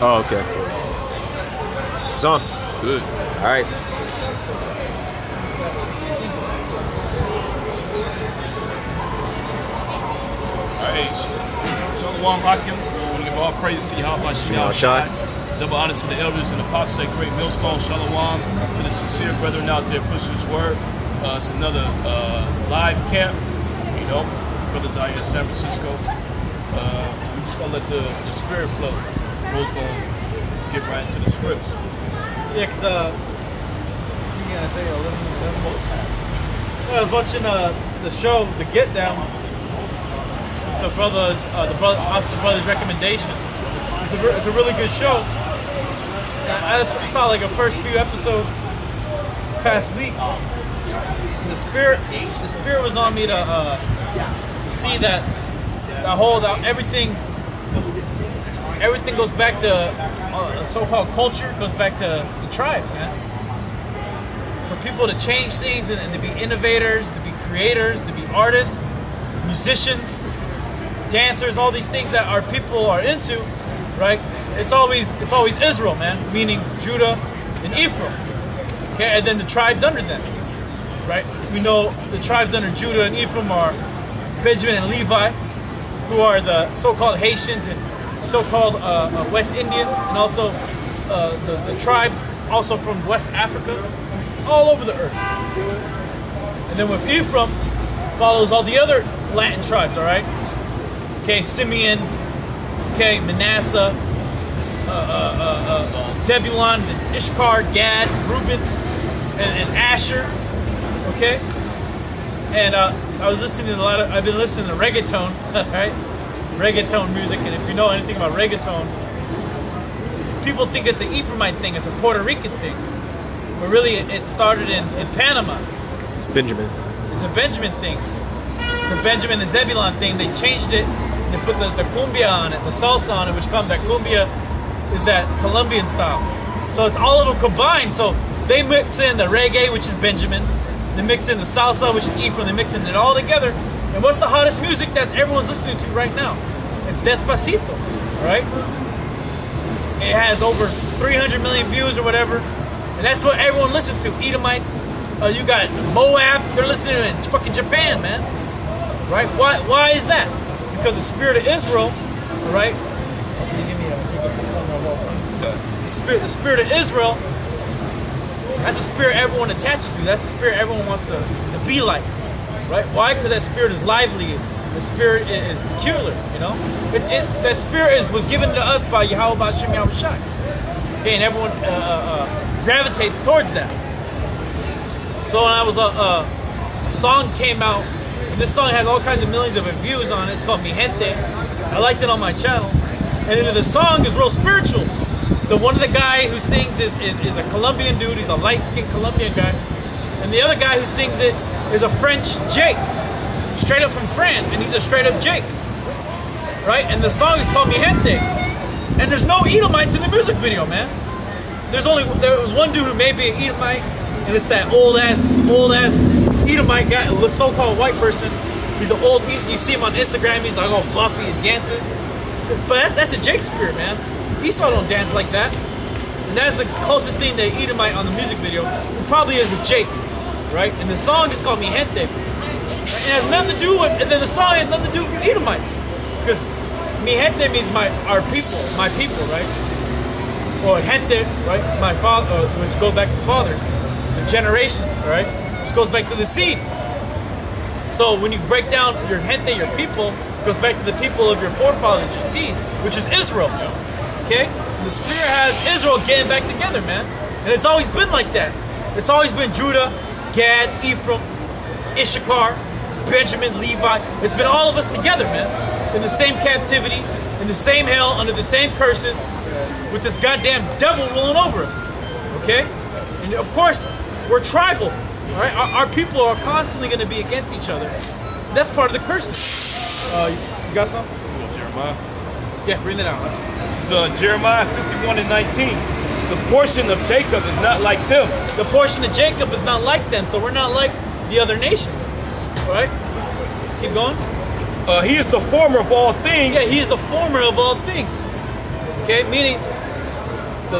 Oh, okay. It's on. Good. All right. Alright, Shalom Hakim. We give all praise to Yahweh Shai. Double honors to the elders and apostles at Great Millstone. Shalom to the sincere brethren out there pushing His word. It's another live camp. You know, brothers out here in San Francisco. We're just gonna let the spirit flow. Bro's gonna get right into the scripts. Yeah, cause you gotta say a little more time. I was watching the show, The Get Down. The brother's recommendation. It's a really good show. I saw like the first few episodes this past week. The spirit was on me to see that everything goes back to so-called culture, goes back to the tribes, man. For people to change things and to be innovators, to be creators, to be artists, musicians, dancers, all these things that our people are into, right? It's always Israel, man, meaning Judah and Ephraim. Okay, and then the tribes under them, right? We know the tribes under Judah and Ephraim are Benjamin and Levi, who are the so-called Haitians and so-called West Indians, and also the tribes also from West Africa, all over the earth. And then with Ephraim follows all the other Latin tribes, all right? Okay, Simeon, okay, Manasseh, Zebulun, and Ishkar, Gad, Reuben, and Asher, okay? And I was listening to I've been listening to reggaeton, right? Reggaeton music, and if you know anything about reggaeton, people think it's an Ephraimite thing, it's a Puerto Rican thing. But really, it started in Panama. It's Benjamin. It's a Benjamin thing. It's a Benjamin and Zebulun thing. They changed it. They put the cumbia on it, the salsa on it, which comes, that cumbia is that Colombian style. So it's all of them combined. So they mix in the reggae, which is Benjamin. They mix in the salsa, which is Ephraim. They mix in it all together. And what's the hottest music that everyone's listening to right now? It's Despacito, all right? It has over 300 million views or whatever. And that's what everyone listens to. Edomites. You got Moab. They're listening to it in fucking Japan, man. Right? Why is that? Because the spirit of Israel, right? The spirit of Israel, that's a spirit everyone attaches to. That's a spirit everyone wants to be like. Right? Why? Because that spirit is lively. The spirit is peculiar, you know? That spirit was given to us by Yahweh B'Shem Yahushai. Okay, and everyone gravitates towards that. So when I was a song came out, and this song has all kinds of millions of views on it. It's called Mi Gente. I liked it on my channel. And then the song is real spiritual. The one of the guy who sings is a Colombian dude. He's a light-skinned Colombian guy. And the other guy who sings it is a French Jake. Straight up from France, and he's a straight-up Jake. Right? And the song is called Mi Gente. And there's no Edomites in the music video, man. There was one dude who may be an Edomite, and it's that old ass Edomite guy, a so-called white person. He's an old, you see him on Instagram, he's like all buffy and dances. But that's a Jake spirit, man. Esau don't dance like that. And that's the closest thing to Edomite on the music video. It probably is a Jake, right? And the song is called Mi Gente. Right? It has nothing to do with, and then the song has nothing to do with Edomites. Because Mi Gente means our people, right? Or gente, right? My father, which goes back to fathers, the generations, right? Which goes back to the seed. So when you break down your gente, your people, it goes back to the people of your forefathers, your seed, which is Israel. Okay? And the Spirit has Israel getting back together, man. And it's always been like that. It's always been Judah, Gad, Ephraim, Issachar, Benjamin, Levi. It's been all of us together, man. In the same captivity, in the same hell, under the same curses, with this goddamn devil ruling over us. Okay? And of course, we're tribal. All right? Our people are constantly going to be against each other. And that's part of the curses. You got something? Jeremiah. Yeah, bring it out. This is Jeremiah 51 and 19. The portion of Jacob is not like them. The portion of Jacob is not like them, so we're not like the other nations. All right? Keep going. He is the former of all things. Yeah, he is the former of all things. Okay, meaning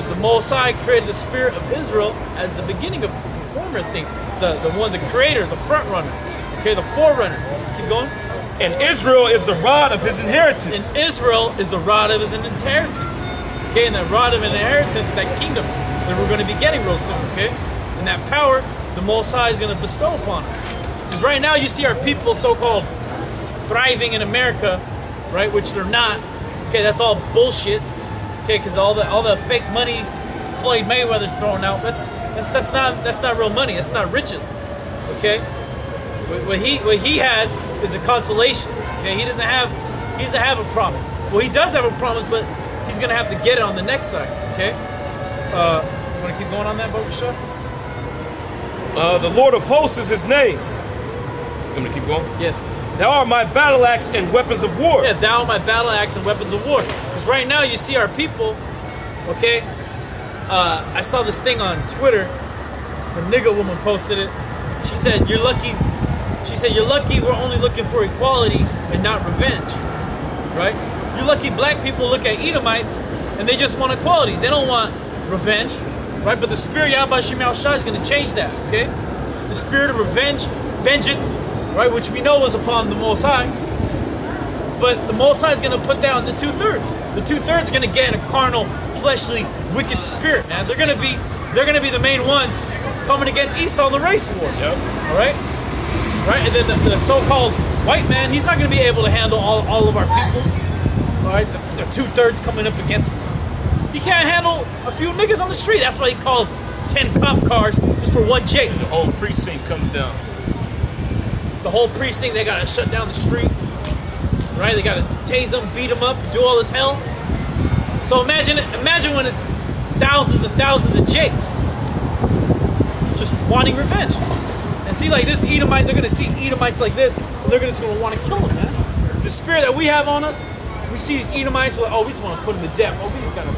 the Mosai created the spirit of Israel as the beginning of the former things. The creator, the front runner. Okay, the forerunner. Keep going. And Israel is the rod of his inheritance. And Israel is the rod of his inheritance. Okay, and that rod of inheritance is that kingdom that we're going to be getting real soon, okay? And that power, the Most High is going to bestow upon us. Because right now you see our people so-called thriving in America, right, which they're not. Okay, that's all bullshit. Okay, because all the fake money Floyd Mayweather's throwing out, that's not real money. That's not riches. Okay? What he has is a consolation. Okay, he doesn't have a promise. Well, he does have a promise, but he's gonna have to get it on the next side. Okay. Want to keep going on that, Bobasha? The Lord of Hosts is his name. You want me to keep going? Yes. Thou art my battle axe and weapons of war. Yeah, thou art my battle axe and weapons of war. Because right now you see our people. Okay. I saw this thing on Twitter. The nigga woman posted it. She said, "You're lucky." She said, "You're lucky we're only looking for equality and not revenge." Right? You're lucky black people look at Edomites and they just want equality. They don't want revenge. Right? But the spirit Yahweh Shemel Shah is going to change that. Okay? The spirit of revenge, vengeance, right? Which we know was upon the Most High. But the Most High is going to put that on the 2/3. The 2/3 going to get in a carnal, fleshly, wicked spirit, man. They're going to be the main ones coming against Esau in the race war. Yep. All right? Right? And then the so-called white man, he's not going to be able to handle all of our people. All right? The 2/3 coming up against him. He can't handle a few niggas on the street. That's why he calls 10 cop cars just for one Jake. The whole precinct comes down. The whole precinct, they got to shut down the street. Right? They got to tase them, beat them up, do all this hell. So imagine when it's thousands and thousands of Jakes just wanting revenge. And see, like this Edomite, they're going to see Edomites like this, and they're just going to want to kill them, man. The spirit that we have on us, we see these Edomites, we're like, oh, we just want to put them to death. Oh, we just got to,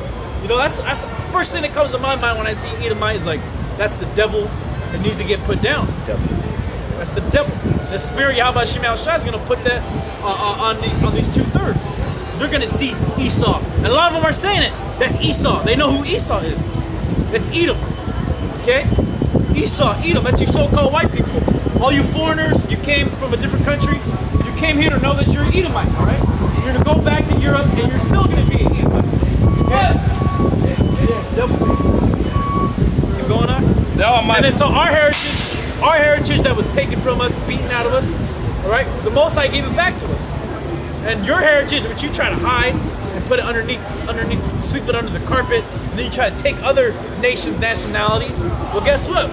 you know, that's the first thing that comes to my mind when I see Edomite is like, that's the devil that needs to get put down. That's the devil. The spirit Yahweh Shemel Shah is going to put that on these 2/3. They're going to see Esau. And a lot of them are saying it. That's Esau. They know who Esau is. That's Edom. Okay? Esau, Edom. That's you so-called white people. All you foreigners, you came from a different country. You came here to know that you're an Edomite, all right? You're going to go back to Europe and you're still going to be an Edomite. Okay? Yeah, devils. Keep going on. And then so our heritage that was taken from us, beaten out of us, all right? The Most High gave it back to us. And your heritage, which you try to hide and put it underneath, sweep it under the carpet, and then you try to take other nations' nationalities. Well, guess what?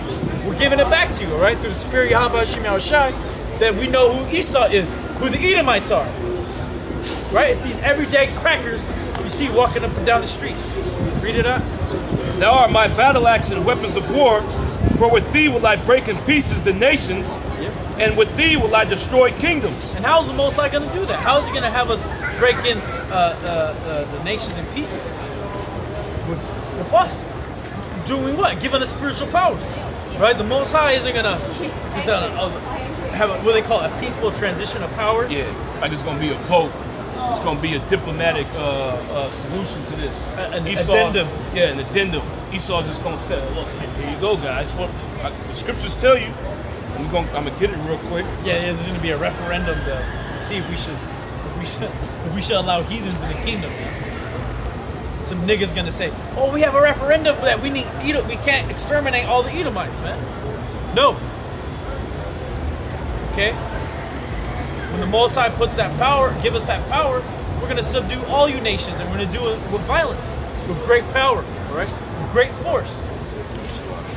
We're giving it back to you, all right? Through the spirit Yahweh Shemel Shai, that we know who Esau is, who the Edomites are. Right? It's these everyday crackers you see walking up and down the street. Read it out. Thou art my battle axe and weapons of war, for with thee will I break in pieces the nations, and with thee will I destroy kingdoms. And how is the Most High going to do that? How is he going to have us break in the nations in pieces? With us. Doing what? Giving us spiritual powers. Right? The Most High isn't going to just have what they call a peaceful transition of power. Yeah, like it's going to be a vote. It's going to be a diplomatic solution to this. An addendum. Yeah, an addendum. Esau's just going to say, look, here you go, guys. What the scriptures tell you. I'm gonna get it real quick. Yeah, there's gonna be a referendum to see if we should allow heathens in the kingdom. Some niggas gonna say, "Oh, we have a referendum that we can't exterminate all the Edomites, man." No. Okay. When the Most High puts that power, give us that power, we're gonna subdue all you nations, and we're gonna do it with violence, with great power, all right, with great force,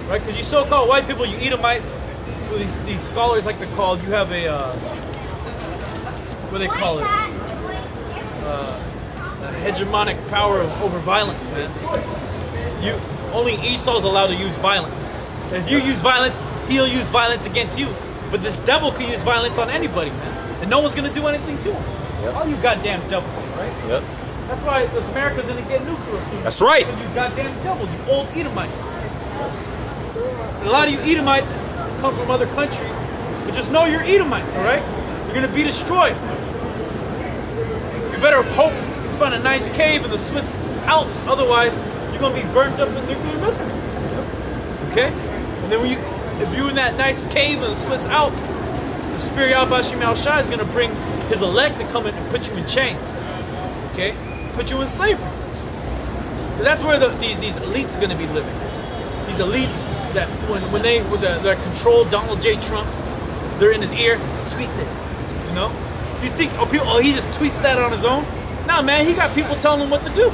right? Because you so-called white people, you Edomites. These scholars like to call, you have a, what do they call it? A hegemonic power over violence, man. Only Esau's allowed to use violence. And if you use violence, he'll use violence against you. But this devil can use violence on anybody, man. And no one's gonna do anything to him. Yep. All you goddamn devils, right? Yep. That's why America's gonna get nuclear soon. That's right. Because you goddamn devils, you old Edomites. And a lot of you Edomites come from other countries, but just know you're Edomites, all right? You're gonna be destroyed. You better hope you find a nice cave in the Swiss Alps, otherwise you're gonna be burnt up in nuclear missiles. Okay? And then if you're in that nice cave in the Swiss Alps, the Spirit Yahweh Shai is gonna bring his elect to come in and put you in chains. Okay? Put you in slavery. Because that's where these elites are gonna be living. These elites that when they control Donald J. Trump, they're in his ear, tweet this. You know? You think he just tweets that on his own? No, man, he got people telling him what to do.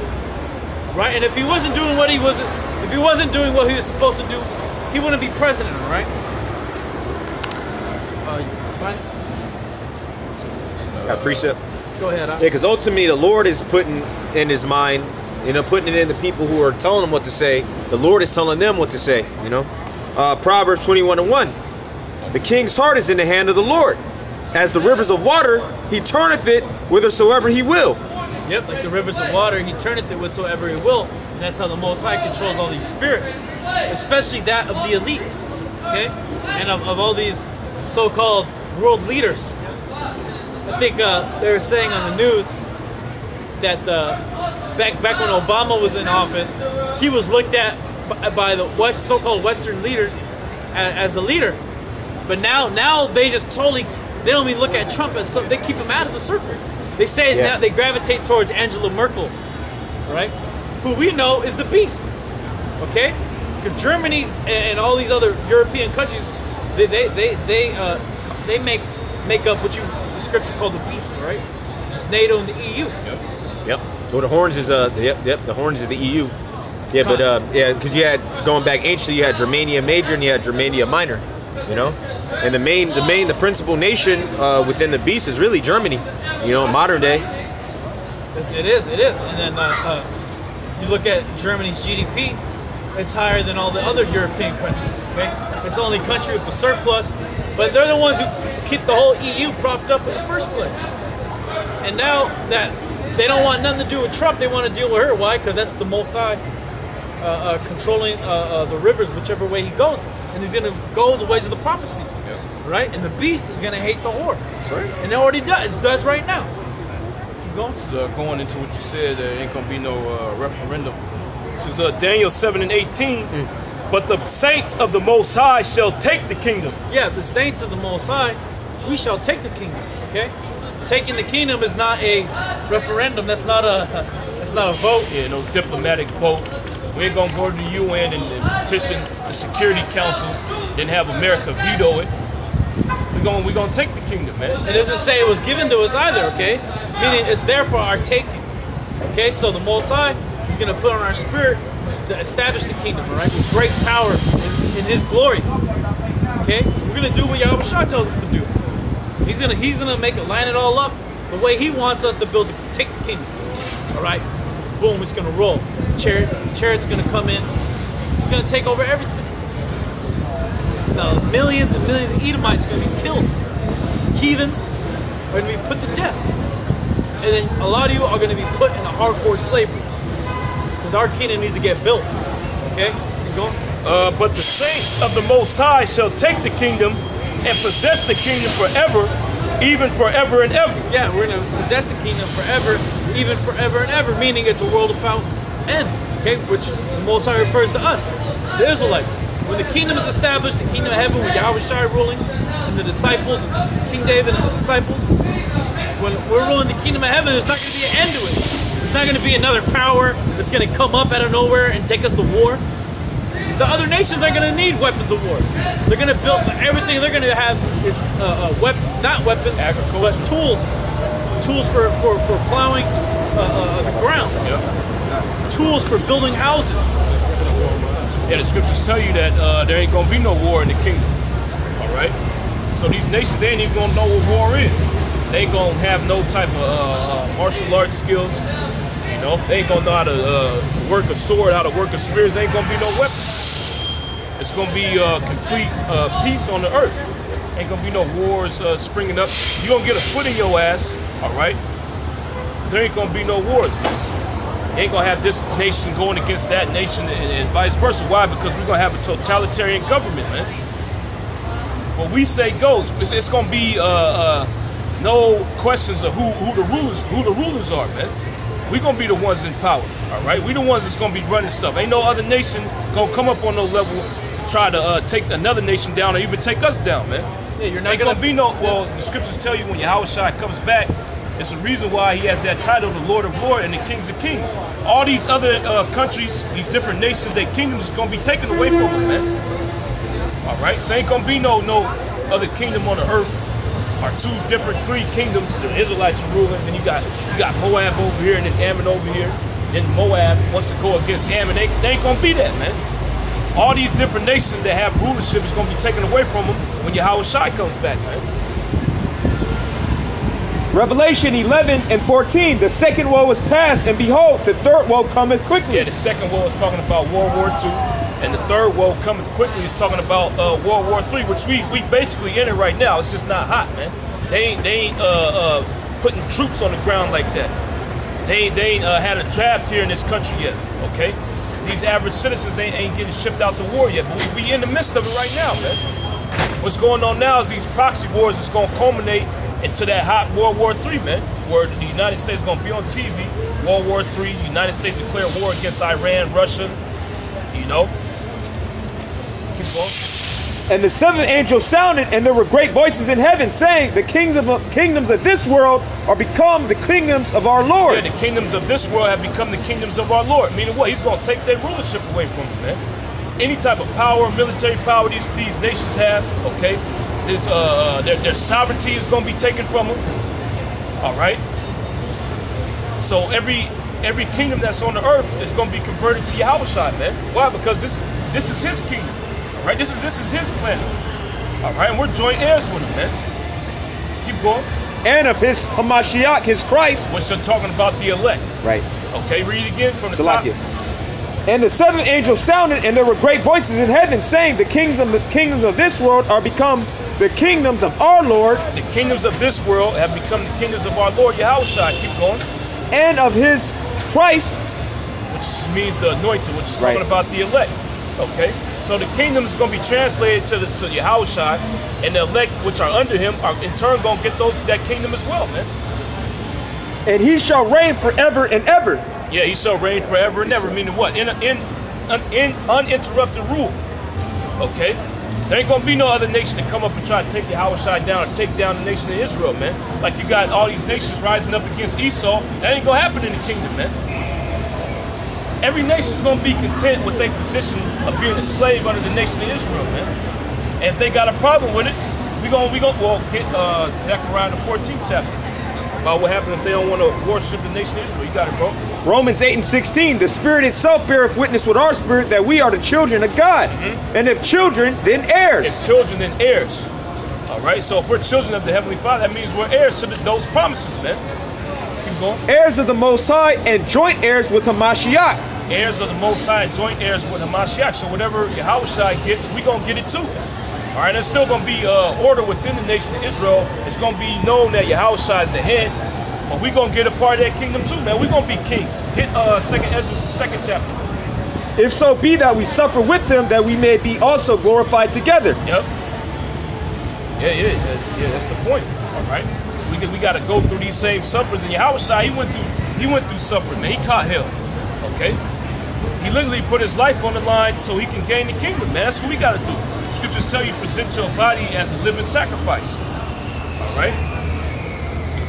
Right? And if he wasn't doing what he was supposed to do, he wouldn't be president, all right? Fine. Got a precept? Go ahead. Yeah, because ultimately the Lord is putting in his mind, putting it in the people who are telling him what to say. The Lord is telling them what to say, Proverbs 21:1. The king's heart is in the hand of the Lord. As the rivers of water, he turneth it whithersoever he will. Yep, like the rivers of water, he turneth it whatsoever he will. And that's how the Most High controls all these spirits. Especially that of the elites. Okay? And of all these so-called world leaders. I think they were saying on the news that back when Obama was in office, he was looked at by the so-called Western leaders as the leader. But now they just totally, they don't even look at Trump as they keep him out of the circle. They say now they gravitate towards Angela Merkel, right? Who we know is the beast, okay? Because Germany and all these other European countries, they make up what the scriptures call the beast, right? Which is NATO and the EU. Yep. Well, the horns is the horns is the EU. Yeah, but because you had going back anciently, you had Germania Major and you had Germania Minor, And the principal nation within the beast is really Germany, modern day. It is. And then you look at Germany's GDP, it's higher than all the other European countries, okay? It's the only country with a surplus, but they're the ones who keep the whole EU propped up in the first place. And now that they don't want nothing to do with Trump, they want to deal with her. Why? Because that's the Most High controlling the rivers whichever way he goes. And he's going to go the ways of the prophecy. Right? And the beast is going to hate the whore. That's right. And it already does. It does right now. Keep going. Going into what you said, there ain't going to be no referendum. This is Daniel 7:18. But the saints of the Most High shall take the kingdom. Yeah, the saints of the Most High, we shall take the kingdom. Okay? Taking the kingdom is not a referendum. That's not a vote. Yeah, no diplomatic vote. We ain't gonna go to the UN and petition the Security Council, then have America veto it. We're gonna take the kingdom, man. It doesn't say it was given to us either, okay? Meaning it's there for our taking. Okay, so the Most High is gonna put on our spirit to establish the kingdom, all right? With great power in His glory. Okay, we're gonna do what Yahweh Shah tells us to do. He's gonna make it, line it all up the way He wants us to take the kingdom. All right, boom, it's gonna roll. Chariots gonna come in. It's gonna take over everything. Millions and millions of Edomites are gonna be killed. Heathens are gonna be put to death, and then a lot of you are gonna be put in a hardcore slavery because our kingdom needs to get built. Okay, keep going. But the saints of the Most High shall take the kingdom and possess the kingdom forever, even forever and ever. Yeah, we're going to possess the kingdom forever, even forever and ever, meaning it's a world without end, okay? Which the Most High refers to us, the Israelites. When the kingdom is established, the kingdom of heaven with Yahweh Shai ruling, and the disciples, and King David and the disciples, when we're ruling the kingdom of heaven, there's not going to be an end to it. It's not going to be another power that's going to come up out of nowhere and take us to war. The other nations are going to need weapons of war. They're going to build everything. They're going to have is not weapons, but tools for plowing the ground. Yep. Tools for building houses. Yeah, the scriptures tell you that there ain't going to be no war in the kingdom. All right. So these nations, they ain't even going to know what war is. They ain't going to have no type of martial arts skills. They ain't gonna know how to work a sword, how to work a spear. There ain't gonna be no weapons. It's gonna be complete peace on the earth. Ain't gonna be no wars springing up. You gonna get a foot in your ass, all right? There ain't gonna be no wars. You ain't gonna have this nation going against that nation and vice versa. Why? Because we're gonna have a totalitarian government, man. What we say goes. It's gonna be no questions of who the rulers are, man. We're going to be the ones in power, all right? We the ones that's going to be running stuff. Ain't no other nation going to come up on no level to try to take another nation down or even take us down, man. Yeah, you're not ain't going to be no, well, the scriptures tell you when Yahushua comes back, it's the reason why he has that title, the Lord of Lords and the Kings of Kings. All these other countries, these different nations, their kingdoms is going to be taken away from them, man. All right? So ain't going to be no other kingdom on the earth or three kingdoms. The Israelites are ruling, and you got Moab over here and then Ammon over here. Then Moab wants to go against Ammon. They ain't going to be that, man. All these different nations that have rulership is going to be taken away from them when Yahushua comes back, man. Revelation 11:14, the second woe is past, and behold, the third woe cometh quickly. Yeah, the second woe is talking about World War II, and the third woe cometh quickly is talking about World War III, which we basically in it right now. It's just not hot, man. They ain't putting troops on the ground like that. They ain't had a draft here in this country yet, okay? These average citizens ain't getting shipped out to war yet, but we in the midst of it right now, man. What's going on now is these proxy wars is going to culminate into that hot World War III, man, where the United States is going to be on TV, World War III, the United States declare war against Iran, Russia, you know. Keep going. And the seventh angel sounded, and there were great voices in heaven, saying, the kingdoms of this world are become the kingdoms of our Lord. Yeah, the kingdoms of this world have become the kingdoms of our Lord. Meaning what? He's going to take their rulership away from them, man. Any type of power, military power these nations have, okay? Their sovereignty is going to be taken from them. All right. So every kingdom that's on the earth is going to be converted to Yahushua, man. Why? Because this is his kingdom. All right. This is his planet. All right. And we're joint heirs with him, man. Keep going. And of his Hamashiach, his Christ. Which are talking about the elect. Right. Okay. Read it again from the top. And the seventh angel sounded, and there were great voices in heaven, saying, the kingdoms of this world are become the kingdoms of our Lord. The kingdoms of this world have become the kingdoms of our Lord Yahushua. Keep going. And of his Christ. Which means the anointed, which is talking about the elect. Okay? So the kingdom is going to be translated to Yahushua, and the elect, which are under him, are in turn going to get that kingdom as well, man. And he shall reign forever and ever. Yeah, he shall reign forever and ever. Meaning what? In uninterrupted rule. Okay? There ain't gonna be no other nation to come up and try to take Yahushua down or take down the nation of Israel, man. Like you got all these nations rising up against Esau. That ain't gonna happen in the kingdom, man. Every nation's gonna be content with their position of being a slave under the nation of Israel, man. And if they got a problem with it, we gonna get Zechariah the 14th chapter. About what happens if they don't want to worship the nation of Israel. You got it, bro. Romans 8:16, the Spirit itself beareth witness with our spirit that we are the children of God. And if children, then heirs. If children, then heirs. All right, so if we're children of the Heavenly Father, that means we're heirs to those promises, man. Keep going. Heirs of the Most High and joint heirs with Hamashiach. Heirs of the Most High and joint heirs with Hamashiach. So whatever Yahushua gets, we going to get it too. All right, there's still going to be order within the nation of Israel. It's going to be known that Yahushua is the head, but we're going to get a part of that kingdom too, man. We're going to be kings. Hit 2nd Ezra, the 2nd chapter. If so be that we suffer with him, that we may be also glorified together. Yep. Yeah, that's the point. All right. So we got to go through these same sufferings. And Yahushua, he went through suffering, man. He caught hell. Okay. He literally put his life on the line so he can gain the kingdom, man. That's what we got to do. Scriptures tell you present your body as a living sacrifice. All right.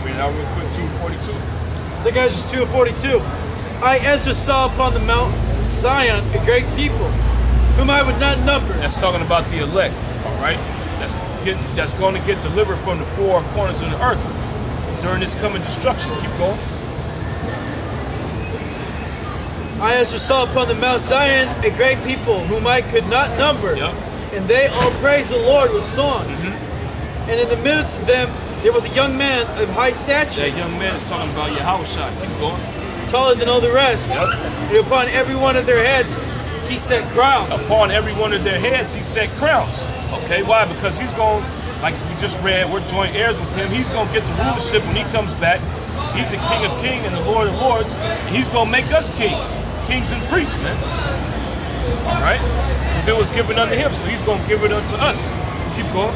Read it out real quick. 2:42. So guys, 2:42. I Ezra saw upon the mount Zion a great people, whom I would not number. That's talking about the elect. All right. That's going to get delivered from the four corners of the earth during this coming destruction. Keep going. I Ezra saw upon the Mount Zion a great people, whom I could not number. Yep. And they all praised the Lord with songs. And in the midst of them, there was a young man of high stature. That young man is talking about Yahushua. Keep going. Taller than all the rest. Yep. And upon every one of their heads, he set crowns. Upon every one of their heads, he set crowns. Okay, why? Because he's going, like we just read, we're joint heirs with him. He's going to get the rulership when he comes back. He's the King of Kings and the Lord of Lords. And he's going to make us kings and priests, man. All right? Because it was given unto him, so he's going to give it unto us. Keep going.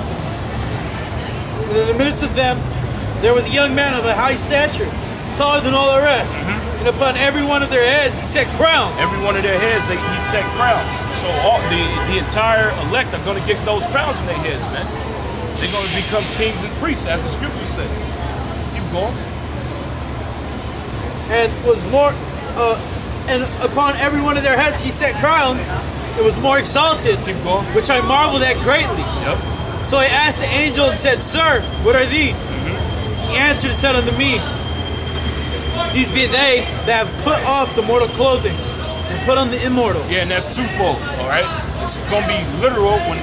And in the midst of them, there was a young man of a high stature, taller than all the rest. And upon every one of their heads he set crowns. Every one of their heads, he set crowns. So all the entire elect are going to get those crowns in their heads, man. They're going to become kings and priests, as the scriptures say. Keep going. And was more, and upon every one of their heads he set crowns. It was more exalted, Keep going. which I marveled at greatly. Yep. So I asked the angel and said, Sir, what are these? He answered and said unto me, These be they that have put off the mortal clothing and put on the immortal. Yeah, and that's twofold, all right? It's going to be literal. When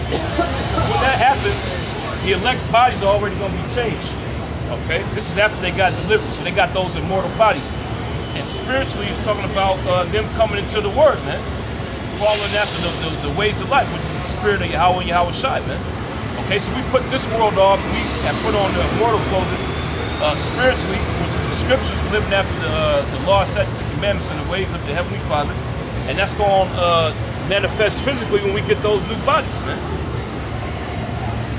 that happens, the elect's bodies are already going to be changed, okay? This is after they got delivered, so they got those immortal bodies. And spiritually, it's talking about them coming into the Word, man. Following after the ways of life, which is the spirit of Yahweh and Yahweh Shai, man. Okay, so we put this world off, we have put on the immortal clothing spiritually, which is the scriptures, living after the law, statutes, and commandments and the ways of the Heavenly Father. And that's going to manifest physically when we get those new bodies, man.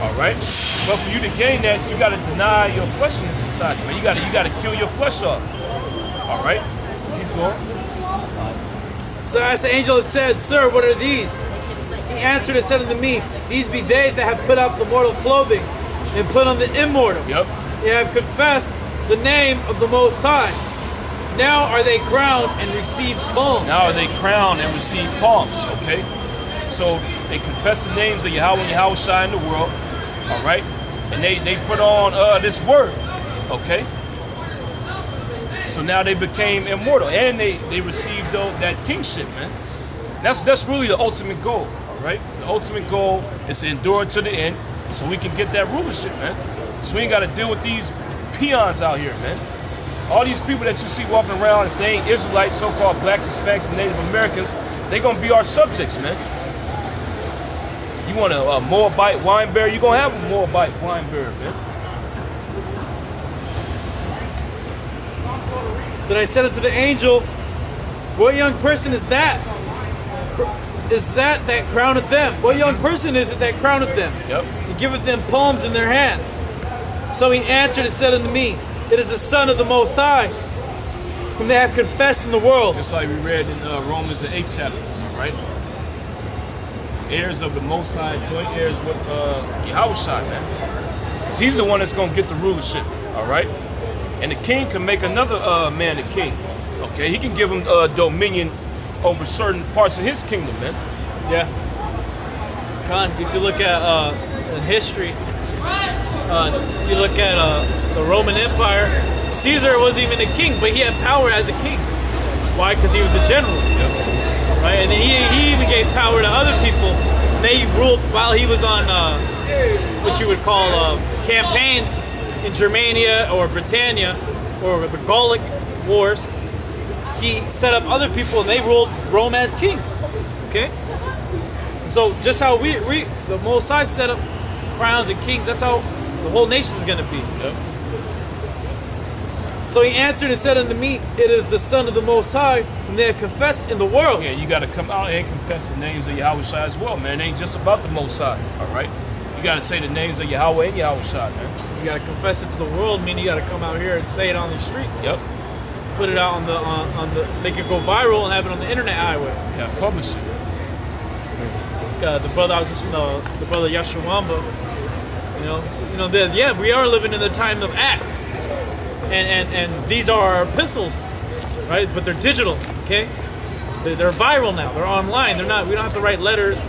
All right? But for you to gain that, you got to deny your flesh in this society, man. You got to kill your flesh off. All right? Keep going. So I asked the angel and said, Sir, what are these? He answered and said unto me, These be they that have put off the mortal clothing and put on the immortal. Yep. They have confessed the name of the Most High. Now are they crowned and receive palms. Now are they crowned and receive palms, okay? So they confess the names of Yahweh and Yahweh Shai in the world, all right? And they put on this word, okay? So now they became immortal, and they received that kingship, man. That's really the ultimate goal, all right? The ultimate goal is to endure to the end so we can get that rulership, man. So we ain't got to deal with these peons out here, man. All these people that you see walking around, if they ain't Israelites, so-called blacks, Hispanics, and Native Americans, they going to be our subjects, man. You want a Moabite wine bearer, you're going to have a Moabite wine bearer, man. Then I said unto the angel, What young person is that? Is that crowneth them? What young person is it that crowneth them? Yep. He giveth them palms in their hands. So he answered and said unto me, It is the Son of the Most High, whom they have confessed in the world. Just like we read in Romans the 8th chapter, right? Heirs of the Most High, joint heirs with Yahweh Shai, man. Because he's the one that's going to get the rulership, all right? And the king can make another man a king, okay? He can give him dominion over certain parts of his kingdom, man. Yeah. Khan, if you look at in history, you look at the Roman Empire, Caesar wasn't even a king, but he had power as a king. Why? Because he was the general. Yep. Right? And then he even gave power to other people. They ruled while he was on what you would call campaigns in Germania or Britannia or the Gallic Wars. He set up other people and they ruled Rome as kings. Okay? So just how the Most High set up crowns and kings, that's how the whole nation is going to be. Yep. So he answered and said unto me, It is the Son of the Most High, whom they have confessed in the world. Yeah, you got to come out and confess the names of Yahweh Shai as well, man. It ain't just about the Most High, all right? You got to say the names of Yahweh and Yahweh Shai, man. You got to confess it to the world, meaning you got to come out here and say it on these streets. Yep. Put it out on the they could go viral and have it on the internet highway. Yeah, publish it. The brother I was listening to, the brother Yashawamba, yeah, we are living in the time of Acts, and these are our epistles, right? But they're digital, okay? They're viral now. They're online. They're not. We don't have to write letters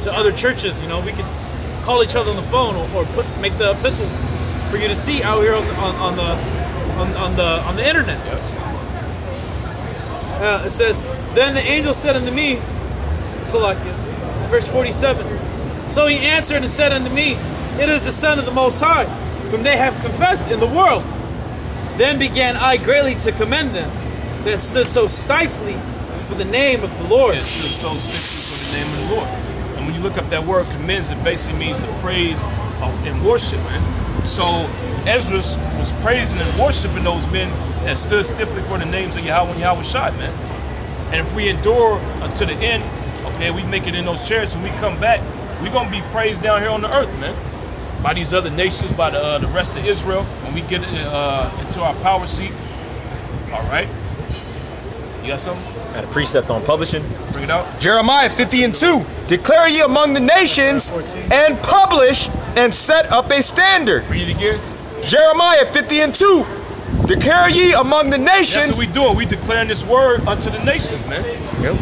to other churches. You know, we can call each other on the phone or make the epistles for you to see out here on the internet. Yep. It says, Then the angel said unto me, Salakia, verse 47. So he answered and said unto me, It is the Son of the Most High, whom they have confessed in the world. Then began I greatly to commend them that stood so stifely for the name of the Lord. It stood so stiffly for the name of the Lord. And when you look up that word commends, it basically means to praise and worship, man. So Ezra was praising and worshiping those men that stood stiffly for the names of Yahweh and Yahweh Shai, man. And if we endure until the end, okay, we make it in those chariots and we come back, we're going to be praised down here on the earth, man. By these other nations, by the rest of Israel. When we get into our power seat, All right. You got something? Got a precept on publishing. Bring it out. Jeremiah 50:2. Declare ye among the nations and publish and set up a standard. Read it again. Jeremiah 50:2. Declare ye among the nations. That's what we doing. We declaring this word unto the nations, man. Yep.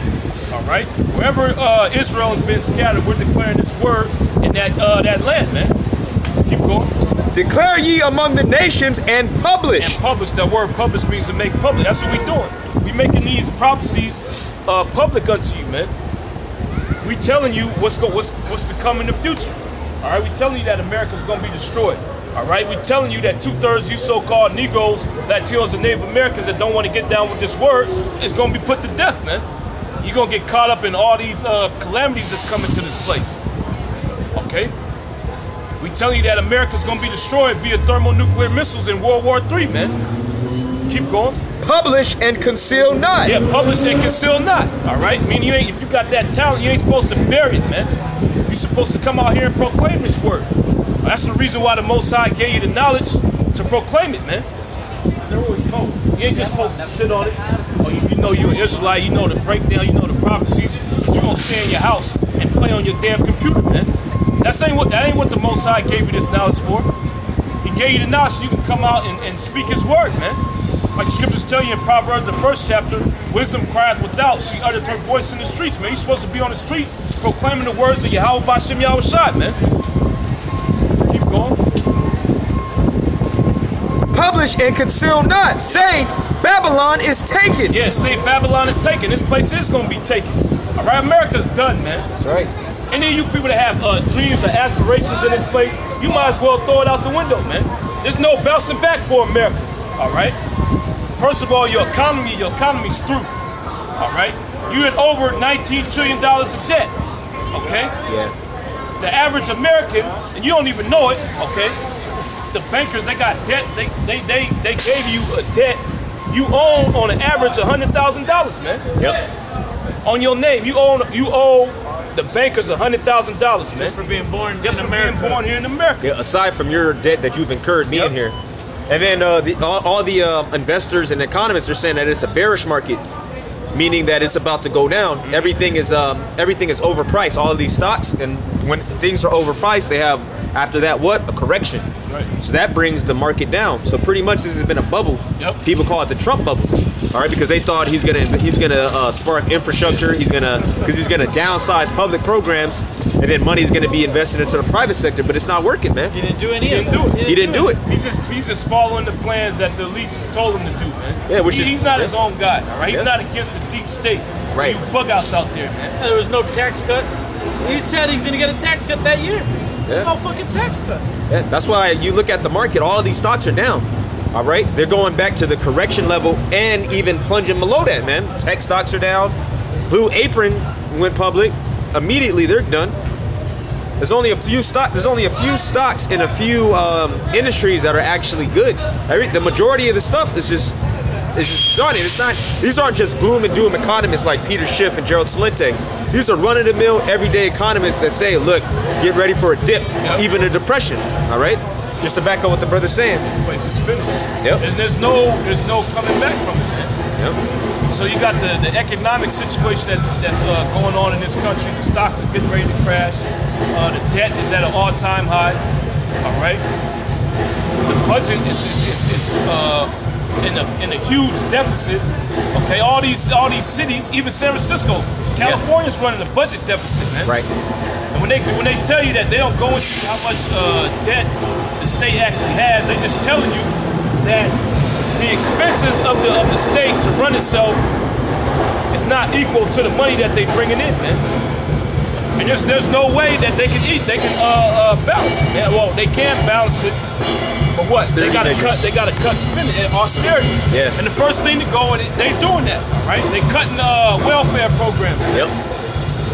All right. Wherever Israel has been scattered, we're declaring this word in that land, man. Keep going. Declare ye among the nations and publish. And publish. That word publish means to make public. That's what we doing. We making these prophecies public unto you, man. We telling you what's to come in the future. All right. We telling you that America's gonna be destroyed. All right. We telling you that 2/3 you so-called Negroes, Latinos, and Native Americans that don't want to get down with this word is gonna be put to death, man. You're gonna get caught up in all these calamities that's coming to this place. Okay. We telling you that America's gonna be destroyed via thermonuclear missiles in World War III, man. Keep going. Publish and conceal not. Yeah, publish and conceal not. All right. I mean, if you got that talent, you ain't supposed to bury it, man. You're supposed to come out here and proclaim this word. That's the reason why the Most High gave you the knowledge to proclaim it, man. You ain't just supposed to sit on it. Or you know you're an Israelite, you know the breakdown, you know the prophecies. But you gonna stay in your house and play on your damn computer, man. That ain't what the Most High gave you this knowledge for. He gave you the knowledge so you can come out and speak His word, man. Like the scriptures tell you in Proverbs, the 1st chapter, wisdom crieth without, she uttered her voice in the streets, man. You're supposed to be on the streets proclaiming the words of Yahweh B'Shem Yahushua, man. Keep going. Publish and conceal not. Say, Babylon is taken. Yeah, say Babylon is taken. This place is going to be taken. All right, America's done, man. That's right. Any of you people that have dreams or aspirations in this place, you might as well throw it out the window, man. There's no bouncing back for America, all right? First of all, your economy's through, all right? You're at over $19 trillion of debt, okay? Yeah. The average American, and you don't even know it, okay? The bankers, they got debt. They gave you a debt. You own on an average $100,000, man. Yep. On your name, you owe the bankers $100,000, man. Just for being born Just in for America. being born here in America. Yeah, aside from your debt that you've incurred being here. And then all the investors and economists are saying that it's a bearish market, meaning that it's about to go down. Everything is overpriced. All of these stocks, and when things are overpriced, they have after that a correction. Right. So that brings the market down. So pretty much this has been a bubble. Yep. People call it the Trump bubble. All right, because they thought he's gonna spark infrastructure. He's gonna downsize public programs, and then money's gonna be invested into the private sector. But it's not working, man. He didn't do any He of didn't do it. He didn't do it. He's just following the plans that the elites told him to do, man. Yeah, He's not his own guy, all right? He's Yeah. not against the deep state. Right. You bug outs out there, man. There was no tax cut. He said he's gonna get a tax cut that year. There's no fucking tax cut. Yeah, that's why you look at the market. All of these stocks are down. All right, they're going back to the correction level and even plunging below that, man. Tech stocks are down. Blue Apron went public. Immediately, they're done. There's only a few stocks. There's only a few stocks in a few industries that are actually good. The majority of the stuff is just done. It's not. These aren't just gloom and doom economists like Peter Schiff and Gerald Celente. These are run-of-the-mill, everyday economists that say, "Look, get ready for a dip, even a depression." All right. Just to back up what the brother's saying. This place is finished. Yep. There's no coming back from it, man. Yep. So you got the economic situation that's going on in this country. The stocks is getting ready to crash. The debt is at an all-time high. All right. The budget is in a huge deficit. Okay. All these cities, even San Francisco, California's running a budget deficit, man. Right. And when they tell you that, they don't go into how much debt the state actually has. They just telling you that the expenses of the state to run itself is not equal to the money that they bringing in, man. And there's no way that they can balance it, man. Well, they can balance it, but what? They gotta cut spending and austerity. Yeah. And the first thing to go, and they doing that, right? They cutting welfare programs. Yep.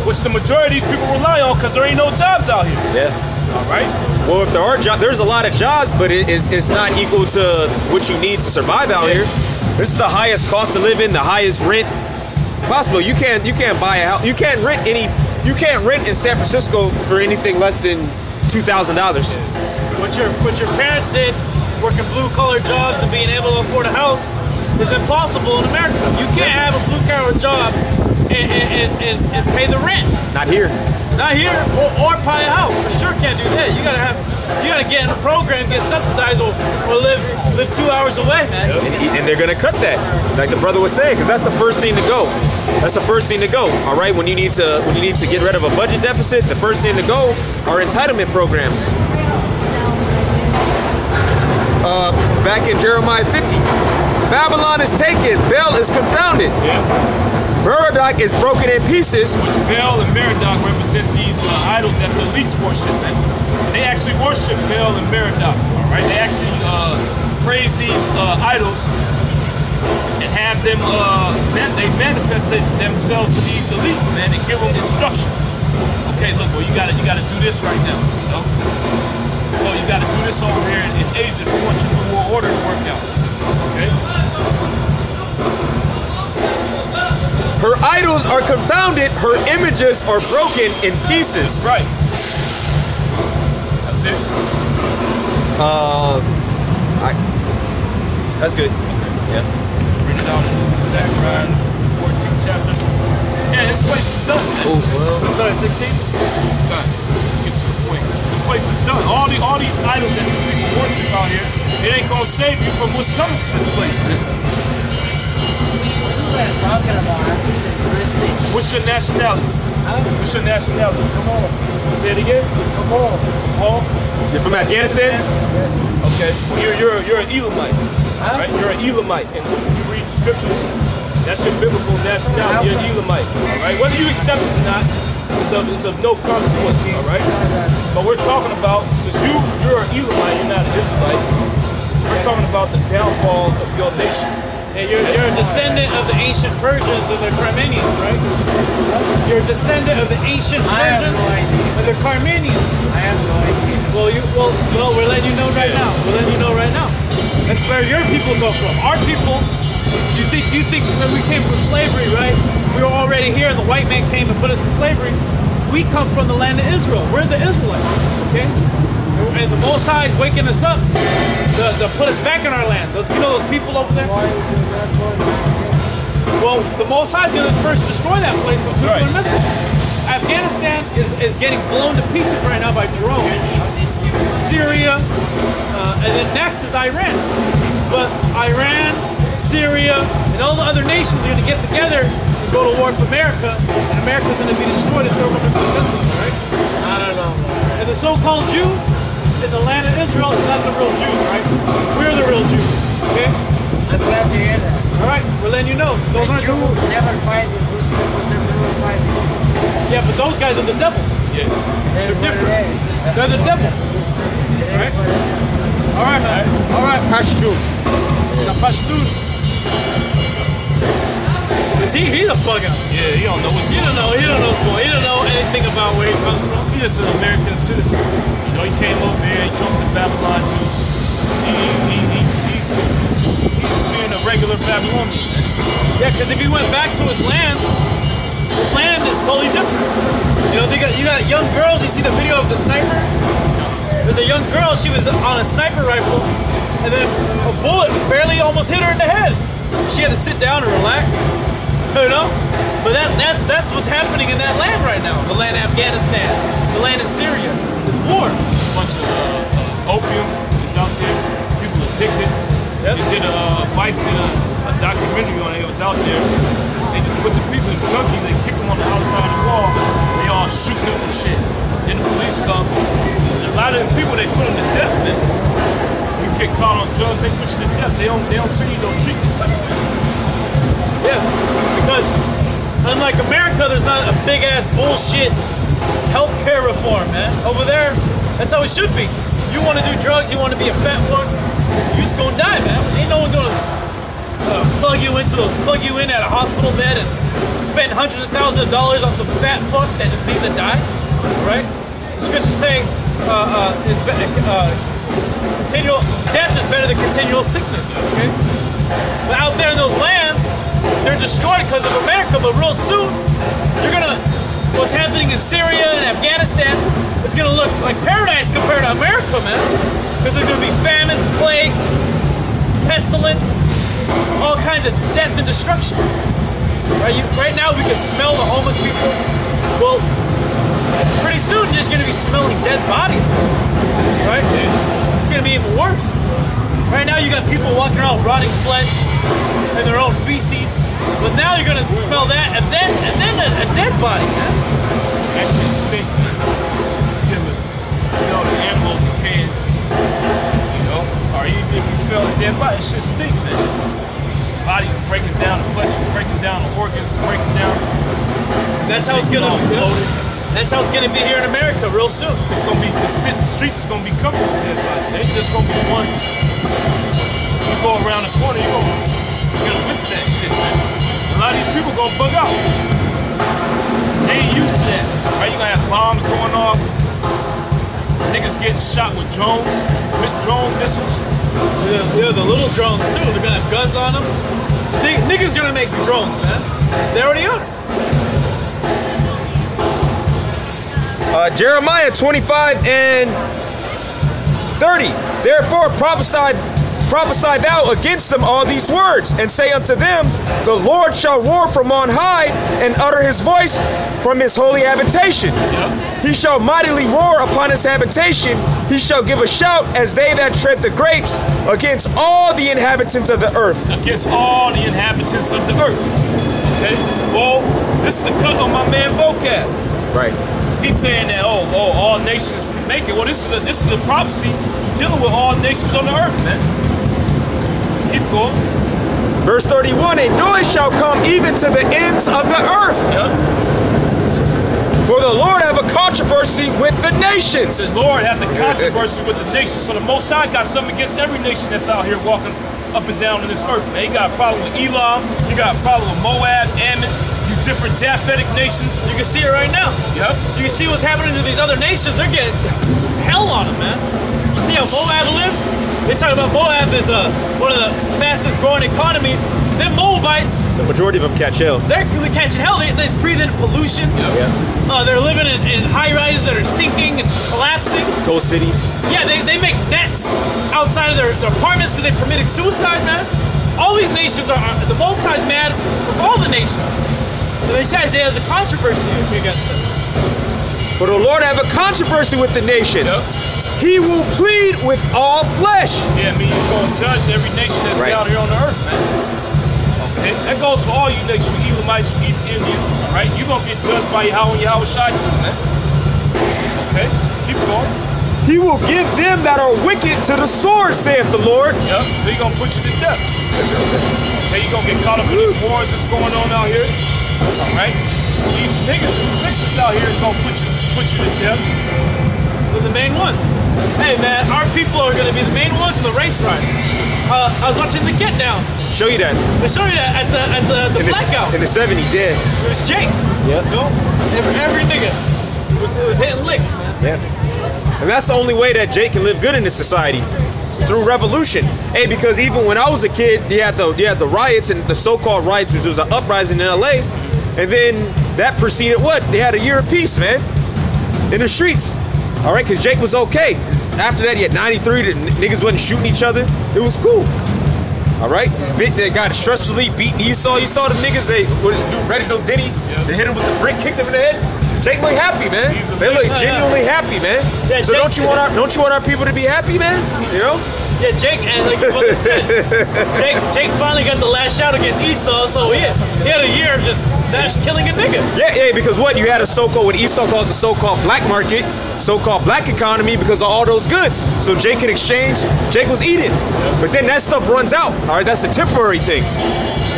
Which the majority of these people rely on because there ain't no jobs out here. Yeah. All right. Well, if there are jobs, there's a lot of jobs, but it's not equal to what you need to survive out here. This is the highest cost of living, the highest rent possible. You can't buy a house. You can't rent in San Francisco for anything less than $2,000. What your parents did, working blue collar jobs and being able to afford a house, is impossible in America. You can't have a blue-collar job and pay the rent. Not here. Not here, or buy a house. For sure can't do that. You gotta get in a program, get subsidized, or live 2 hours away, man. And they're gonna cut that, like the brother was saying, because that's the first thing to go. That's the first thing to go. All right, when you need to get rid of a budget deficit, the first thing to go are entitlement programs. Back in Jeremiah 50, Babylon is taken, Baal is confounded. Yeah. Merodach is broken in pieces. Which Baal and Merodach represent these idols that the elites worship, man. And they actually worship Baal and Merodach, all right? They actually praise these idols and have them, they manifest themselves to these elites, man, and give them instruction. Okay, look, well, you gotta do this right now, you know? Well, you gotta do this over here in Asia if you want your new world order to work out, okay? Her idols are confounded, her images are broken in pieces. Right. That's it. That's good. Yeah. Read it down in Zechariah 14th chapter. Yeah, this place is done. Oh, well. Start at 16? God, let's get to the point. This place is done. All these idols that you people worship out here, it ain't gonna save you from what's coming to this place, man. What's your nationality? What's your nationality? Come on. Say it again. Come on. Paul? You're from Afghanistan? Yes. Okay. Well, you're an Elamite. Right? You're an Elamite. And when you read the scriptures, that's your biblical nationality. You're an Elamite. All right? Whether you accept it or not, it's of no consequence. All right? But we're talking about, since you're an Elamite, you're not an Israelite, we're talking about the downfall of your nation. And you're a descendant of the ancient Persians and the Carmenians, right? You're a descendant of the ancient Persians and the Carmenians. I have no idea. Well, we're letting you know right now. We're letting you know right now. That's where your people go from. Our people, you think when we came from slavery, right? We were already here and the white man came and put us in slavery. We come from the land of Israel. We're the Israelites, okay? And the Most High is waking us up to put us back in our land. You know those people over there? Well, the Most High is going to first destroy that place so people are missing. Afghanistan is getting blown to pieces right now by drones. Syria, and then next is Iran. But Iran, Syria, and all the other nations are going to get together and go to war with America, and America's going to be destroyed and thrown up into the missiles, right? I don't know. And the so-called Jew in the land of Israel is not the real Jews, right? We're the real Jews, okay? I'm glad to hear that. All right, we're letting you know. Those aren't Jew never fight the Muslims, never fight the Jew. Yeah, but those guys are the devil. Yeah. They're different. They're the devil. All right? All right, man. All right, Pashtun. Pashtun. He's a bug out. Yeah, he don't know what's going on. He don't know what's going on. He don't know anything about where he comes from. He's just an American citizen. You know, he came over here, he took the Babylon Jews. He's being a regular Babylonian. Yeah, because if he went back to his land is totally different. You know, you got young girls, you see the video of the sniper? There's a young girl, she was on a sniper rifle, and then a bullet barely almost hit her in the head. She had to sit down and relax. You know? But that's what's happening in that land right now. The land of Afghanistan, the land of Syria. It's war. A bunch of opium is out there. People addicted. Yep. They did Vice did a documentary on it. It was out there. They just put the people in Turkey. They kick them on the outside of the wall. They all shooting up and shit. Then the police come. And a lot of them people they put them to death, man. You get caught on drugs, they put you to death. They don't tell you no treatment side. Yeah, because unlike America, there's not a big ass bullshit healthcare reform, man. Over there, that's how it should be. You want to do drugs, you want to be a fat fuck, you just gonna die, man. Ain't no one gonna plug you in at a hospital bed and spend hundreds of thousands of dollars on some fat fuck that just needs to die, right? The scriptures say continual death is better than continual sickness, okay? But out there in those lands, they're destroyed because of America, but real soon, what's happening in Syria and Afghanistan, it's gonna look like paradise compared to America, man. Because there's gonna be famines, plagues, pestilence, all kinds of death and destruction. Right? Right now we can smell the homeless people. Well, pretty soon there's going to be smelling dead bodies. Right? It's going to be even worse. Right now you got people walking around rotting flesh and their own feces. But now you're going to smell that and then a dead body, man. That shit stink. You can smell the animals decaying, you know? Or even if you smell the dead body, it shit stink, man. Body's breaking down, the flesh is breaking down, the organs are breaking down. That's how it's gonna be. That's how it's gonna be here in America real soon. It's gonna be, the streets is gonna be covered with dead bodies. They just gonna be one. You go around the corner, you're gonna whip that shit, man. A lot of these people gonna bug out. They ain't used to that, right? You're gonna have bombs going off. Niggas getting shot with drones, with drone missiles. Yeah, the little drones too. They're gonna have guns on them. Niggas gonna make drones, man. They already are. Jeremiah 25 and 30. Therefore prophesy thou against them all these words, and say unto them, the Lord shall roar from on high, and utter his voice from his holy habitation. Yep. He shall mightily roar upon his habitation. He shall give a shout as they that tread the grapes against all the inhabitants of the earth. Against all the inhabitants of the earth. Okay? Well, this is a cut on my man vocab. Right. He's saying that, all nations can make it. Well, this is a prophecy dealing with all nations on the earth, man. Keep going. Verse 31, a noise shall come even to the ends of the earth. Yep. For the Lord have a controversy with the nations. The Lord have the controversy with the nations. So the Most High got something against every nation that's out here walking up and down on this earth, man. He got a problem with Elam. He got a problem with Moab, Ammon, these different Japhetic nations. You can see it right now. Yep. You can see what's happening to these other nations. They're getting hell on them, man. You see how Moab lives? They talk about Moab is one of the fastest growing economies. Them Moabites, The majority of them catch hell. they're catching hell. They breathe in pollution. Yep. Yeah. They're living in high rises that are sinking and collapsing. Coast cities. Yeah, they make nets outside of their apartments because they permitted suicide, man. All these nations are the Most High's mad with all the nations. So they say there's a controversy against them. For the Lord have a controversy with the nations. Yep. He will plead with all flesh. Yeah, I mean, he's going to judge every nation that's Right. out here on the earth, man. Okay? That goes for all you nations, Elamites, East Indians, all right? You're going to get judged by Yahweh and Yahweh Shai too, man. Okay? Keep going. He will give them that are wicked to the sword, saith the Lord. Yep. So he's going to put you to death. Okay, you're going to get caught up in these wars that's going on out here. All right? These niggas, these bitches out here is going to put you to death. They're the main ones. Hey man, our people are gonna be the main ones in the race ride. I was watching the Get Down. Show you that. They showed you that at the blackout. In the 70s, yeah. It was Jake. Yep. You know? Every nigga. It was hitting licks, man. Yeah. And that's the only way that Jake can live good in this society. Through revolution. Hey, because even when I was a kid, you had the riots and the so-called riots, which was an uprising in LA. And then that preceded what? They had a year of peace, man. In the streets. All right, because Jake was okay. After that, he had 93. The niggas wasn't shooting each other. It was cool. All right, they got stress relief, beating Esau. You saw the niggas. They would do Reginald Denny. Yeah. They hit him with the brick, kicked him in the head. Jake look happy, man. They look genuinely happy, man. Yeah, so Jake, don't you want our people to be happy, man? You know? Yeah, Jake, and like what they said, Jake finally got the last shot against Esau, so he had a year of just killing a nigga. Yeah, because what? You had a so-called, what Esau calls a so-called black market, so-called black economy because of all those goods. So Jake could exchange, Jake was eating. But then that stuff runs out, all right? That's a temporary thing.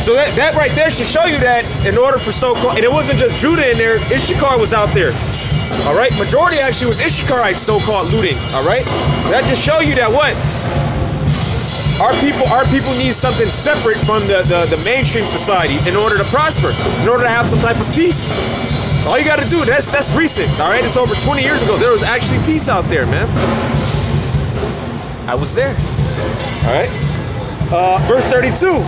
So that right there should show you that in order for so-called, and it wasn't just Judah in there, Issachar was out there. All right, majority actually was Issacharites, so-called looting, all right? That just show you that what? Our people need something separate from the mainstream society in order to prosper, in order to have some type of peace. All you gotta do, that's recent, all right? It's over 20 years ago. There was actually peace out there, man. I was there, all right? Verse 32,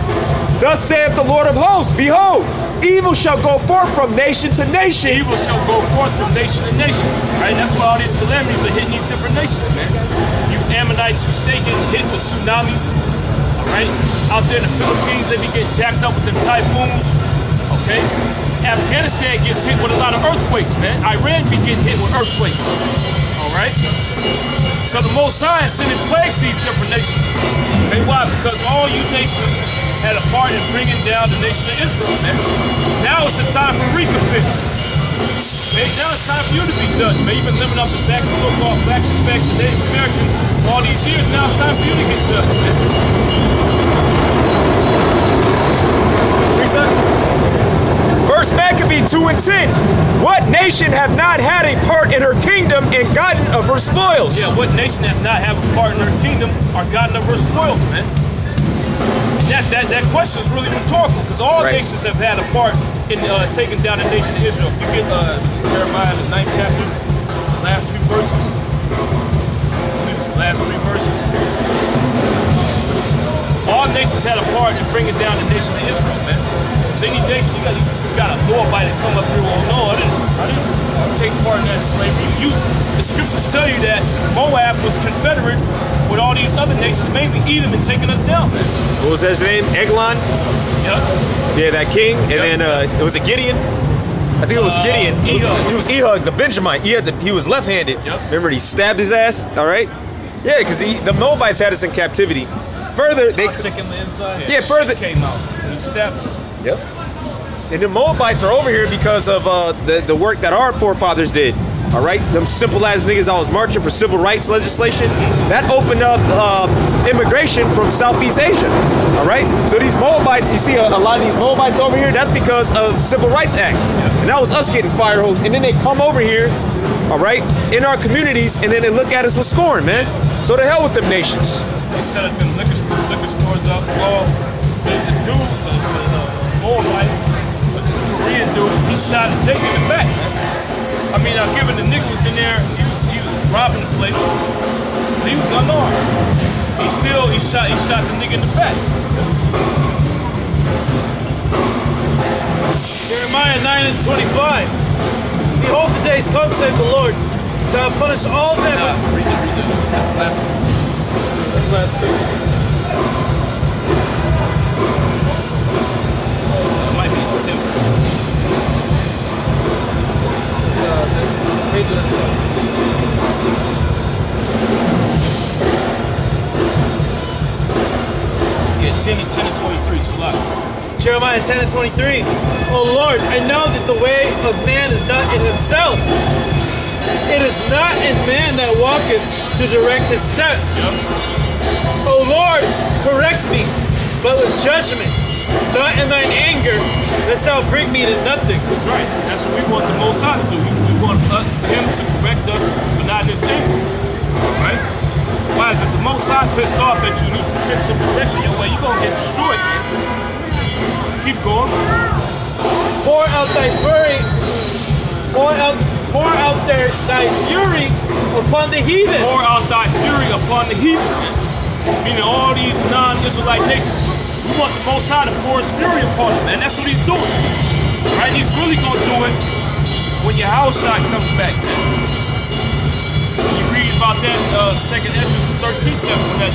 thus saith the Lord of hosts, behold, evil shall go forth from nation to nation. Evil shall go forth from nation to nation. Right? That's why all these calamities are hitting these different nations, man. You Ammonites, you staking, hitting with tsunamis. All right? Out there in the Philippines, they be getting jacked up with them typhoons, okay? Afghanistan gets hit with a lot of earthquakes, man. Iran be getting hit with earthquakes, all right? So the Most High is sending plagues to these different nations. Okay, why? Because all you nations had a part in bringing down the nation of Israel, man. Now it's the time for recompense. Okay, now it's time for you to be judged, man. You've been living off the back of so-called blacks and Native Americans all these years. Now it's time for you to get judged, man. Reset. First Maccabee 2 and 10. What nation have not had a part in her kingdom and gotten of her spoils? Yeah, what nation have not had a part in her kingdom or gotten of her spoils, man? That question is really rhetorical because all nations have had a part in taking down the nation of Israel. You get Jeremiah the 9th chapter, the last few verses. I believe it's the last 3 verses. All nations had a part in bringing down the nation of Israel, man. So any nation, you got a Moabite that come up here, well, no, I didn't take part in that slavery. The scriptures tell you that Moab was confederate with all these other nations, mainly Edom, and taking us down, man. What was his name? Eglon? Yep. Yeah, that king. And then it was a Gideon. I think it was Gideon. Ehud. He was Ehud, the Benjamite. He was left-handed. Yep. Remember, he stabbed his ass. All right. Yeah, because the Moabites had us in captivity. Further, they Sick on the inside. yeah, further Came out. He stabbed him. Yep. And the Moabites are over here because of the work that our forefathers did. All right, them simple ass niggas I was marching for civil rights legislation, that opened up immigration from Southeast Asia. All right, so these Moabites, you see a lot of these Moabites over here, that's because of civil rights acts. And that was us getting fire hose. And then they come over here, all right, in our communities, and then they look at us with scorn, man. So to hell with them nations. They set up them liquor stores up. Well, there's a dude, Moabite, a Korean dude, he shot and taken it back. I mean, I given the nigga was in there, he was robbing the place, but he was unarmed. He shot the nigga in the back. Jeremiah 9 and 25. Behold, the days come, saith the Lord, that I'll punish all them. Read it. That's the last one. That's the last two. It might be the 10th. Yeah, 10 and 23, Salah. Jeremiah 10 and 23. O Lord, I know that the way of man is not in himself. It is not in man that walketh to direct his steps. Yep. O Lord, correct me, but with judgment, not in thine anger, lest thou bring me to nothing. That's right. That's what we want the Most High to do. We want him to correct us, but not in his anger. Right? Why is it the Most High pissed off at you? You send some correction your way, you're going to get destroyed, man. Keep going. Pour out thy fury, pour out thy fury upon the heathen. Pour out thy fury upon the heathen, man. Meaning all these non-Israelite nations. We want the Most High to pour his fury upon them, man. That's what he's doing. Right? He's really going to do it when your house side comes back, man. When you read about that 2nd Ezra 13th chapter, when that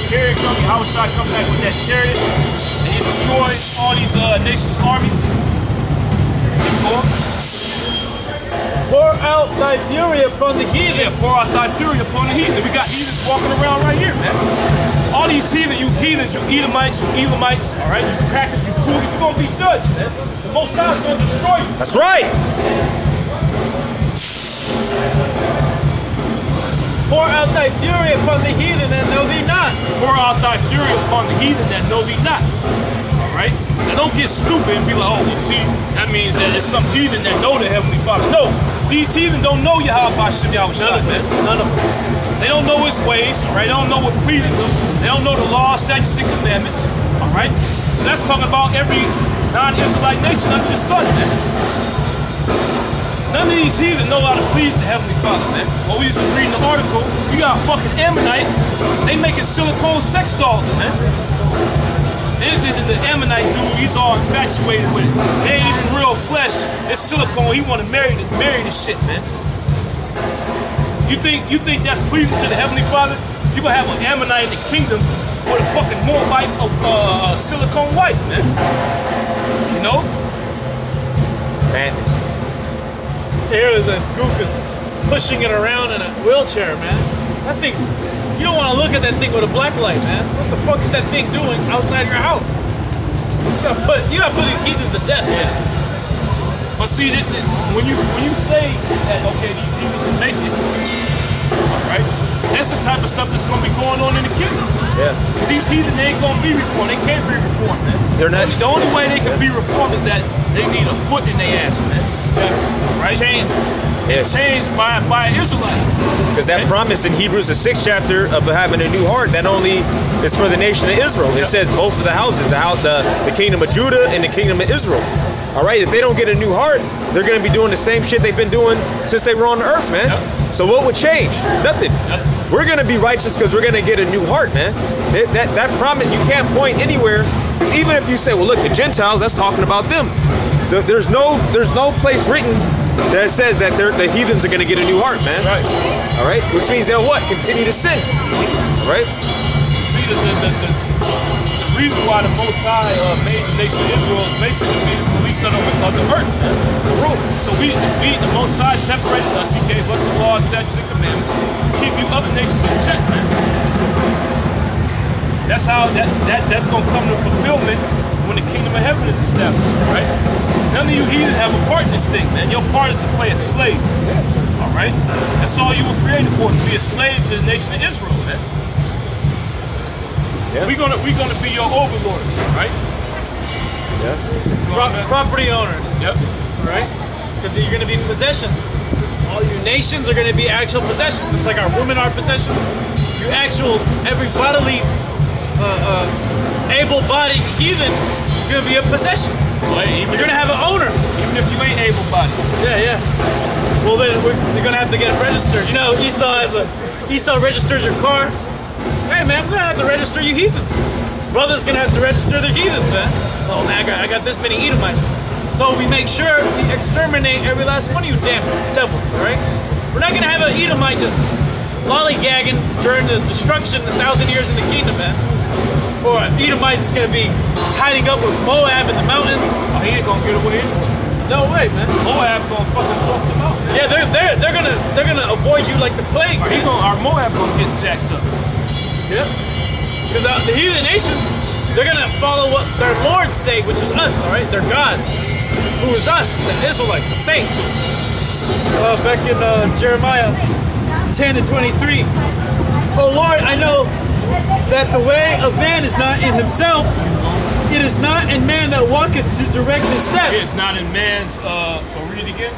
chariot comes, your house side comes back with that chariot, and he destroys all these nations' armies. Keep going. Pour out thy fury upon the heathen. Yeah, pour out thy fury upon the heathen. We got heathens walking around right here, man. All these heathens, you Edomites, you Elamites, all right, you crackers, you coolies, you're going to be judged, man. The Most High is going to destroy you. That's right. Pour out thy fury upon the heathen that know thee not. Pour out thy fury upon the heathen that know thee not. All right? Now don't get stupid and be like, oh, well, see, that means that it's some heathen that know the Heavenly Father. No, these heathen don't know Yahweh Hashem Yahushua, man. None of them. They don't know his ways, all right? They don't know what pleases him. They don't know the law, statutes, and commandments, all right? So that's talking about every non-Israelite nation under the sun, man. None of these heathen know how to please the Heavenly Father, man. Well, we just reading the article, you got a fucking Ammonite, they making silicone sex dolls, man. The Ammonite dude, he's all infatuated with it. It ain't even real flesh, it's silicone. He want to marry this shit, man. You think that's pleasing to the Heavenly Father? You gonna have an Ammonite in the kingdom with a fucking Moabite silicone wife, man. You know? It's madness. Here is a gook is pushing it around in a wheelchair, man. That thing's, you don't want to look at that thing with a black light, man. What the fuck is that thing doing outside your house? You gotta put these heathens to death, man. But see, when you say that, okay, these heathens are naked, all right, that's the type of stuff that's gonna be going on in the kingdom. Yeah. These heathens, they ain't gonna be reformed. They can't be reformed, man. They're not. The only way they can be reformed is that they need a foot in their ass, man. Yeah. Right? Chains. Yeah. Changed by an Israelite. Because that promise in Hebrews, the 6th chapter, of having a new heart, that only is for the nation of Israel. It says both of the houses, the kingdom of Judah and the kingdom of Israel. All right, if they don't get a new heart, they're going to be doing the same shit they've been doing since they were on the earth, man. So what would change? Nothing. We're going to be righteous because we're going to get a new heart, man. That promise, you can't point anywhere. Even if you say, well, look, the Gentiles, that's talking about them. There's no place written that says that the heathens are going to get a new heart, man. Right. All right? Which means they'll what? Continue to sin. All right? See, the reason why the Most High made the nation of Israel is basically to be the police of the earth, man. So the Most High separated us. He gave us the laws, statutes, and commandments to keep you other nations in check, man. That's how that's going to come to fulfillment when the kingdom of heaven is established, right? None of you heathens have a part in this thing, man. Your part is to play a slave, all right? That's all you were created for, to be a slave to the nation of Israel, man. Yeah. We're gonna be your overlords, right? Yeah. Property owners. Yep. Right? Because you're gonna be possessions. All your nations are gonna be actual possessions. Just like our women are possessions. Your actual, every bodily, able-bodied heathen is gonna be a possession. Well, you're gonna have an owner. Even if you ain't able-bodied. Yeah. Well, then you're gonna have to get it registered. You know, Esau registers your car. Hey man, we're gonna have to register you heathens. Brother's gonna have to register their heathens, man. Oh man, I got this many Edomites. So we make sure we exterminate every last one of you damn devils, alright? We're not gonna have an Edomite just lollygagging during the destruction of 1,000 years in the kingdom, man. Or Edomite is gonna be hiding up with Moab in the mountains. Oh, he ain't gonna get away anyway. No way, man. Moab gonna fucking bust him out, man. Yeah, they're gonna avoid you like the plague. Our Moab gonna get jacked up. Yep. Because the heathen nations, they're gonna follow what their lords say, which is us, all right? Their gods, who is us, the Israelites, the saints. Back in Jeremiah 10 and 23. Oh Lord, I know that the way of man is not in himself. It is not in man that walketh to direct his steps. It's not in man's. Read it again.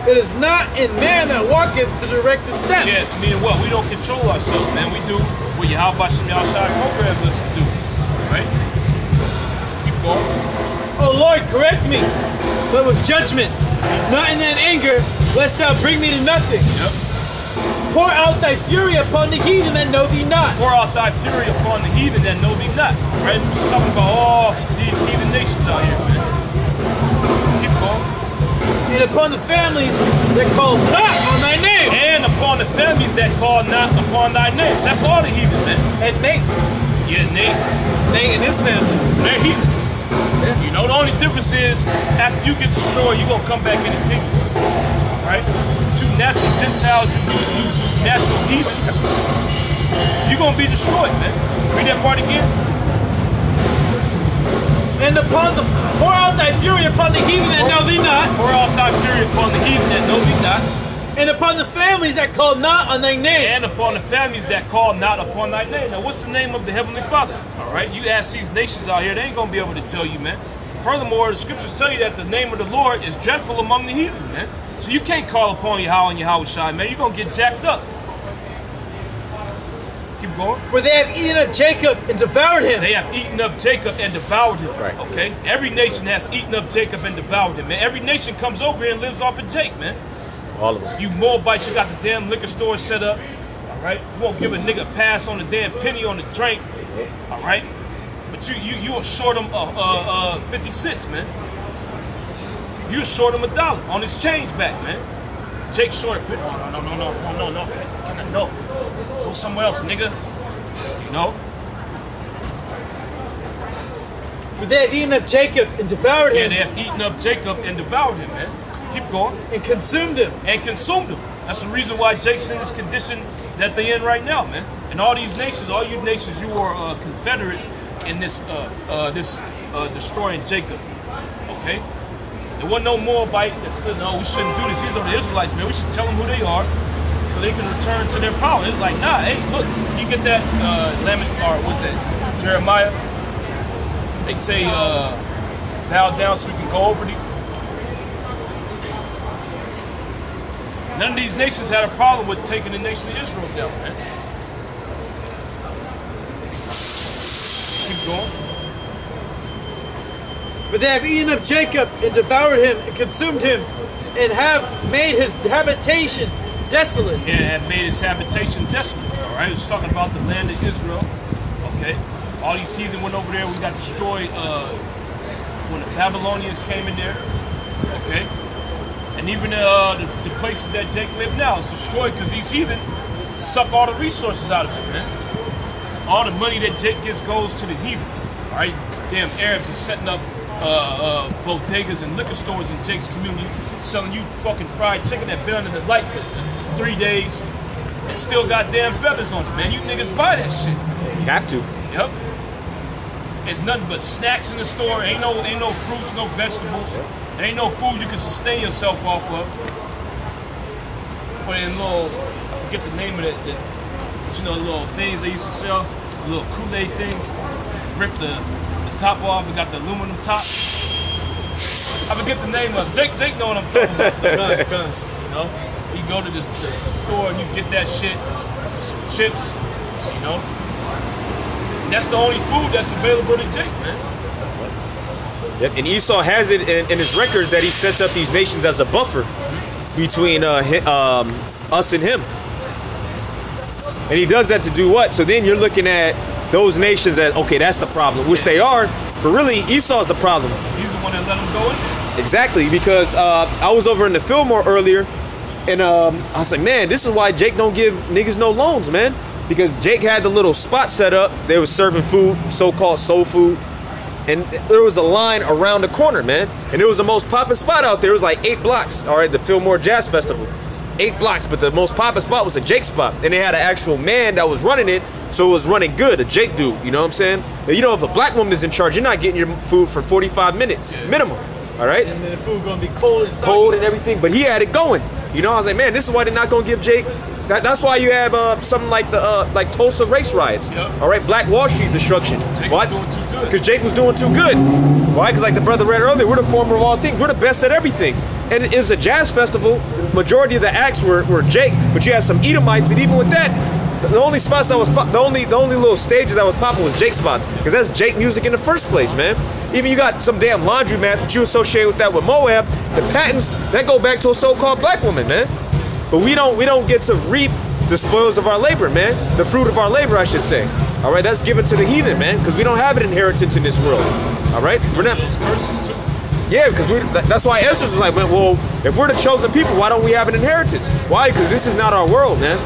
It is not in man that walketh to direct his steps. Yes, meaning what? We don't control ourselves, man. We do what Yahweh Shem Yahshai programs us to do. Right? Keep going. Oh Lord, correct me, but with judgment, not in that anger, lest thou bring me to nothing. Yep. Pour out thy fury upon the heathen that know thee not. Pour out thy fury upon the heathen that know thee not. Right? We're just talking about all these heathen nations out here, man. Keep going. And upon the families that call not on thy name. And upon the families that call not upon thy names. That's all the heathen, man. And Nate. Yeah, Nate. Nate and his family. They're heathens. Yeah. You know, the only difference is after you get destroyed, you're going to come back in the kingdom. Right? You natural Gentiles, you natural heathens, you're going to be destroyed, man. Read that part again. And pour out thy fury upon the heathen that know thee not. Pour out thy fury upon the heathen that know thee not. And upon the families that call not on thy name. And upon the families that call not upon thy name. Now, what's the name of the Heavenly Father? All right, you ask these nations out here, they ain't going to be able to tell you, man. Furthermore, the scriptures tell you that the name of the Lord is dreadful among the heathen, man. So you can't call upon Yahweh and Yahweh Shai, man. You're going to get jacked up. Keep going. For they have eaten up Jacob and devoured him. They have eaten up Jacob and devoured him. Right. Okay? Every nation has eaten up Jacob and devoured him, man. Every nation comes over here and lives off of Jake, man. All of them. You Moabites, you got the damn liquor store set up. All right? You won't give a nigga a pass on the damn penny on the drink. All right? But you will short him 50 cents, man. You short him $1 on his change back, man. Jake short a penny. Oh, no. Go somewhere else, nigga. You know? For they have eaten up Jacob and devoured Yeah, him. they have eaten up Jacob and devoured him, man. Keep going. And consumed him. And consumed him. That's the reason why Jake's in this condition that they're in right now, man. And all these nations, all you nations, you are confederate in this destroying Jacob. Okay? There wasn't no Moabite that said, no, we shouldn't do this. These are the Israelites, man. We should tell them who they are so they can return to their power. It's like, nah, hey, look, you get that, what's that, Jeremiah? They say, bow down so we can go over thee. None of these nations had a problem with taking the nation of Israel down, man. Keep going. For they have eaten up Jacob and devoured him and consumed him and have made his habitation desolate. Yeah, have made his habitation desolate. All right, it's talking about the land of Israel. Okay, all these heathen went over there. We got destroyed when the Babylonians came in there. Okay, and even the places that Jake lived now is destroyed because these heathen suck all the resources out of it, man. All the money that Jake gets goes to the heathen. All right, damn Arabs are setting up bodegas and liquor stores in Jake's community, selling you fucking fried chicken that been under the light for 3 days and still got damn feathers on it, man. You niggas buy that shit. You have to. Yep. It's nothing but snacks in the store. Ain't no fruits, no vegetables. There ain't no food you can sustain yourself off of. Put in little, I forget the name of it, but you know, little things they used to sell, little Kool-Aid things. Rip the top off and got the aluminum top. I forget the name of it. Jake know what I'm talking about. You know, you go to the store and you get that shit, some chips, you know. And that's the only food that's available to Jake, man. Yep. And Esau has it in his records that he sets up these nations as a buffer between us and him. And he does that to do what? So then you're looking at those nations that, okay, that's the problem, which they are, but really Esau's the problem. He's the one that let them go in there. Exactly, because I was over in the Fillmore earlier, and I was like, man, this is why Jake don't give niggas no loans, man. Because Jake had the little spot set up. They were serving food, so-called soul food. And there was a line around the corner, man. And it was the most popping spot out there. It was like 8 blocks, all right, the Fillmore Jazz Festival. 8 blocks, but the most popping spot was a Jake spot. And they had an actual man that was running it, so it was running good, a Jake dude, you know what I'm saying? And you know, if a black woman is in charge, you're not getting your food for 45 minutes, minimum, all right? And then the food gonna be cold and cold and everything, but he had it going. You know, I was like, man, this is why they're not gonna give Jake. That's why you have something like the like Tulsa race riots. Yep. All right, Black Wall Street destruction. Jake why? Was doing too good. Because Jake was doing too good. Why? Because like the brother read earlier, we're the former of all things. We're the best at everything. And it is a jazz festival. Majority of the acts were Jake, but you had some Edomites. But even with that, the only spots that was the only little stages that was popping was Jake spots, because that's Jake music in the first place, man. Even you got some damn laundromats, but you associate with that with Moab. The patents that go back to a so-called black woman, man. But we don't get to reap the spoils of our labor, man. The fruit of our labor, I should say. All right, that's given to the heathen, man, because we don't have an inheritance in this world. All right, we're not. Yeah, because that's why Ezra's was like, well, if we're the chosen people, why don't we have an inheritance? Why? Because this is not our world, man.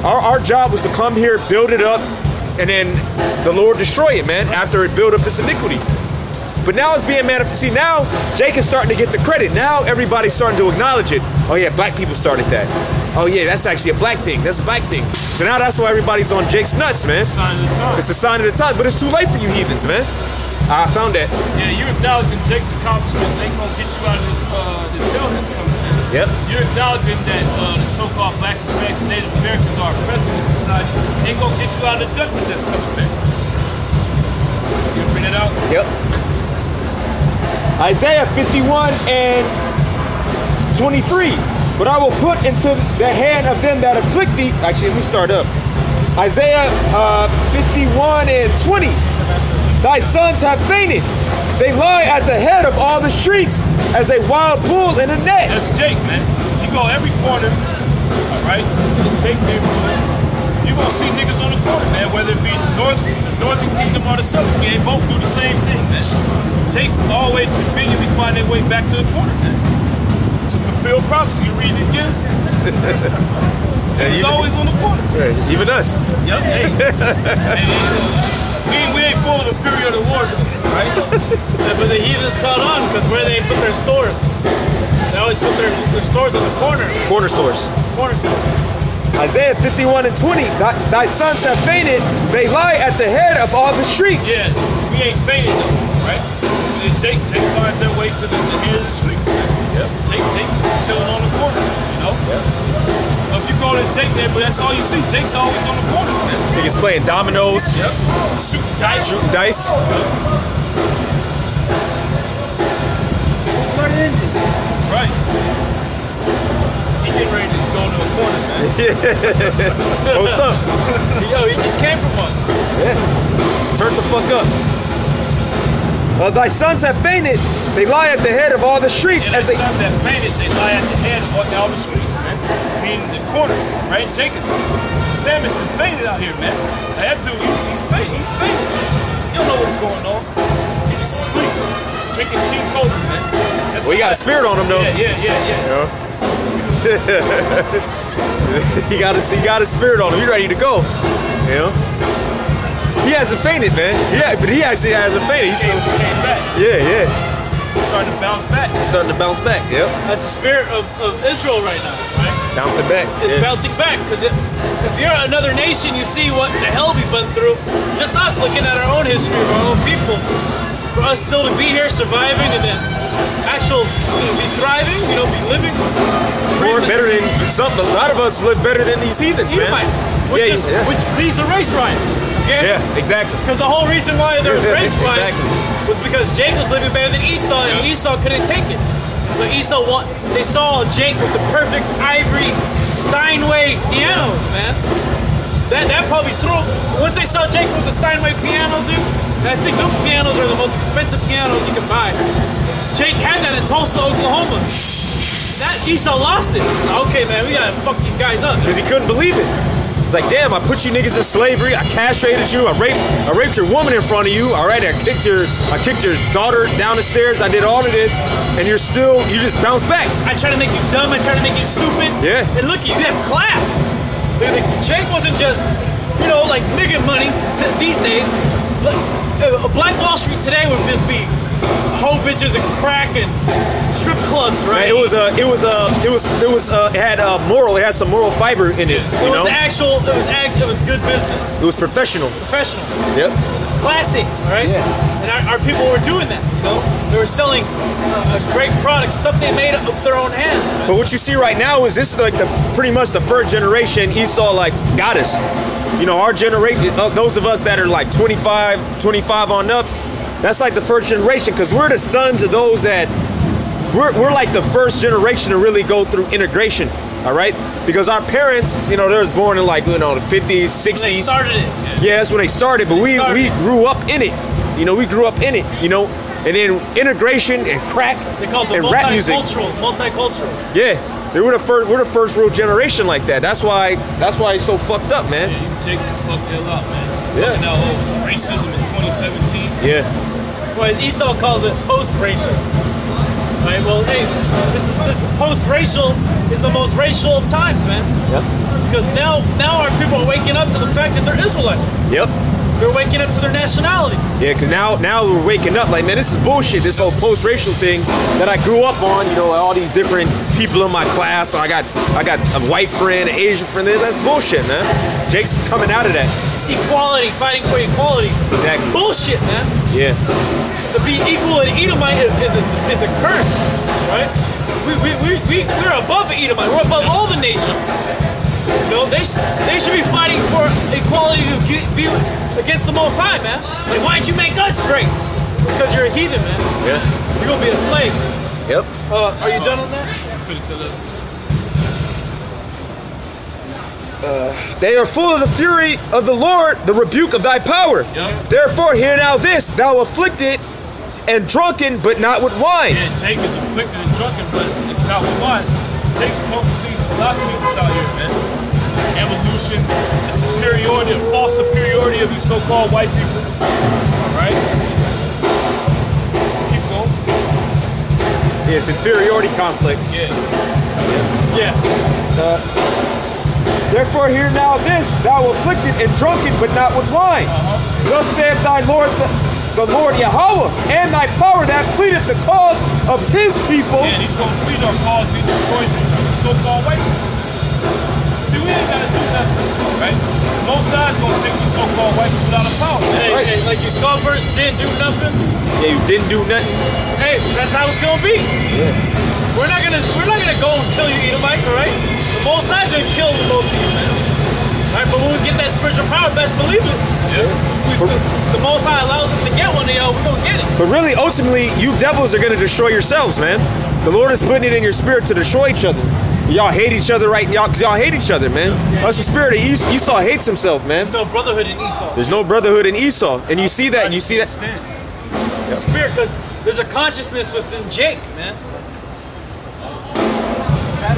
Our job was to come here, build it up, and then the Lord destroy it, man, after it built up this iniquity. But now it's being manifested. See, now Jake is starting to get the credit. Now everybody's starting to acknowledge it. Oh yeah, black people started that. Oh yeah, that's actually a black thing. That's a black thing. So now that's why everybody's on Jake's nuts, man. It's a sign of the times. It's a sign of the times, but it's too late for you heathens, man. I found that. Yeah, you're acknowledging Jake's accomplishments ain't gonna get you out of this hell that's coming. Yep. You're acknowledging that the so-called blacks, Hispanics, and Native Americans are oppressed in this society. Ain't gonna get you out of the judgment that's coming back. You bring it out? Yep. Isaiah 51 and 23. But I will put into the hand of them that afflict thee. Actually, let me start up. Isaiah 51 and 20. Thy sons have fainted. They lie at the head of all the streets as a wild bull in a net. That's Jake, man. You go every corner, all right? Jake neighborhood. You gonna see niggas on the corner, man. Whether it be the northern kingdom or the southern, they both do the same thing, man. Jake always conveniently find their way back to the corner, man. To fulfill prophecy. You read it again. He's always on the corner. Yeah, even us. Yep. Hey. We ain't full of the fury of the war, though, right? But the heathens caught on because where they put their stores. They always put their stores on the corner. Corner stores. Corner stores. Isaiah 51 and 20. Thy sons have fainted. They lie at the head of all the streets. Yeah, we ain't fainted though, right? Take finds their way to the head of the streets, man. Yep. Take chilling on the corner, you know? Yep. If you go to Jake there, but that's all you see. Jake's always on the corners, man. Niggas playing dominoes. Yep. Shooting dice. Shooting dice. Right. He getting ready to go to a corner, man. Post up. Yo, he just came from one. Yeah. Turn the fuck up. Thy sons have fainted. They lie at the head of all the streets. Yeah, as the they sons that fainted, they lie at the head of all the streets, man. Meaning the corner, right? Jacob's famous and fainted out here, man. That dude, he's fainted. He's fainted. You don't know what's going on. He's asleep. Drinking King Cobra, man. That's well, you got a spirit on him, though. Yeah. You got a spirit on him. He's ready to go. You know? He hasn't fainted, man. Yeah, but he actually hasn't fainted. He came back. Yeah. He's starting to bounce back. He's starting to bounce back. Yep. That's the spirit of Israel right now, right? Bouncing back. It's bouncing back because if you're another nation, you see what the hell we've been through. Just us looking at our own history of our own people. For us still to be here, surviving, and then be thriving, be living. More better than something. A lot of us live better than these heathens, man. Edomites, which leads to race riots. Okay? Yeah, exactly. Because the whole reason why there was race riots Exactly. was because Jacob's living better than Esau, and Esau couldn't take it. So they saw Jake with the perfect ivory Steinway pianos, man. That probably threw. Once they saw Jake with the Steinway pianos, I think those pianos are the most expensive pianos you can buy. Jake had that in Tulsa, Oklahoma. That Esau lost it. Okay, man, we gotta fuck these guys up. Because he couldn't believe it. It's like, damn, I put you niggas in slavery. I castrated you. I raped your woman in front of you. All right, I kicked your daughter down the stairs. I did all of this, and you just bounce back. I try to make you dumb. I try to make you stupid. Yeah. And look, you have class. Jake wasn't just, like nigga money these days. Black Wall Street today would just be hoe bitches and crack and strip clubs, right? Man, it had some moral fiber in it. It was good business. It was professional. Yep. It was classy, right? Yeah. And our people were doing that, They were selling great products, stuff they made with their own hands. Man. But what you see right now is this is like pretty much the first generation Esau got us. Our generation, those of us that are like 25 on up, that's like the first generation because we're the sons of those that we're like the first generation to really go through integration. All right, because our parents, they was born in like the 50s, 60s. They started it. Yeah, that's when they started. But we grew up in it. We grew up in it. And then integration and crack they called and rap music. Multicultural. Yeah, we're the first real generation like that. That's why it's so fucked up, man. Yeah, Jackson fucked the hell up, man. Yeah. Now, racism in 2017. Yeah. Well, as Esau calls it, post-racial. Right, well, hey, this post-racial is the most racial of times, man. Yep. Because now our people are waking up to the fact that they're Israelites. Yep. They're waking up to their nationality. Yeah, because now we're waking up like, man, this is bullshit. This whole post-racial thing that I grew up on. All these different people in my class. So I got a white friend, an Asian friend. That's bullshit, man. Jake's coming out of that. Equality, fighting for equality. Exactly. Bullshit, man. Yeah. To be equal in Edomite is a curse, right? We're above the Edomite. We're above all the nations. They should be fighting for equality to be against the Most High, man. Like, why'd you make us great? Because you're a heathen, man. Yeah. You're gonna be a slave. Yep. Are you done on that? They are full of the fury of the Lord, the rebuke of thy power. Yep. Therefore, hear now this, thou afflicted and drunken, but not with wine. Yeah, Jake is afflicted and drunken, but it's not with wine. Jake smokes these philosophies out here, man. Evolution, the superiority, the false superiority of you so-called white people. All right? Keep going. Yeah, it's inferiority complex. Yeah. Yeah. Therefore hear now this, thou afflicted and drunken, but not with wine. Thus saith thy Lord, the Lord Yahweh, and thy power that pleadeth the cause of his people. And he's going to plead our cause, he destroys the so-called white people. See, we ain't got to do nothing, right? Most sides going to take these so-called white people out of power. Hey, hey, like you saw first, didn't do nothing. Yeah, you didn't do nothing. Hey, that's how it's gonna be. Yeah. We're not gonna go and kill you Edomites, all right? The Most High's gonna kill the most of you, man. Right? But when we get that spiritual power, best believe it. Yeah. The Most High allows us to get one of y'all, we're gonna get it. But really, ultimately, you devils are gonna destroy yourselves, man. The Lord is putting it in your spirit to destroy each other. Y'all hate each other right now, because y'all hate each other, man. That's the spirit of Esau hates himself, man. There's no brotherhood in Esau. There's no brotherhood in Esau. And you see that, and you see that. It's a spirit, because there's a consciousness within Jake, man.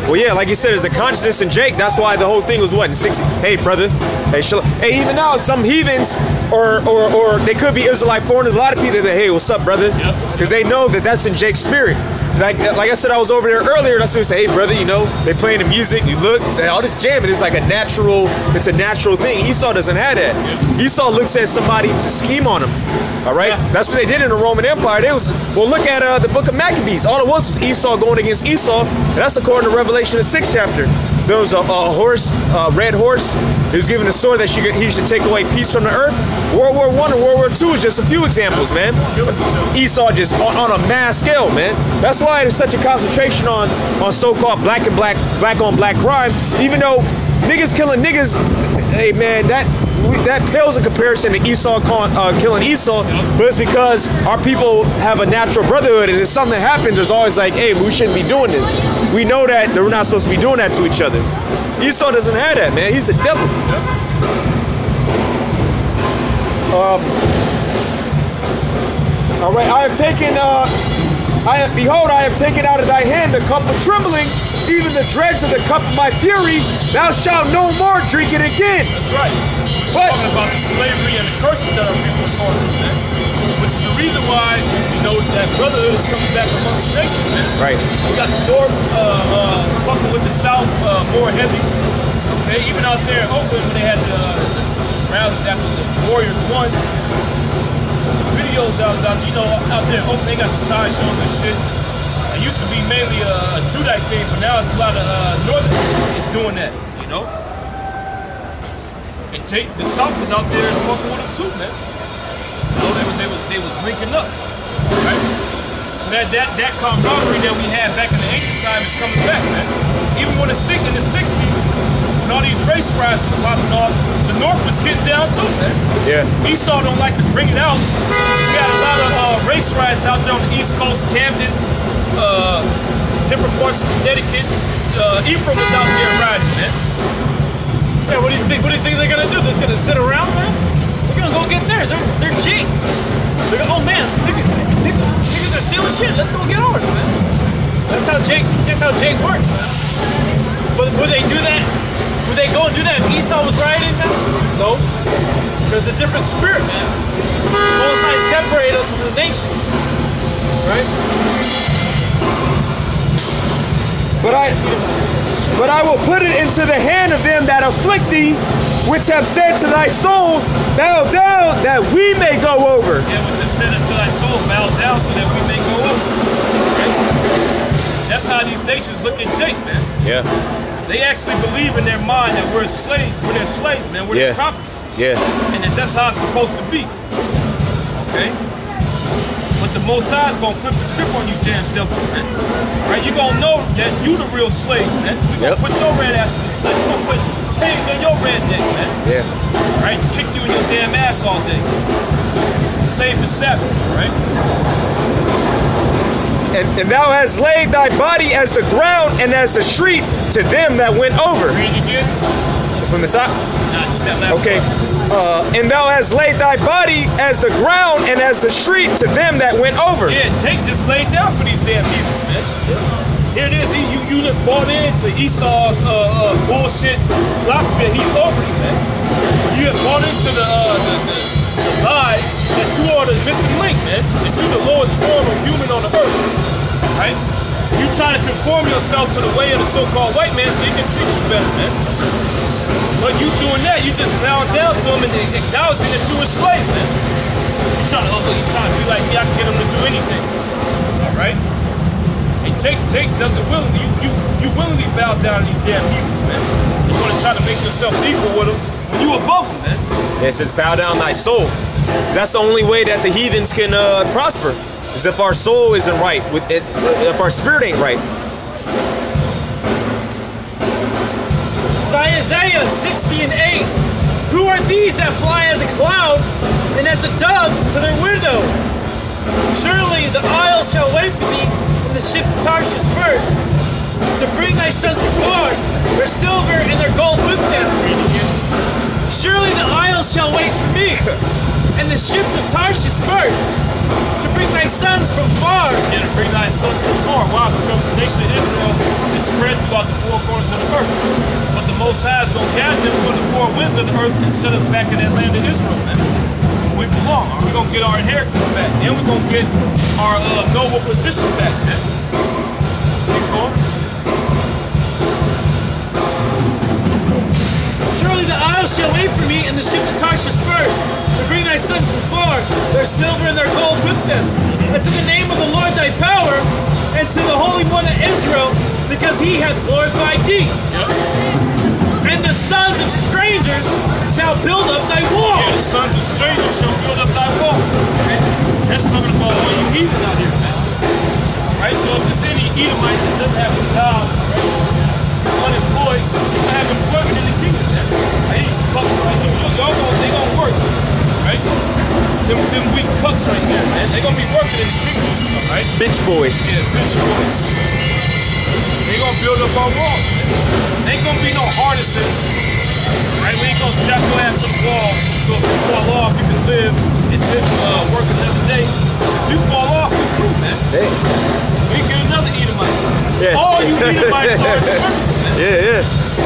Well, yeah, like you said, there's a consciousness in Jake. That's why the whole thing was what, in 60? Hey, brother. Hey, hey, even now, some heathens, or they could be Israelite foreigners, a lot of people that, hey, what's up, brother? Because they know that that's in Jake's spirit. Like I said, I was over there earlier. That's when we say, hey, brother, you know, they playing the music. You look, all this jamming is like a natural thing. Esau doesn't have that. Esau looks at somebody to scheme on him. All right, that's what they did in the Roman Empire. Well, look at the book of Maccabees. All it was Esau going against Esau, and that's according to Revelation, the 6th chapter. There was a horse, a red horse. He was given a sword that he should take away peace from the earth. World War I and World War II is just a few examples, man. Esau just on a mass scale, man. That's why there's such a concentration on so-called black on black crime. Even though niggas killing niggas, hey man, that pales in comparison to Esau killing Esau, but it's because our people have a natural brotherhood, and if something happens, there's always like, hey, we shouldn't be doing this. We know that we're not supposed to be doing that to each other. Esau doesn't have that, man. He's the devil. All right, behold, I have taken out of thy hand the cup of trembling, even the dregs of the cup of my fury. Thou shalt no more drink it again. That's right. We're talking about the slavery and the curses that our people are going through, man. Which is the reason why, you know, that brotherhood is coming back amongst the nations, man. Right. We got the North fucking with the South more heavy. Okay, even out there in Oakland when they had the rallies after the Warriors won. Videos that was out, you know, out there in Oakland, they got the sideshows and shit. It used to be mainly a Judite thing, but now it's a lot of Northerners doing that, you know? And the South was out there fucking with them too, man. You know, they was linking up, right? So that camaraderie that we had back in the ancient time is coming back, man. Even when in the 60s, when all these race riots was popping off, the North was getting down too, man. Yeah. Esau don't like to bring it out. He's got a lot of race riots out there on the East Coast, Camden, different parts of Connecticut. Ephraim was out there riding, man. Yeah, what do you think? What do you think they're gonna do? They're just gonna sit around, man? They're gonna go get theirs. They're jigs. They're gonna, oh man, niggas are stealing shit. Let's go get ours, man. That's how Jake works, man. But would they do that? Would they go and do that if Esau was riding, man? No. There's a different spirit, man. Both sides separate us from the nation, right? But I will put it into the hand of them that afflict thee, which have said to thy soul, bow down, that we may go over. Yeah, which have said unto thy soul, bow down, so that we may go over. Right? That's how these nations look at Jake, man. Yeah. They actually believe in their mind that we're slaves. We're their slaves, man. We're their property. Yeah. And that's how it's supposed to be. Okay? But the Most High is going to flip the script on you damn devils, man. Right? You're going to know that you the real slaves, man. We're going to put your red ass in the slave. We're going to put chains on your red neck, man. Yeah. Right? Kick you in your damn ass all day. Save the Sabbath, right? And thou hast laid thy body as the ground and as the street to them that went over. Read it again. From the top? Nah, just that last okay. And thou hast laid thy body as the ground and as the street to them that went over. Yeah, Jake just laid down for these damn heathens, man. Here it is. You just bought into Esau's bullshit philosophy. He's over you, man. You have bought into the lie that you are the missing link, man. That you're the lowest form of human on the earth, right? You trying to conform yourself to the way of the so-called white man so he can treat you better, man. But you doing that, you just bowing down to him and acknowledging that you a slave, man. You trying to be like me, I can get him to do anything. Alright? And take doesn't willingly, you willingly bow down to these damn heathens, man. You want to try to make yourself equal with them when you above them, man. Yeah, it says bow down thy soul. That's the only way that the heathens can prosper, is if our soul isn't right, if our spirit ain't right. Isaiah 60 and 8. Who are these that fly as a cloud and as the doves to their windows? Surely the isle shall wait for thee, and the ship of Tarshish first, to bring thy sons from far, their silver and their gold with them. Surely the isle shall wait for me, and the ships of Tarshish first, to bring thy sons from far. Yeah, to bring thy sons from far. Why? Because the nation of Israel is spread throughout the four corners of the earth. But the Most High is going to gather them from the four winds of the earth and set us back in that land of Israel, man. We belong. We're going to get our inheritance back. Then we're going to get our noble position back, man. Keep going. Surely the isle shall wait for me, and the ship of Tarshish first, to bring thy sons from far, their silver and their gold with them. And to the name of the Lord thy power, and to the Holy One of Israel, because he hath glorified thee. Yep. And the sons of strangers shall build up thy wall. Yeah, the sons of strangers shall build up thy wall. Okay? That's talking about all you heathens out here, man. Right? So if there's any Edomite that doesn't have a job, right, unemployed, you can have employment in the kingdom, man. Right? These cucks right here, y'all know they gonna work, right? Them weak cucks right there, man. They gonna be working in the kingdom, right? Bitch boys. Yeah, bitch boys. They gonna build up our walls, man. Ain't gonna be no harnesses, right? We ain't gonna strap your ass to the wall so if you fall off, you can live and work another day. If you fall off, it's through, man. Hey. We get another Edomite. Yeah. All you Edomites are workers, man. Yeah.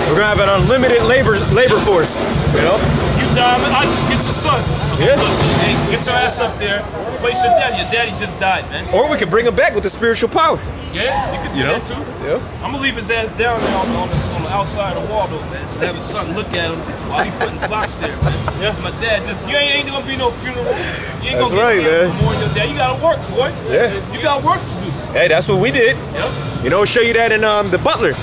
We're gonna have an unlimited labor force, you know? You diamond, I just get your son. Yeah. Hey, get your ass up there, replace your daddy. Your daddy just died, man. Or we could bring him back with the spiritual power. Yeah, you can do that too. Yeah. I'm gonna leave his ass down there on the outside of the wall though, man. Have his son look at him while he putting blocks there, man. Yeah. My dad just, you ain't gonna be no funeral. You ain't That's gonna right, get man. more than your dad. You gotta work, boy. Yeah. You got work to do. Hey, that's what we did. Yep. You know, show you that in The Butler.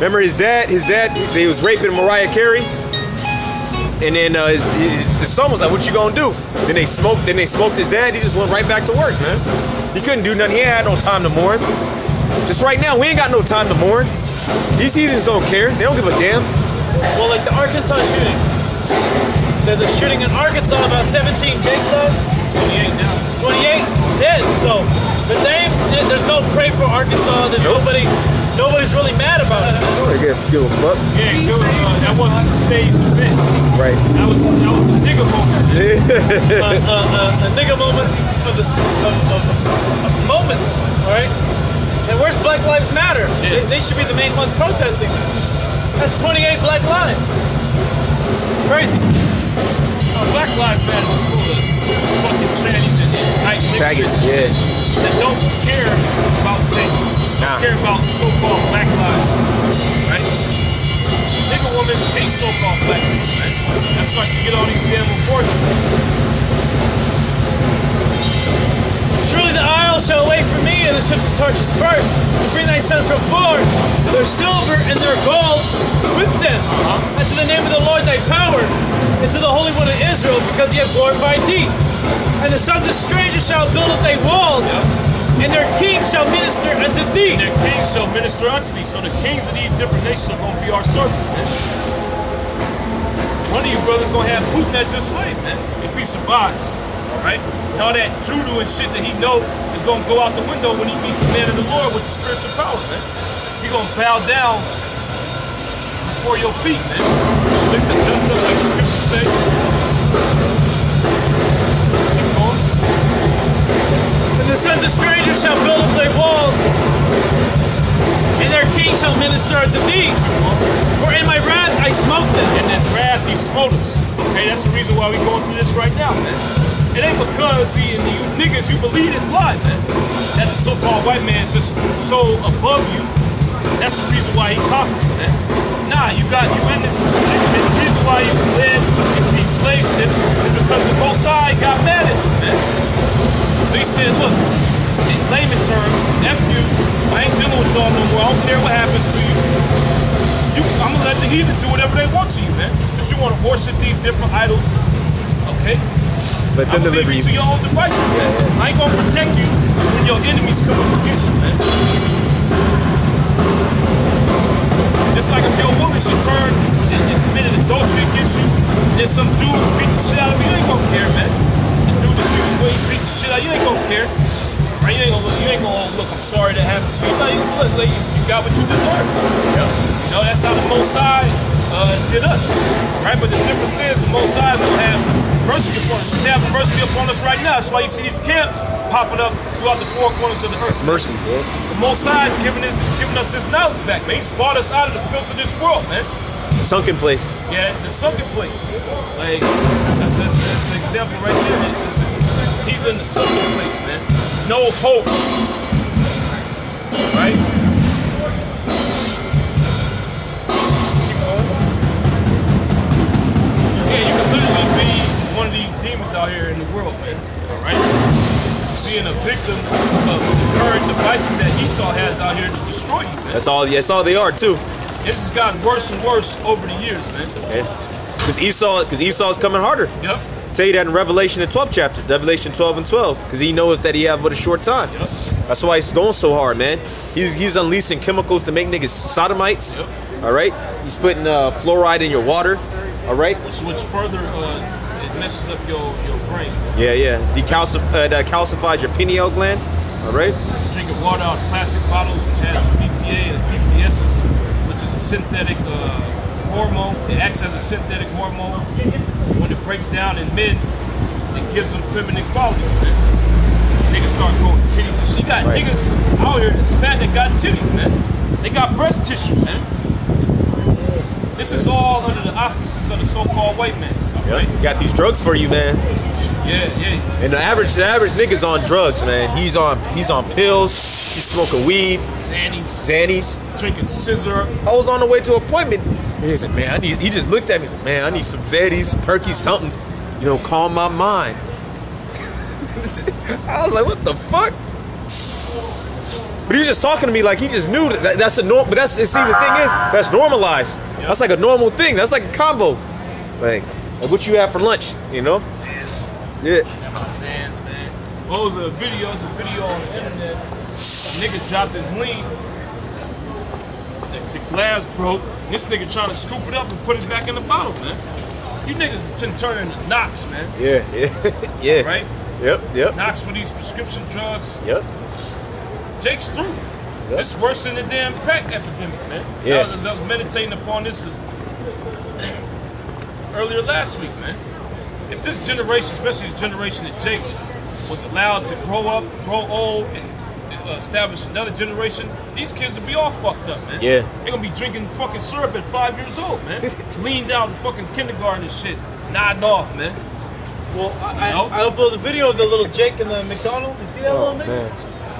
Remember his dad, he was raping Mariah Carey. And then the son was like, what you gonna do? Then they smoked his dad, he just went right back to work, man. He couldn't do nothing, he had no time to mourn. Just right now, we ain't got no time to mourn. These heathens don't care, they don't give a damn. Well, like the Arkansas shooting. There's a shooting in Arkansas about 17 Jake's left. 28 now. 28 dead. So there's no pray for Arkansas. There's nobody's really mad about it. Give a fuck. Yeah, that wasn't a staged event. Right. That was a nigga moment. A nigga moment of moments, all right? And where's Black Lives Matter? Yeah. They should be the main ones protesting. That's 28 black lives. It's crazy. Black Lives Matter was full of fucking trannies and white Faggots, niggas yeah. that don't care about things. Don't care about so-called black lives, right? Nigga woman hate so-called black people, man. That's why she get all these damn reports. Surely the isle shall wait for me, and the ships of Tarshish first, to bring thy sons from far, their silver and their gold with them. And to the name of the Lord thy power, and to the Holy One of Israel, because he hath glorified thee. And the sons of strangers shall build up thy walls, and their kings shall minister unto thee. Their kings shall minister unto thee. So the kings of these different nations are going to be our servants, man. One of you brothers going to have Putin as your slave, man, if he survives, all right? And all that judo and shit that he know is going to go out the window when he meets a man of the Lord with the spiritual power, man. He's going to bow down before your feet, man. Lick the dust up like the scriptures say. Keep going. And the sons of strangers shall build up thy walls, and their king shall minister unto thee. For in my wrath I smote them. In this wrath he smote us. Okay, that's the reason why we're going through this right now, man. In it ain't because he and you niggas, you believe this lie, man. That the so-called white man is just so above you. That's the reason why he conquered you, man. Nah, you in this. The reason why you led into these slave ships is because the Most High got mad at you, man. So he said, look, in layman terms, F you, I ain't dealing with y'all no more. I don't care what happens to you. I'm gonna let the heathen do whatever they want to you, man. Since you want to worship these different idols, okay? Let them deliver you to your own devices, man. I ain't gonna protect you when your enemies come up against you, man. Just like if your woman should turn and committed adultery against you, and then some dude beat the shit out of you, you ain't gonna care, man. The dude that you was beat the shit out of you ain't gonna care. Right? You ain't gonna look, I'm sorry that happened to you. No, you got what you deserve. Yep. You know, that's how the Most High did us. Right? But the difference is the Most High is gonna have mercy upon us. He's having mercy upon us right now. That's why you see these camps popping up throughout the four corners of the earth. It's mercy, bro. The Most High is giving us his knowledge back, man. He's brought us out of the filth of this world, man. The sunken place. Yeah, the sunken place. Like, that's an example right there. He's in the sunken place, man. No hope. Right? Keep going. Yeah, you can literally be one of these demons out here in the world, man. Alright? Being a victim of the current devices that Esau has out here to destroy you, man. That's all they are too. This has gotten worse and worse over the years, man. Because Esau's coming harder. Yep. Tell you that in Revelation, the 12th chapter, Revelation 12 and 12, because he knows that he have but a short time. Yep. That's why he's going so hard, man. He's unleashing chemicals to make niggas sodomites. Yep. All right. He's putting fluoride in your water. All right. Which further it messes up your brain. Yeah. That calcifies your pineal gland. All right. Drinking water out of plastic bottles, which has BPA and BPSs, which is a synthetic hormone. It acts as a synthetic hormone. When it breaks down in men, it gives them feminine qualities, man. Niggas start growing titties and shit. You got niggas out here that's fat that got titties, man. They got breast tissue, man. This is all under the auspices of the so-called white man. Right? Got these drugs for you, man. Yeah. And the average nigga's on drugs, man. He's on pills. He's smoking weed. Xannies. Drinking scissor. I was on the way to an appointment. He said, man, he just looked at me and said, man, I need some Xannies, Perky, something, calm my mind. I was like, what the fuck? But he was just talking to me like he just knew that's a norm. But see, the thing is, that's normalized. Yep. That's like a normal thing. That's like a combo. Like what you have for lunch, Zans. Yeah. Zans, man. What was a video? It's a video on the internet. A nigga dropped his lean. The glass broke. This nigga trying to scoop it up and put it back in the bottle, man. You niggas turn into Knox, man. Yeah. Right? Yep. Knox for these prescription drugs. Yep. Jake's through. Yep. It's worse than the damn crack epidemic, man. Yeah. I was meditating upon this earlier last week, man. If this generation, especially this generation that Jake's, was allowed to grow up, grow old, and establish another generation, these kids will be all fucked up, man. Yeah. They're gonna be drinking fucking syrup at 5 years old, man. Leaned out in fucking kindergarten and shit, nodding off, man. Well, I uploaded the video of the little Jake in the McDonald's. You see that little nigga? Man.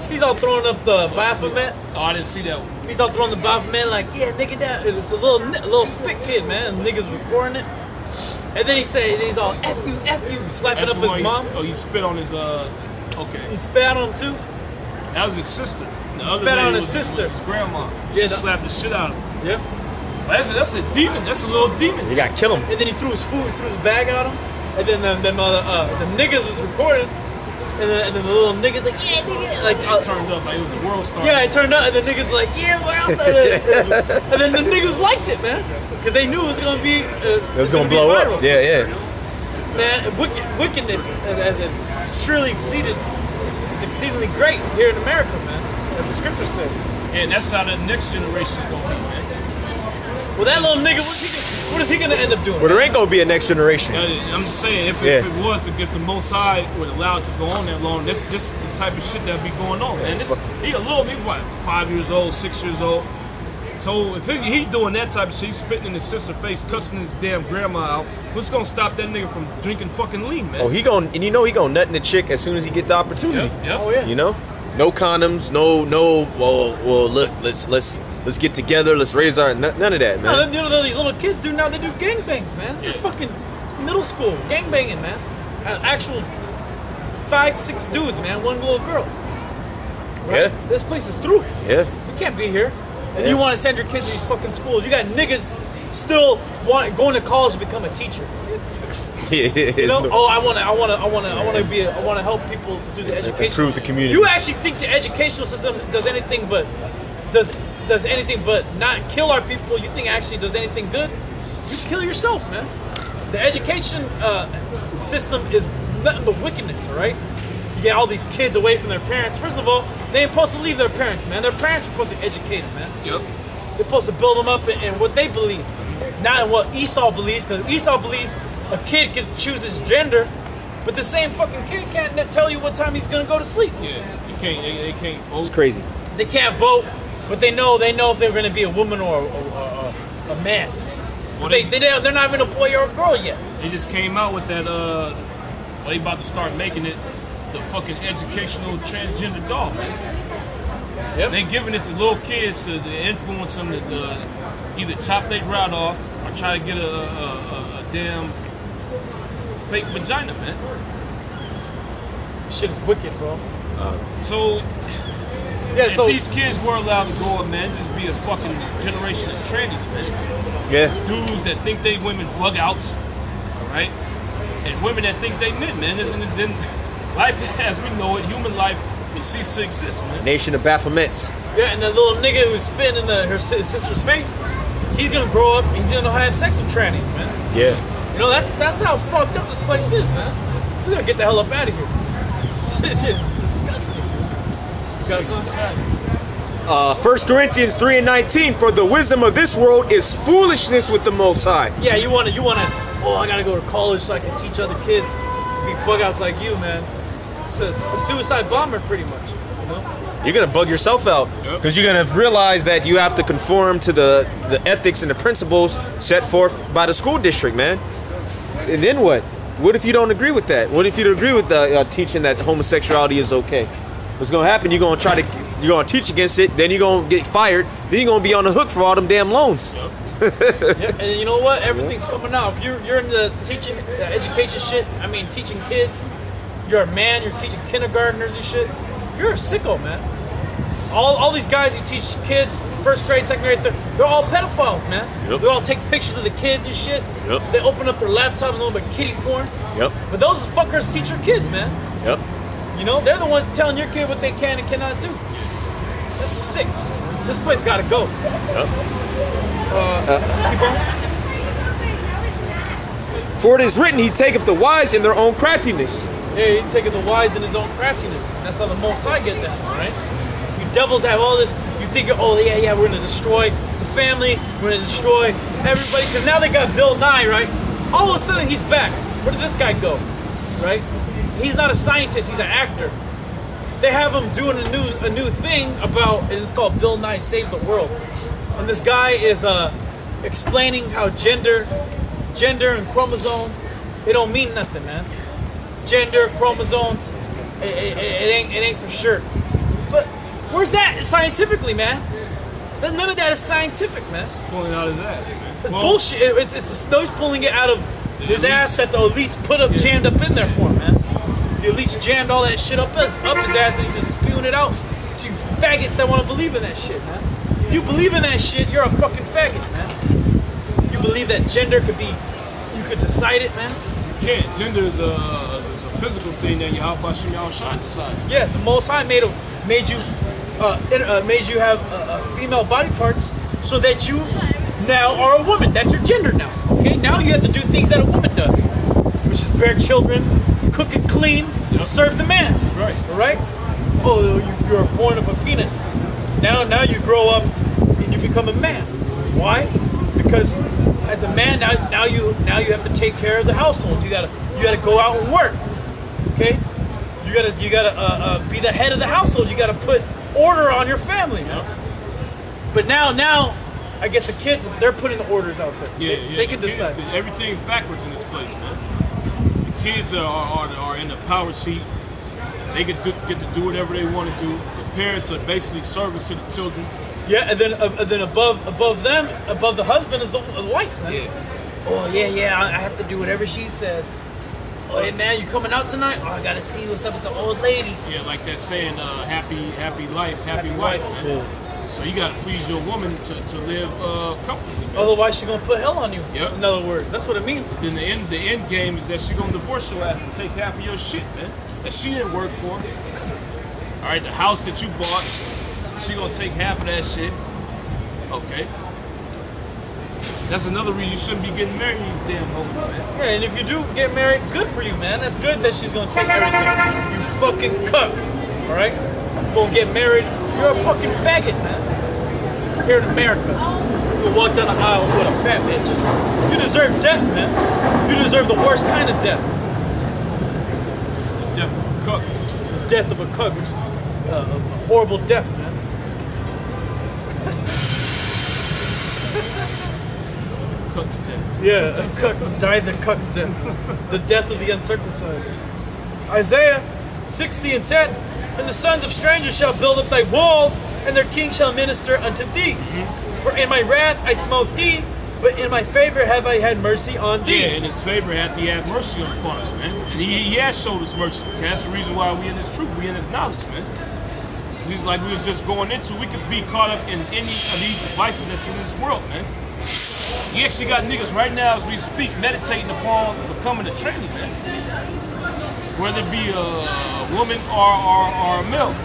He's all throwing up the Baphomet. Oh, I didn't see that one. He's all throwing the Baphomet like, yeah, nigga, that. It's a little spit kid, man. And niggas recording it. And then he's all, F you, slapping That's up his mom. He spit on his, okay. He spat on him too. That was his sister. The He spat on his sister. His grandma. Yeah, She slapped the shit out of him. Yep. That's a demon. That's a little demon. You gotta kill him. And then he threw his food, threw the bag at him. And then the niggas was recording. And then the little niggas like, yeah, nigga. Like, it turned up like it was a world star. Yeah, it turned up. And the niggas like, yeah, world star. And then the niggas liked it, man. Because they knew it was going to be it was gonna blow up. Yeah. Man, wickedness has surely exceeded. It's exceedingly great here in America, man. As the scriptures say. And that's how the next generation is going to be, man. Well, that little nigga, what is he going to end up doing? Well, there ain't gonna be a next generation. I'm just saying, if it was to get the Most High were allowed to go on that long, this is the type of shit that be going on, man. He what, 5 years old, 6 years old. So if he doing that type of shit, he's spitting in his sister's face, cussing his damn grandma out, what's gonna stop that nigga from drinking fucking lean, man? Oh, he gon', and you know he gon' nut in the chick as soon as he get the opportunity. Yep. Oh yeah. You know, no condoms, no. Well, look, let's get together, let's raise our none of that, man. No, you know these little kids do now. They do gangbangs, man. They're fucking middle school gangbanging, man. Actual 5, 6 dudes, man. One little girl. Right? Yeah. This place is through. Yeah. You can't be here. And you want to send your kids to these fucking schools. You got niggas still going to college to become a teacher. You know? Oh, I want to help people do the education. Improve the community. You actually think the educational system does anything but not kill our people? You think actually does anything good? You kill yourself, man. The education system is nothing but wickedness, all right? You get all these kids away from their parents. First of all, they ain't supposed to leave their parents, man. Their parents are supposed to educate them, man. Yep. They're supposed to build them up in what they believe, not in what Esau believes, because Esau believes a kid can choose his gender, but the same fucking kid can't tell you what time he's gonna go to sleep. Yeah, you can't. They can't vote. It's crazy. They can't vote, but they know if they're gonna be a woman or a man. Well, They're not even a boy or a girl yet. They just came out with that. They about to start making it the fucking educational transgender doll, man. Yep. They giving it to little kids to influence them to either chop their rod off or try to get a damn fake vagina, man. Shit is wicked, bro. So Yeah, if these kids were allowed to grow up, man, just be a fucking generation of trannies, man. Yeah. Dudes that think they women bug outs, alright? And women that think they men, man. And then life as we know it, human life will cease to exist, man. Nation of Baphomets. Yeah, and the little nigga who's spitting in her sister's face, he's gonna grow up and he's gonna have sex with trannies, man. Yeah. You know, that's how fucked up this place is, man. We gotta get the hell up out of here. Shit is disgusting. Disgusting. 1 Corinthians 3:19, for the wisdom of this world is foolishness with the Most High. Yeah, you wanna, oh, I gotta go to college so I can teach other kids to be bug outs like you, man. It's a suicide bomber, pretty much, you know? You're gonna bug yourself out because you're gonna realize that you have to conform to the ethics and the principles set forth by the school district, man. And then what? What if you don't agree with that? What if you don't agree with the teaching that homosexuality is okay? What's gonna happen? You're gonna teach against it. Then you're gonna get fired. Then you're gonna be on the hook for all them damn loans. Yeah, and you know what? Everything's coming out. If you're in the teaching, education shit, I mean teaching kids, you're a man, you're teaching kindergartners and shit, you're a sicko, man. All these guys who teach kids, first grade, second grade, they're all pedophiles, man. Yep. They all take pictures of the kids and shit. Yep. They open up their laptop and look at kitty porn. Yep. But those fuckers teach your kids, man. Yep. You know, they're the ones telling your kid what they can and cannot do. That's sick. This place gotta go. Yep. Keep on. For it is written, he taketh the wise in their own craftiness. Yeah, he taketh the wise in his own craftiness. That's how the Most High get that, all right? You devils have all this. You think, oh yeah, we're gonna destroy the family. We're gonna destroy everybody because now they got Bill Nye, right? All of a sudden he's back. Where did this guy go, right? He's not a scientist. He's an actor. They have him doing a new thing about, and it's called Bill Nye Saves the World. And this guy is explaining how gender and chromosomes, they don't mean nothing, man. Gender, chromosomes, it ain't for sure. But where's that scientifically, man? None of that is scientific, man. Pulling out his ass, man. It's bullshit. It's he's pulling it out of his ass that the elites put up, jammed up in there for him, man. The elites jammed all that shit up his ass and he's just spewing it out to you faggots that want to believe in that shit, man. If you believe in that shit, you're a fucking faggot, man. You believe that gender could be, you could decide it, man. You can't. Gender is a physical thing that Yahweh Shem Yahushua decides. Yeah, the Most High made you have female body parts so that you now are a woman. That's your gender now. Okay, now you have to do things that a woman does, which is bear children, cook and clean, and serve the man. Right. All right. Oh, you're born of a penis. Now you grow up and you become a man. Why? Because as a man now you have to take care of the household. You gotta go out and work. Okay. You gotta be the head of the household. You gotta put order on your family. Man. But now I guess the kids, they're putting the orders out there. Yeah, They can the kids, decide. everything's backwards in this place, man. The kids are in the power seat. They get to do whatever they want to do. The parents are basically servants to the children. Yeah, and then above them, above the husband is the wife, man. Yeah. Oh yeah, I have to do whatever she says. Oh hey man, you coming out tonight? Oh, I gotta see what's up with the old lady. Yeah, like that saying, happy life, happy wife, man. Yeah. So you gotta please your woman to live comfortably. Man. Otherwise, she's gonna put hell on you. Yep. In other words, that's what it means. Then the end game is that she's gonna divorce your ass and take half of your shit, man. That she didn't work for. All right, the house that you bought, she gonna take half of that shit. Okay. That's another reason you shouldn't be getting married to these damn hoes, man. Yeah, and if you do get married, good for you, man. That's good that she's gonna take everything. You fucking cuck. All right? You gonna get married? You're a fucking faggot, man. Here in America, you walk down the aisle with a fat bitch. You deserve death, man. You deserve the worst kind of death. The death of a cuck. The death of a cuck, which is a horrible death, man. Cuck's death. Yeah, cucks die the cuck's death. The death of the uncircumcised. Isaiah 60:10. And the sons of strangers shall build up thy walls, and their king shall minister unto thee. For in my wrath I smote thee, but in my favor have I had mercy on thee. Yeah, in his favor hath he had mercy upon us, man. And he has showed us mercy. That's the reason why we in this truth, we in this knowledge, man. He's like we was just going into, we could be caught up in any of these devices that's in this world, man. You actually got niggas right now as we speak meditating upon becoming a tranny, man. Whether it be a woman or a male,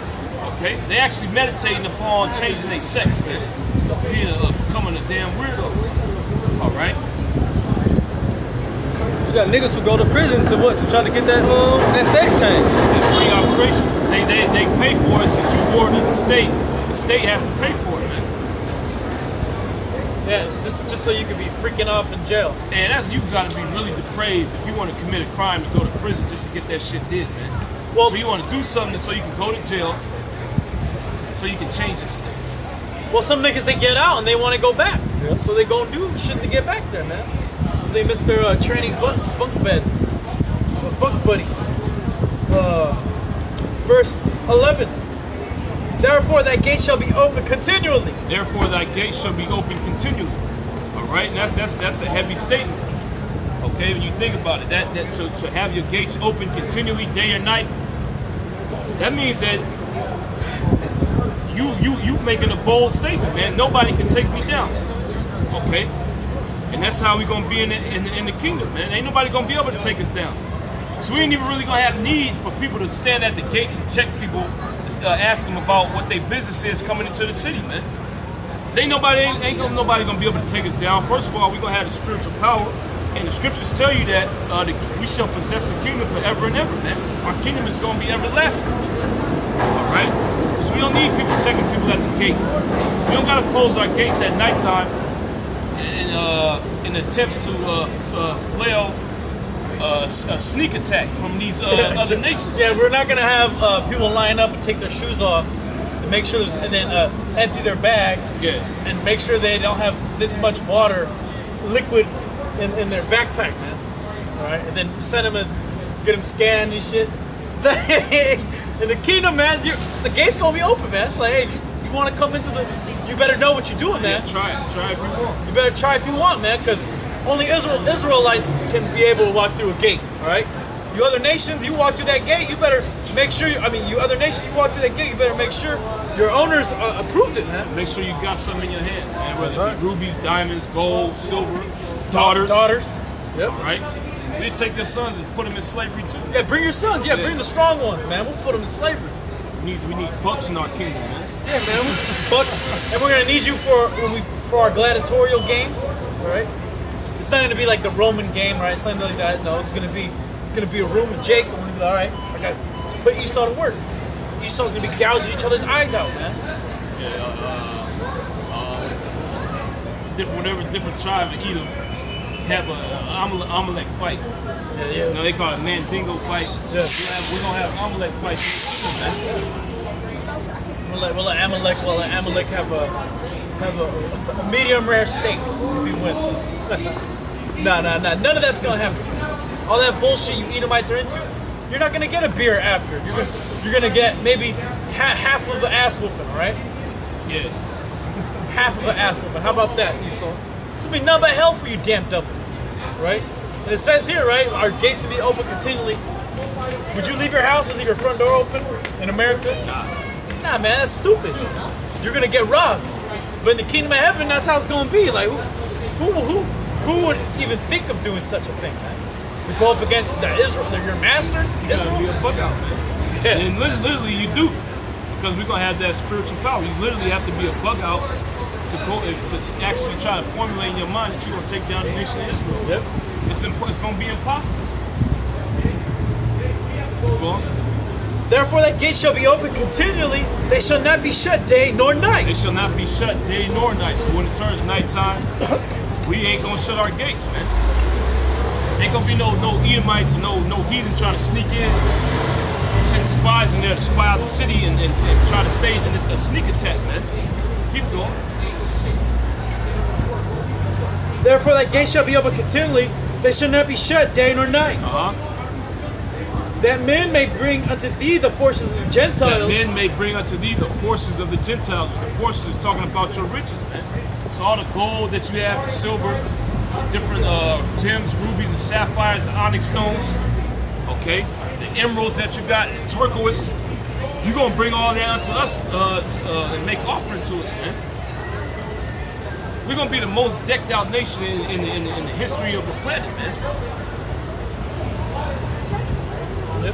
okay? They actually meditating upon changing their sex, man. Becoming a damn weirdo, all right? You got niggas who go to prison to what? To try to get that sex change. That free operation. They pay for it since you ward of the state. The state has to pay for it, man. Yeah, just so you can be freaking off in jail. And that's you got to be really depraved if you want to commit a crime and go to prison just to get that shit did, man. Well, so you want to do something so you can go to jail, so you can change this thing. Well, some niggas they get out and they want to go back, so they go and do shit to get back there, man. They miss their training bunk bed, bunk buddy. Verse 11. Therefore thy gate shall be open continually. Therefore thy gate shall be open continually. All right, and that's a heavy statement. Okay, when you think about it, that to have your gates open continually, day or night, that means that you making a bold statement, man. Nobody can take me down. Okay, and that's how we gonna be in the kingdom, man. Ain't nobody gonna be able to take us down. So we ain't even really gonna have need for people to stand at the gates and check people, ask them about what their business is coming into the city, man. Cause ain't nobody gonna be able to take us down. First of all, we gonna have the spiritual power, and the scriptures tell you that we shall possess the kingdom forever and ever, man. Our kingdom is gonna be everlasting. All right. So we don't need people checking people at the gate. We don't gotta close our gates at nighttime in attempts to flail a sneak attack from these other nations. Yeah, we're not gonna have people line up and take their shoes off and make sure, and then empty their bags. Yeah. And make sure they don't have this much water, liquid, in their backpack, man. All right, and then send them and get them scanned and shit. In the kingdom, man, the gate's gonna be open, man. It's like, hey, you want to come into you better know what you're doing, man. Yeah, try it. Try if you want. You better try if you want, man, because only Israelites can be able to walk through a gate, all right? You other nations, you walk through that gate, you better make sure, you other nations, you walk through that gate, you better make sure your owners approved it, man. Make sure you got something in your hands, man, whether it be rubies, diamonds, gold, silver, daughters. Yep. All right? We take your sons and put them in slavery, too. Yeah, bring your sons. Yeah, bring the strong ones, man. We'll put them in slavery. We need bucks in our kingdom, man. Yeah, man. Bucks. And we're going to need you for our gladiatorial games, all right? It's not going to be like the Roman game, right? It's not like that. No, it's going to be a room with Jake. And we're going to be all right. Let's put Esau to work. Esau's going to be gouging each other's eyes out, man. Yeah, different tribe of Edom have a Amalek fight. Yeah. You know, they call it Mandingo fight. Yeah. We're gonna have Amalek fight. We'll let Amalek have have a medium rare steak if he wins. Nah. None of that's gonna happen. All that bullshit you Edomites are into, you're not gonna get a beer after. You're gonna get maybe half of the ass whooping, all right? Yeah. Half of an ass whooping. How about that, Esau? This will be nothing but hell for you damn devils, right? And it says here, right, our gates will be open continually. Would you leave your house and leave your front door open in America? Nah, man, that's stupid. You're gonna get robbed. But in the kingdom of heaven, that's how it's gonna be. Like, who would even think of doing such a thing, man? You go up against the Israel, your masters? You gotta be a bug out, man. Yeah. And literally you do. Because we're gonna have that spiritual power. You literally have to be a bug out to actually try to formulate in your mind that you're gonna take down the nation of Israel. Yep. It's gonna be impossible. Go on. Therefore that gate shall be open continually, they shall not be shut day nor night. They shall not be shut day nor night. So when it turns nighttime, we ain't gonna shut our gates, man. Ain't gonna be no Edomites and no heathen trying to sneak in, send spies in there to spy out the city and try to stage a sneak attack, man. Keep going. Therefore that gate shall be open continually, they shall not be shut day nor night. That men may bring unto thee the forces of the Gentiles. That men may bring unto thee the forces of the Gentiles. The forces is talking about your riches, man. It's all the gold that you have, the silver, different gems, rubies, and sapphires, and onyx stones. Okay? The emeralds that you got, turquoise. You're going to bring all that unto us and make offering to us, man. We're going to be the most decked out nation in the history of the planet, man.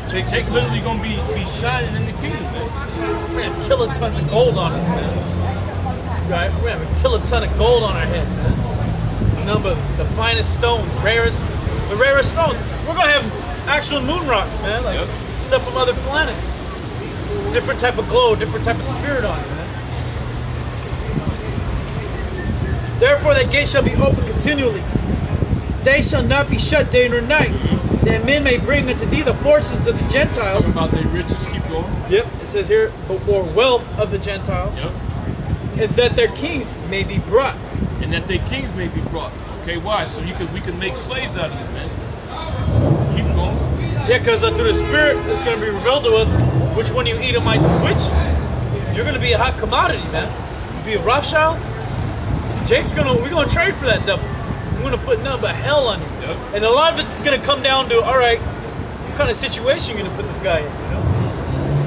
Jake's literally gonna be shining in the kingdom, man. We're gonna have kilotons of gold on us, man. Right? We're gonna have a kiloton of gold on our head, man. Number the finest stones, the rarest stones. We're gonna have actual moon rocks, man, like stuff from other planets. Different type of glow, different type of spirit on it, man. Therefore that gate shall be open continually. They shall not be shut day nor night. That men may bring unto thee the forces of the Gentiles. Talking about their riches, keep going. Yep, it says here, or wealth of the Gentiles. Yep. And that their kings may be brought. And that their kings may be brought. Okay, why? So we can make slaves out of you, man. Keep going. Yeah, because through the Spirit, it's going to be revealed to us which one of you Edomites is which. You're going to be a hot commodity, man. You be a Rothschild. We're going to trade for that devil. We're going to put nothing but hell on you. Yep. And a lot of it's going to come down to, all right, what kind of situation you going to put this guy in, you know?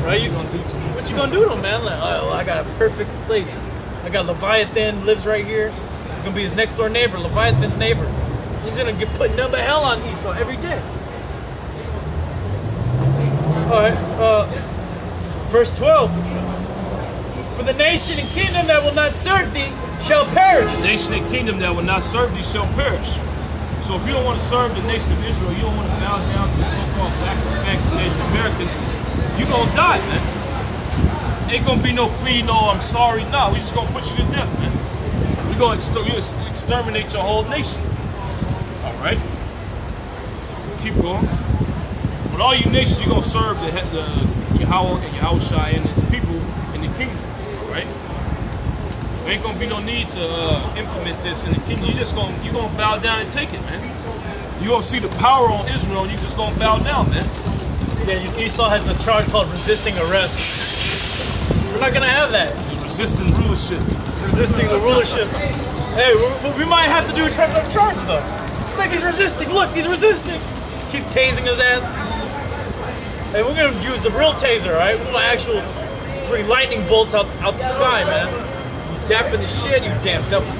Right? What you going to do to him? What you going to do to him, man? Like, oh, I got a perfect place. I got Leviathan, lives right here. He's going to be his next door neighbor, Leviathan's neighbor. He's going to get put nothing but hell on Esau every day. All right, verse 12. For the nation and kingdom that will not serve thee shall perish. The nation and kingdom that will not serve thee shall perish. So if you don't want to serve the nation of Israel, you don't want to bow down to the so-called blacks, Hispanics, and Native Americans, you're going to die, man. Ain't going to be no plea, no I'm sorry. No, we just going to put you to death, man. We're going to exterminate your whole nation. All right? Keep going. But all you nations, you're going to serve the Yahweh and Yahushua and his people in the kingdom. All right? There ain't gonna be no need to implement this in the kingdom. You're gonna bow down and take it, man. You're gonna see the power on Israel and you're just gonna bow down, man. Yeah, Esau has a charge called resisting arrest. We're not gonna have that. You're resisting rulership. Resisting the rulership. Hey, we might have to do a charge though. Look, he's resisting. Look, he's resisting. Keep tasing his ass. Hey, we're gonna use the real taser, all right? We're gonna actually bring lightning bolts out the sky, man. Zapping the shit, you damn devils.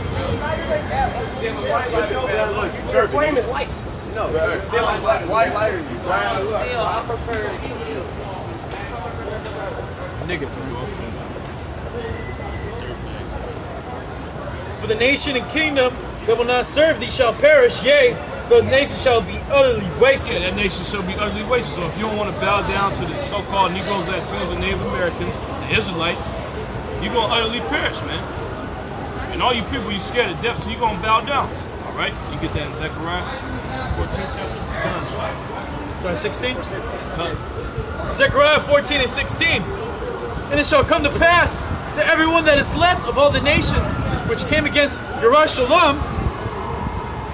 Your flame is light. No, still white lighter. Still, I prefer niggas. For the nation and kingdom that will not serve thee shall perish, yea, the nation shall be utterly wasted. Yeah, that nation shall be utterly wasted. So if you don't want to bow down to the so-called Negroes, Latinos, and Native Americans, the Israelites, you're going to utterly perish, man. And all you people, you're scared to death, so you're going to bow down. All right? You get that in Zechariah 14 chapter. Sorry, 16? Zechariah 14 and 16. And it shall come to pass that everyone that is left of all the nations which came against Jerusalem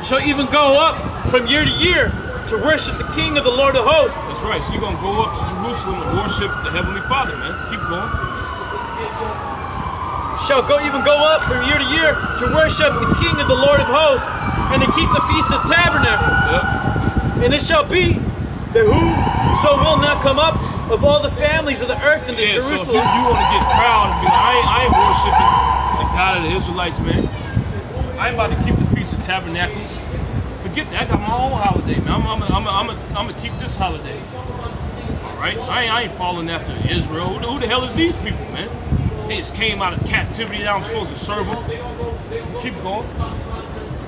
shall even go up from year to year to worship the King of the Lord of hosts. That's right. So you're going to go up to Jerusalem and worship the Heavenly Father, man. Keep going. Shall even go up from year to year to worship the King of the Lord of hosts, and to keep the Feast of Tabernacles. Yep. And it shall be that whoso will not come up of all the families of the earth into Jerusalem. So if you want to get proud and be like, I ain't worshiping the God of the Israelites, man. I ain't about to keep the Feast of Tabernacles. Forget that. I got my own holiday, man. I'm gonna keep this holiday. All right. I ain't following after Israel. Who the hell is these people, man? They just came out of captivity. Now I'm supposed to serve them. Keep going.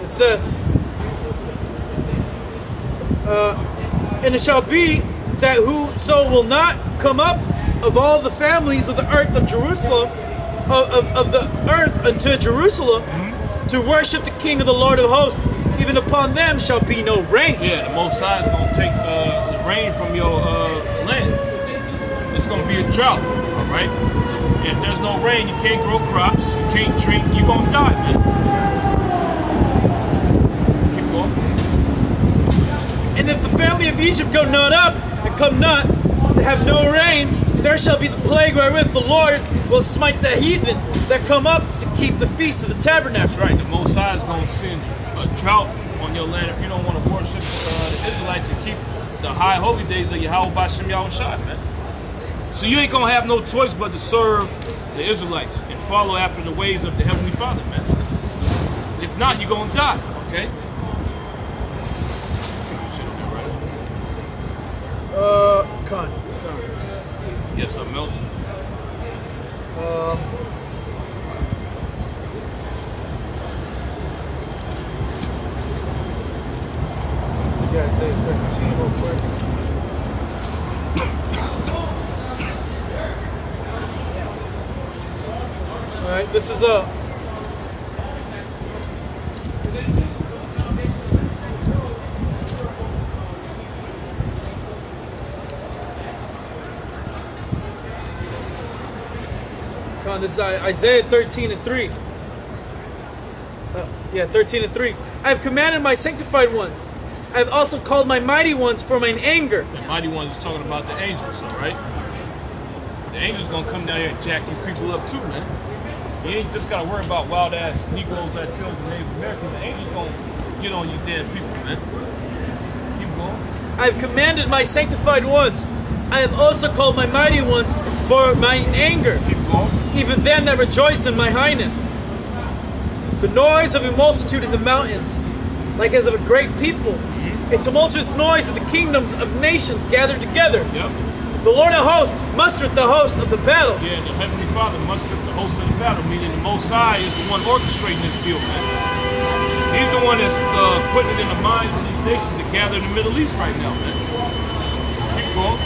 It says, and it shall be that whoso will not come up of all the families of the earth of Jerusalem, of the earth unto Jerusalem, to worship the King of the Lord of hosts, even upon them shall be no rain. Yeah, the Most High is going to take the rain from your land. It's going to be a drought, all right? If there's no rain, you can't grow crops, you can't drink, you're going to die, man. Keep going. And if the family of Egypt go not up, and come not, to have no rain, there shall be the plague wherewith the Lord will smite the heathen that come up to keep the Feast of the Tabernacles. That's right, the Most High is going to send a drought on your land if you don't want to worship the Israelites and keep the high holy days of Yahweh B'Shem Yahushua, man. So you ain't going to have no choice but to serve the Israelites and follow after the ways of the Heavenly Father, man. If not, you're going to die, okay? Con. Yes, something else? So yeah, say 13 real quick. Alright, this is this is Isaiah 13:3. 13:3. I have commanded my sanctified ones. I have also called my mighty ones for mine anger. The mighty ones is talking about the angels, all right? The angels gonna come down here and jack you people up too, man. You ain't just gotta worry about wild ass Negroes, Latinos, and Native Americans. The angels gonna get on you damn people, man. Keep going. I have commanded my sanctified ones. I have also called my mighty ones for mine anger. Keep going. Even them that rejoice in my highness. The noise of a multitude in the mountains, like as of a great people. A tumultuous noise of the kingdoms of nations gathered together. Yep. The Lord of hosts mustereth the host of the battle. Yeah, the Heavenly Father mustereth the host of the battle, meaning the Most High is the one orchestrating this deal, man. He's the one that's putting it in the minds of these nations to gather in the Middle East right now, man. Keep going.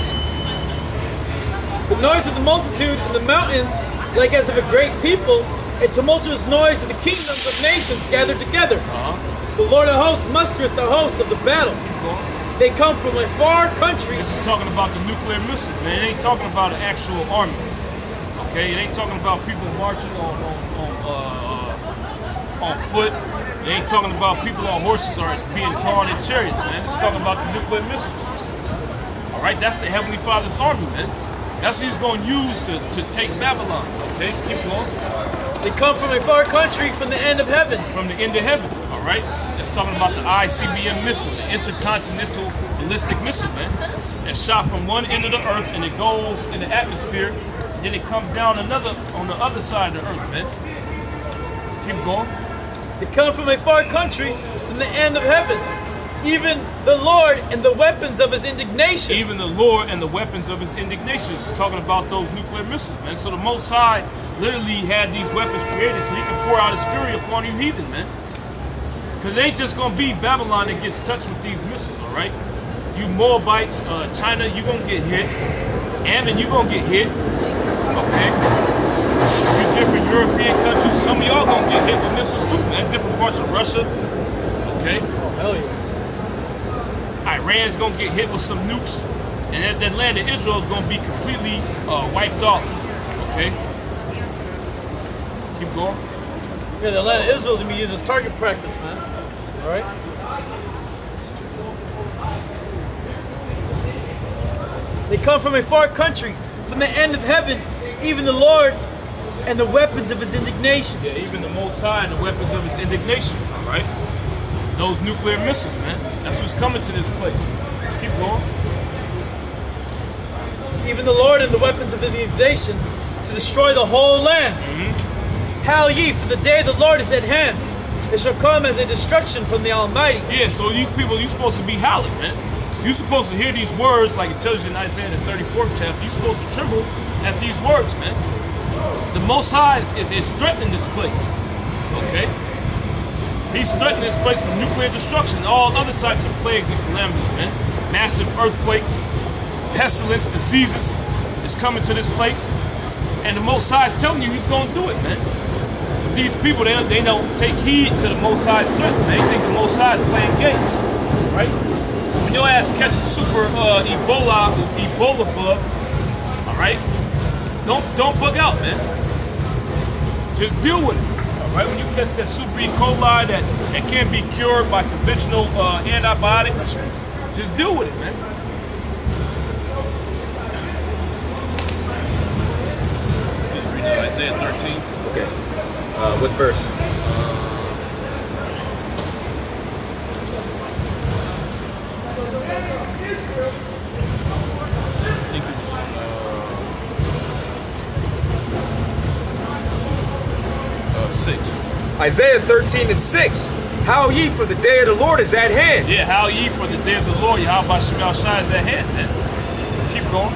The noise of the multitude in the mountains, like as of a great people, a tumultuous noise of the kingdoms of nations gathered together. The Lord of hosts mustereth the host of the battle. They come from a far country. This is talking about the nuclear missiles, man. It ain't talking about an actual army. Okay, it ain't talking about people marching on foot. It ain't talking about people on horses or being drawn in chariots, man. It's talking about the nuclear missiles. All right, that's the Heavenly Father's army, man. That's what he's going to use to take Babylon. Okay, keep going. They come from a far country, from the end of heaven. From the end of heaven, all right? That's talking about the ICBM missile, the intercontinental ballistic missile, man. It's shot from one end of the earth and it goes in the atmosphere, and then it comes down on the other side of the earth, man. Keep going. They come from a far country, from the end of heaven. Even the Lord and the weapons of his indignation. Even the Lord and the weapons of his indignation. It's talking about those nuclear missiles, man. So the Most High literally had these weapons created so he can pour out his fury upon you heathen, man. Because it ain't just going to be Babylon that gets touched with these missiles, all right? You Moabites, China, you're going to get hit. Ammon, you're going to get hit, okay? You different European countries, some of y'all going to get hit with missiles too, man. Different parts of Russia, okay? Oh, hell yeah. Iran's gonna get hit with some nukes, and that land of Israel is gonna be completely wiped off. Okay. Keep going. Yeah, the land of Israel's gonna be used as target practice, man. All right. They come from a far country, from the end of heaven, even the Lord and the weapons of his indignation. Yeah, even the Most High and the weapons of his indignation, all right? Those nuclear missiles, man. That's what's coming to this place. Keep going. Even the Lord and the weapons of his indignation to destroy the whole land. Howl ye, for the day of the Lord is at hand. It shall come as a destruction from the Almighty. Yeah, so these people, you're supposed to be howling, man. You're supposed to hear these words, like it tells you in Isaiah the 34th chapter. You're supposed to tremble at these words, man. The Most High is threatening this place, okay? He's threatening this place with nuclear destruction, all other types of plagues and calamities, man. Massive earthquakes, pestilence, diseases is coming to this place. And the Most High is telling you he's going to do it, man. But these people, they don't take heed to the Most High's threats, man. They think the Most High is playing games, right? So when your ass catches super Ebola bug, all right? Don't bug out, man. Just deal with it, all right? When you catch that super E. coli that can't be cured by conventional antibiotics, just deal with it, man. Just read Isaiah 13. Okay. What verse? I think it's 6. Isaiah 13 and 6. Howl ye, for the day of the Lord is at hand. Yeah, howl ye, for the day of the Lord, Yahweh Shemel Shai is at hand, man. Keep going.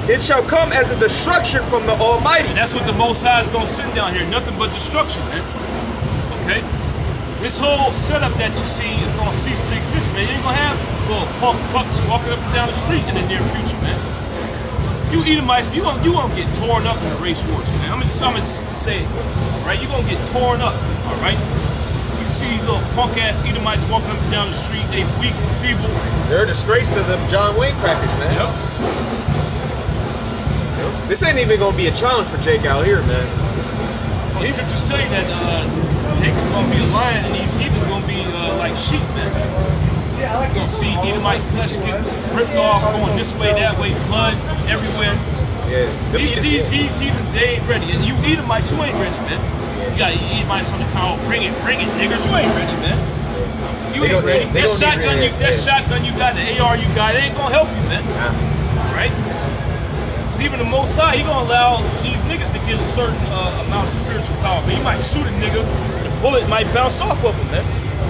It shall come as a destruction from the Almighty. And that's what the Most High is going to send down here. Nothing but destruction, man. Okay? This whole setup that you see is going to cease to exist, man. You ain't going to have little punks walking up and down the street in the near future, man. You Edomites, you gonna get torn up in the race wars, man. I'm gonna say it, all right? You're gonna get torn up, all right? You can see these little punk-ass Edomites walking up and down the street. They weak, feeble. They're a disgrace to them John Wayne crackers, man. Yep. This ain't even gonna be a challenge for Jake out here, man. Well, the scriptures tell you that Jake is gonna be a lion and these heathens gonna be like sheep, man. You're gonna see Edomite flesh get ripped off, going this way, that way, blood everywhere. Yeah. These heathens, they ain't ready. And you Edomites, you ain't ready, man. You got Edomites on the car, bring it, niggers, you ain't ready, man. You ain't ready. That shotgun you got, the AR you got, it ain't gonna help you, man. Right? Even the Most High, he gonna allow these niggas to get a certain amount of spiritual power. But he might shoot a nigga, the bullet might bounce off of him, man.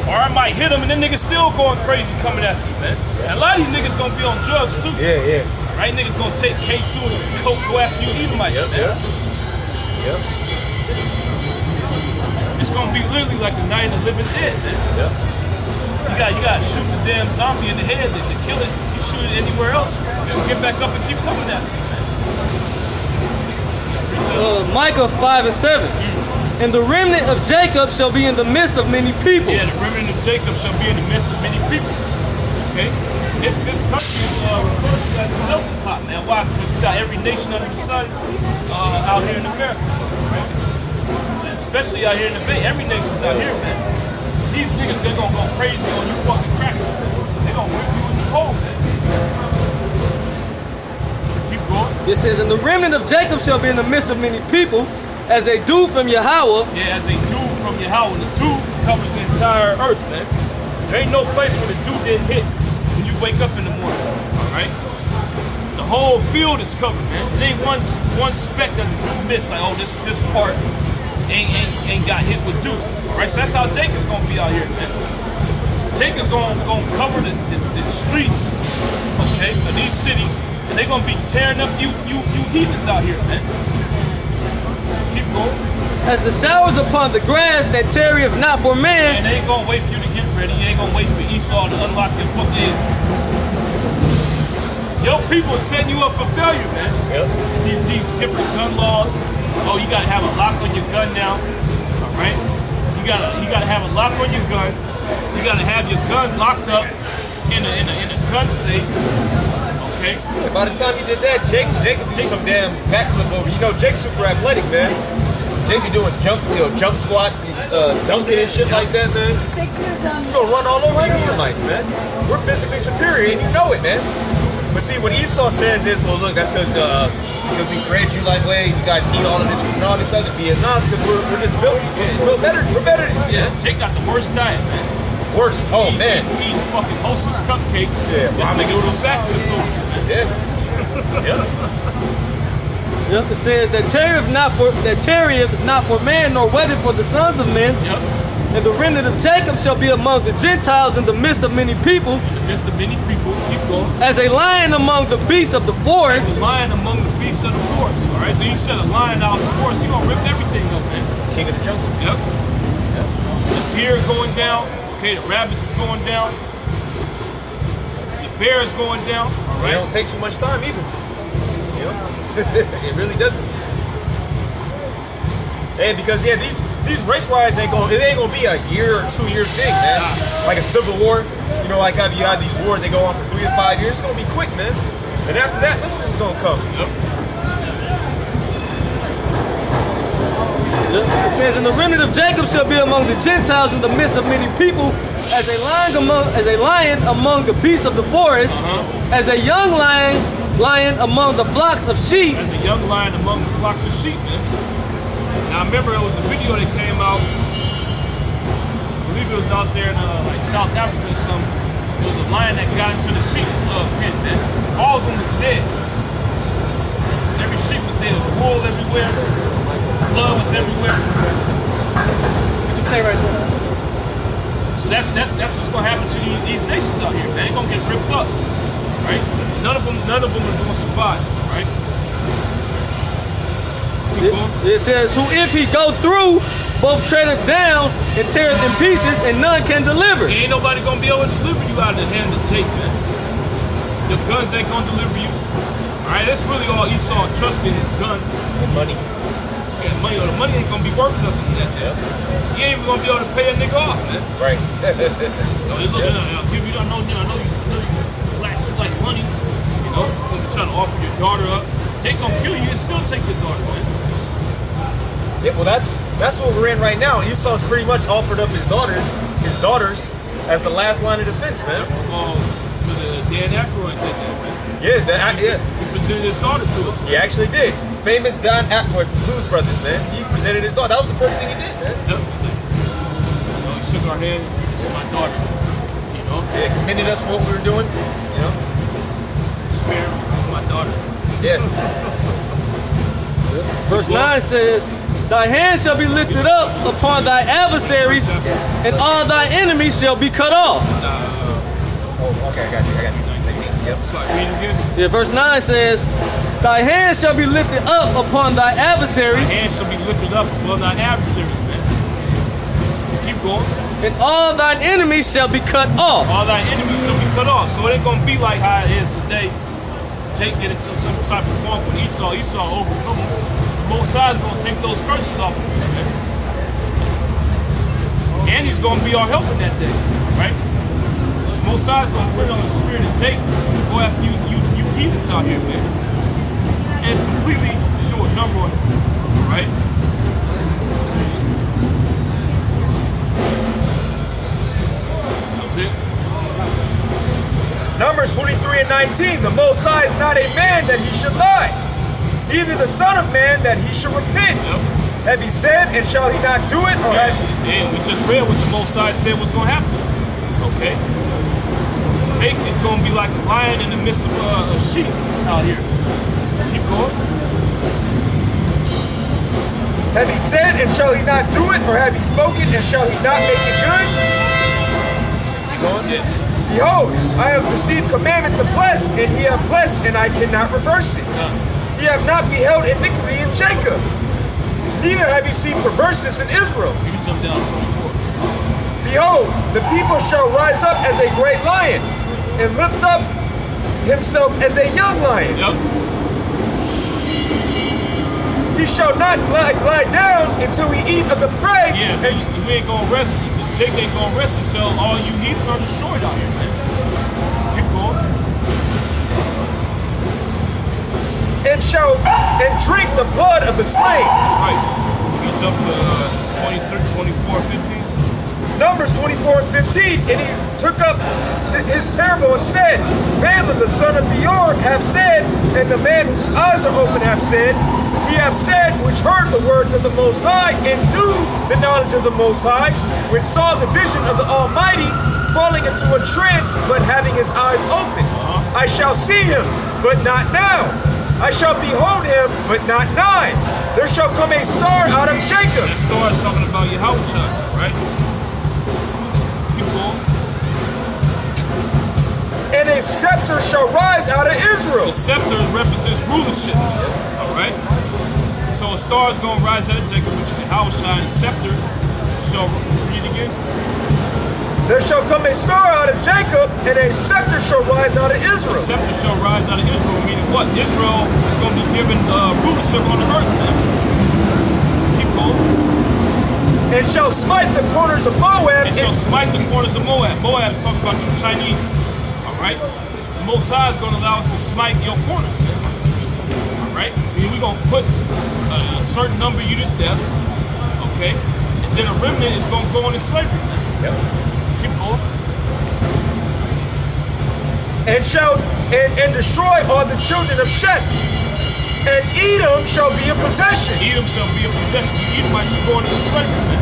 Or I might hit him and then niggas still going crazy coming after you, man. And a lot of these niggas gonna be on drugs too. Yeah, yeah. Right? Niggas gonna take K2 and coke, go after you even like that. Yep. It's gonna be literally like the night of the living dead, man. Yep. You gotta shoot the damn zombie in the head to kill it. You shoot it anywhere else, just get back up and keep coming at you, man. Micah 5 and 7. And the remnant of Jacob shall be in the midst of many people. Yeah, the remnant of Jacob shall be in the midst of many people. Okay? This country is referred to as a melting pot, man. Why? Because you got every nation under the sun out here in America. Right? And especially out here in the Bay. Every nation's out here, man. These niggas, they're gonna go crazy on you fucking crackers. They're gonna whip you in the cold, man. Keep going. It says, and the remnant of Jacob shall be in the midst of many people, as a dew from Yahweh. Yeah, as a dew from Yahweh. The dew covers the entire earth, man. There ain't no place where the dew didn't hit when you wake up in the morning, all right? The whole field is covered, man. It ain't one speck that the dew missed, like, oh, this part ain't got hit with dew, all right? So that's how Jacob's gonna be out here, man. Jacob's gonna cover the streets, okay, of these cities, and they're gonna be tearing up you heathens out here, man. Keep going. As the showers upon the grass that tarrieth not for man. And they ain't gonna wait for you to get ready. You ain't gonna wait for Esau to unlock your fucking. Your people are setting you up for failure, man. Yep. These different gun laws. Oh, you gotta have a lock on your gun now. All right. You gotta have a lock on your gun. You gotta have your gun locked up in a gun safe. Okay. And by the time he did that, Jake do some damn backflip over. You know, Jake's super athletic, man. Jake be doing jump squats, dunking and shit like that, man. He's gonna run all over you Edomites, man. We're physically superior, and you know it, man. But see, what Esau says is, well, look, that's because we bred you like way, you guys eat all of this and all this other BS. No, it's because we're just built better. We're better than you. Yeah, Jake got the worst diet, man. Worse. Oh, man. Eating fucking Hostess cupcakes. Yeah, this nigga with those backflips over, man. Yeah. Yeah. Yep, it says that tarrieth not for man, nor wedded for the sons of men. Yep. And the remnant of Jacob shall be among the Gentiles in the midst of many people. In the midst of many people, keep going. As a lion among the beasts of the forest. As a lion among the beasts of the forest. All right, so you set a lion out in the forest, he gonna rip everything up, man. King of the jungle. Yep. The deer going down. Okay, the rabbits is going down. The bear is going down. All right. It don't take too much time either. You know, it really doesn't. And because these race riots ain't gonna be a year or 2 year thing, man. Like a civil war, you know, like how you have these wars, they go on for 3 to 5 years. It's gonna be quick, man. And after that, this is gonna come. Yep. It says, and the remnant of Jacob shall be among the Gentiles in the midst of many people, as a lion among the beasts of the forest, as a young lion among the flocks of sheep. As a young lion among the flocks of sheep, man. Now I remember it was a video that came out. I believe it was out there in like South Africa or something. There was a lion that got into the sheep's pen, man. All of them was dead. Every sheep was dead. There was wool everywhere. Blood was everywhere. You stay right there. So that's what's gonna happen to these nations out here, man. They're gonna get ripped up, right? None of them are gonna survive, right? It says, who if he go through, both treadeth down and teareth in pieces, and none can deliver. Ain't nobody gonna be able to deliver you out of the hand of Jake, man. The guns ain't gonna deliver you. All right, that's really all Esau trusting his guns And money. and money. Or the money ain't gonna be worth nothing. That he ain't even gonna be able to pay a nigga off, man. Right. No, you look, give you don't know, I know you blacks you like money. You know, when you trying to offer your daughter up, Jake gonna kill you and still take your daughter, man. Yeah, well, that's what we're in right now. Esau's pretty much offered up his daughters, as the last line of defense, man. Dan Aykroyd did that, man. Yeah, He presented his daughter to us. he actually did. Famous Don Aykroyd from Blues Brothers, man. He presented his daughter. That was the first thing he did, man. Yep, he shook our hand. This is my daughter. You know, Yeah, commended us for what we were doing. You know. spare me. This is my daughter. Yeah. Verse 9 says, thy hand shall be lifted up upon thy adversaries, and all thy enemies shall be cut off. Oh, okay, I got you. 19. Yep. Sorry, read it again. Yeah, verse 9 says, thy hand shall be lifted up upon thy adversaries, My hand shall be lifted up above thy adversaries, man. Keep going. and all thine enemies shall be cut off. All thy enemies shall be cut off. So it ain't gonna be like how it is today. Jake get into some type of funk with Esau overcome him. The Most High is gonna take those curses off of us, man. And he's gonna be our help in that day, right? The Most High is gonna put it on the spirit of Jake to go after you heathens out here, man. And it's completely do a number on you, right? That's it. Numbers 23 and 19. The Most High is not a man that he should lie, neither the Son of Man that he should repent. Yep. Have he said, and shall he not do it? Or have he... And we just read what the Most High said was going to happen. Okay? Jake is going to be like a lion in the midst of a sheep out here. Keep going. Have he said, and shall he not do it? Or have he spoken, and shall he not make it good? Keep going. Yeah. Behold, I have received commandment to bless, and ye have blessed, and I cannot reverse it. Ye have not beheld iniquity in Jacob, neither have ye seen perverseness in Israel. You can jump down to 24. Behold, the people shall rise up as a great lion, and lift up himself as a young lion. Yep. He shall not lie down until he eat of the prey. Yeah, and we ain't going to rest. Jake ain't going to rest until all you heathen are destroyed out here, man. Keep going. and drink the blood of the slain. That's right. You jump to 24, 15. Numbers 24 and 15, and he took up his parable and said, Balaam the son of Beor hath said, and the man whose eyes are open hath said, he hath said, which heard the words of the Most High, and knew the knowledge of the Most High, which saw the vision of the Almighty, falling into a trance, but having his eyes open. I shall see him, but not now. I shall behold him, but not nigh. There shall come a star out of Jacob. That star is talking about Yahushua, right? And a scepter shall rise out of Israel. The scepter represents rulership. Alright? So a star is going to rise out of Jacob, which is Yahushua, and the scepter shall, read again. There shall come a star out of Jacob, and a scepter shall rise out of Israel. A scepter shall rise out of Israel, meaning what? Israel is going to be given rulership on the earth, man. Keep going. And shall smite the corners of Moab. And shall smite the corners of Moab. Moab is talking about you Chinese. Alright? The Most High is going to allow us to smite your corners, man. Alright? And we're going to put a certain number of you to death. Okay? And then a remnant is going to go into slavery, man. Yep. Keep going. And shall destroy all the children of Shem. And Edom shall be a possession. Edom shall be a possession. The Edomites are going into slavery, man.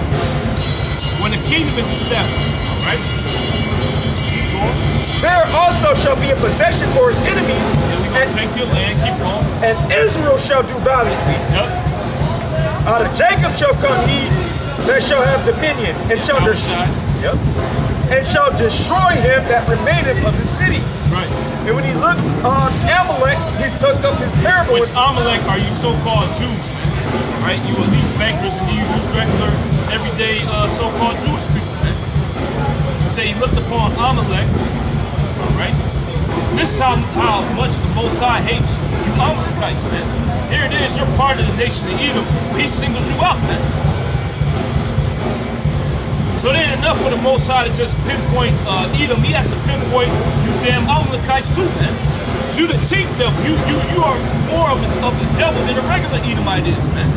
When the kingdom is established, alright? Keep going. There also shall be a possession for his enemies. And we're going to take your land. Keep going. And Israel shall do valiantly. Yep. Out of Jacob shall come he that shall have dominion, and shall destroy him that remaineth of the city. That's right. And when he looked on Amalek, he took up his parable. Which Amalek are you so-called Jews, right? You elite bankers and you regular, everyday so-called Jewish people, man. He said he looked upon Amalek, right? This is how much the Most High hates you Amalekites, man. Here it is, you're part of the nation of Edom. He singles you out, man. So it ain't enough for the Most High to just pinpoint Edom. He has to pinpoint you damn Amalekites too, man. You the chief devil. You are more of the devil than a regular Edomite is, man.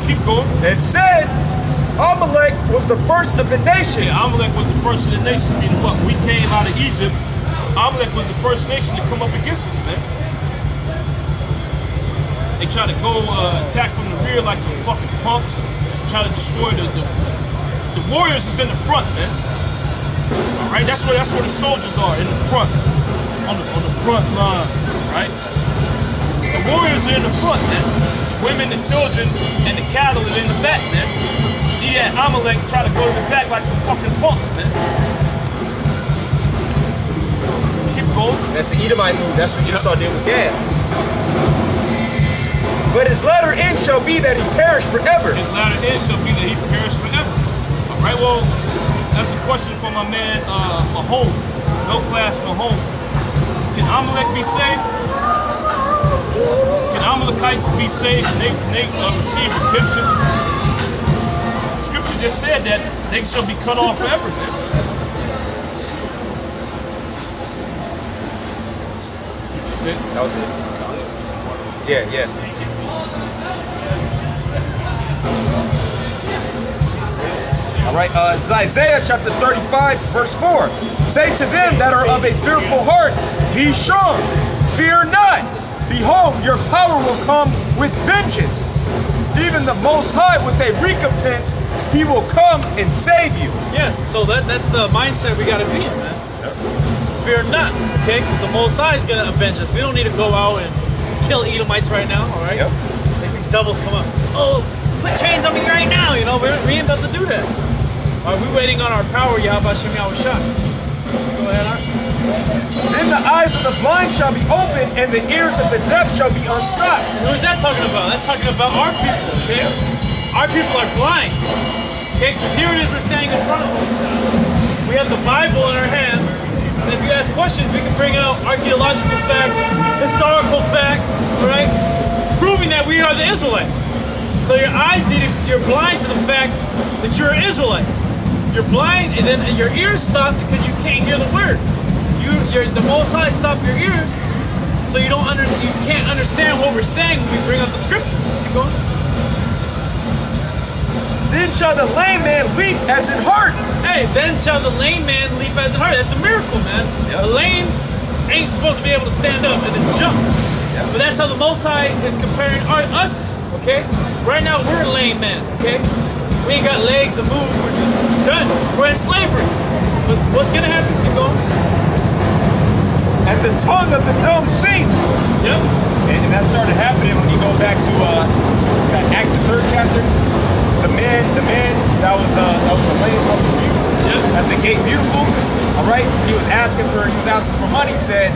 Keep going. And said, Amalek was the first of the nation. Yeah, Amalek was the first of the nation. Meaning what? We came out of Egypt. Amalek was the first nation to come up against us, man. They try to go attack from the rear like some fucking punks. Try to destroy the warriors is in the front, man. Alright, that's where the soldiers are, in the front. On the front line, right? The warriors are in the front, man. Women, the children, and the cattle are in the back, man. He had Amalek try to go to the back like some fucking punks, man. Keep going. That's the Edomite move. That's what Esau did with Gad. But his latter end shall be that he perish forever. His latter end shall be that he perish forever. Right, well, that's a question for my man Mahone, no class Mahone. Can Amalek be saved? Can Amalekites be saved? Can they receive redemption? Scripture just said that they shall be cut off forever, man. That's it? That was it. Yeah. All right, it's Isaiah chapter 35, verse 4. Say to them that are of a fearful heart, be strong, fear not. Behold, your power will come with vengeance. Even the Most High with a recompense, he will come and save you. Yeah, so that's the mindset we got to be in, man. Yep. Fear not, okay? Because the Most High is going to avenge us. We don't need to go out and kill Edomites right now, all right? Yep. If these devils come up, oh, put chains on me right now, you know? We ain't about to do that. Are we waiting on our power, Yahweh Shem Yahushua? Go ahead, Art. Then the eyes of the blind shall be opened, and the ears of the deaf shall be unstopped. Who's that talking about? That's talking about our people, okay? Our people are blind. Okay, because here it is, we're standing in front of them. We have the Bible in our hands, and if you ask questions, we can bring out archaeological fact, historical fact, all right? Proving that we are the Israelites. So your eyes you're blind to the fact that you're an Israelite. You're blind, and then your ears stop because you can't hear the word. The Most High stopped your ears, so you can't understand what we're saying when we bring up the scriptures. Keep going. Then shall the lame man leap as in heart. Hey, then shall the lame man leap as in heart. That's a miracle, man. Yep. The lame ain't supposed to be able to stand up and then jump. Yep. But that's how the Most High is comparing us, okay? Right now, we're a lame man, okay? We ain't got legs to move. We're just done. We're in slavery. But what's going to happen? Keep going. And the tongue of the dumb sing. Yep. And that started happening when you go back to Acts the 3rd chapter. The man that was a lame from his youth at the gate beautiful. All right, he was asking for money. He said,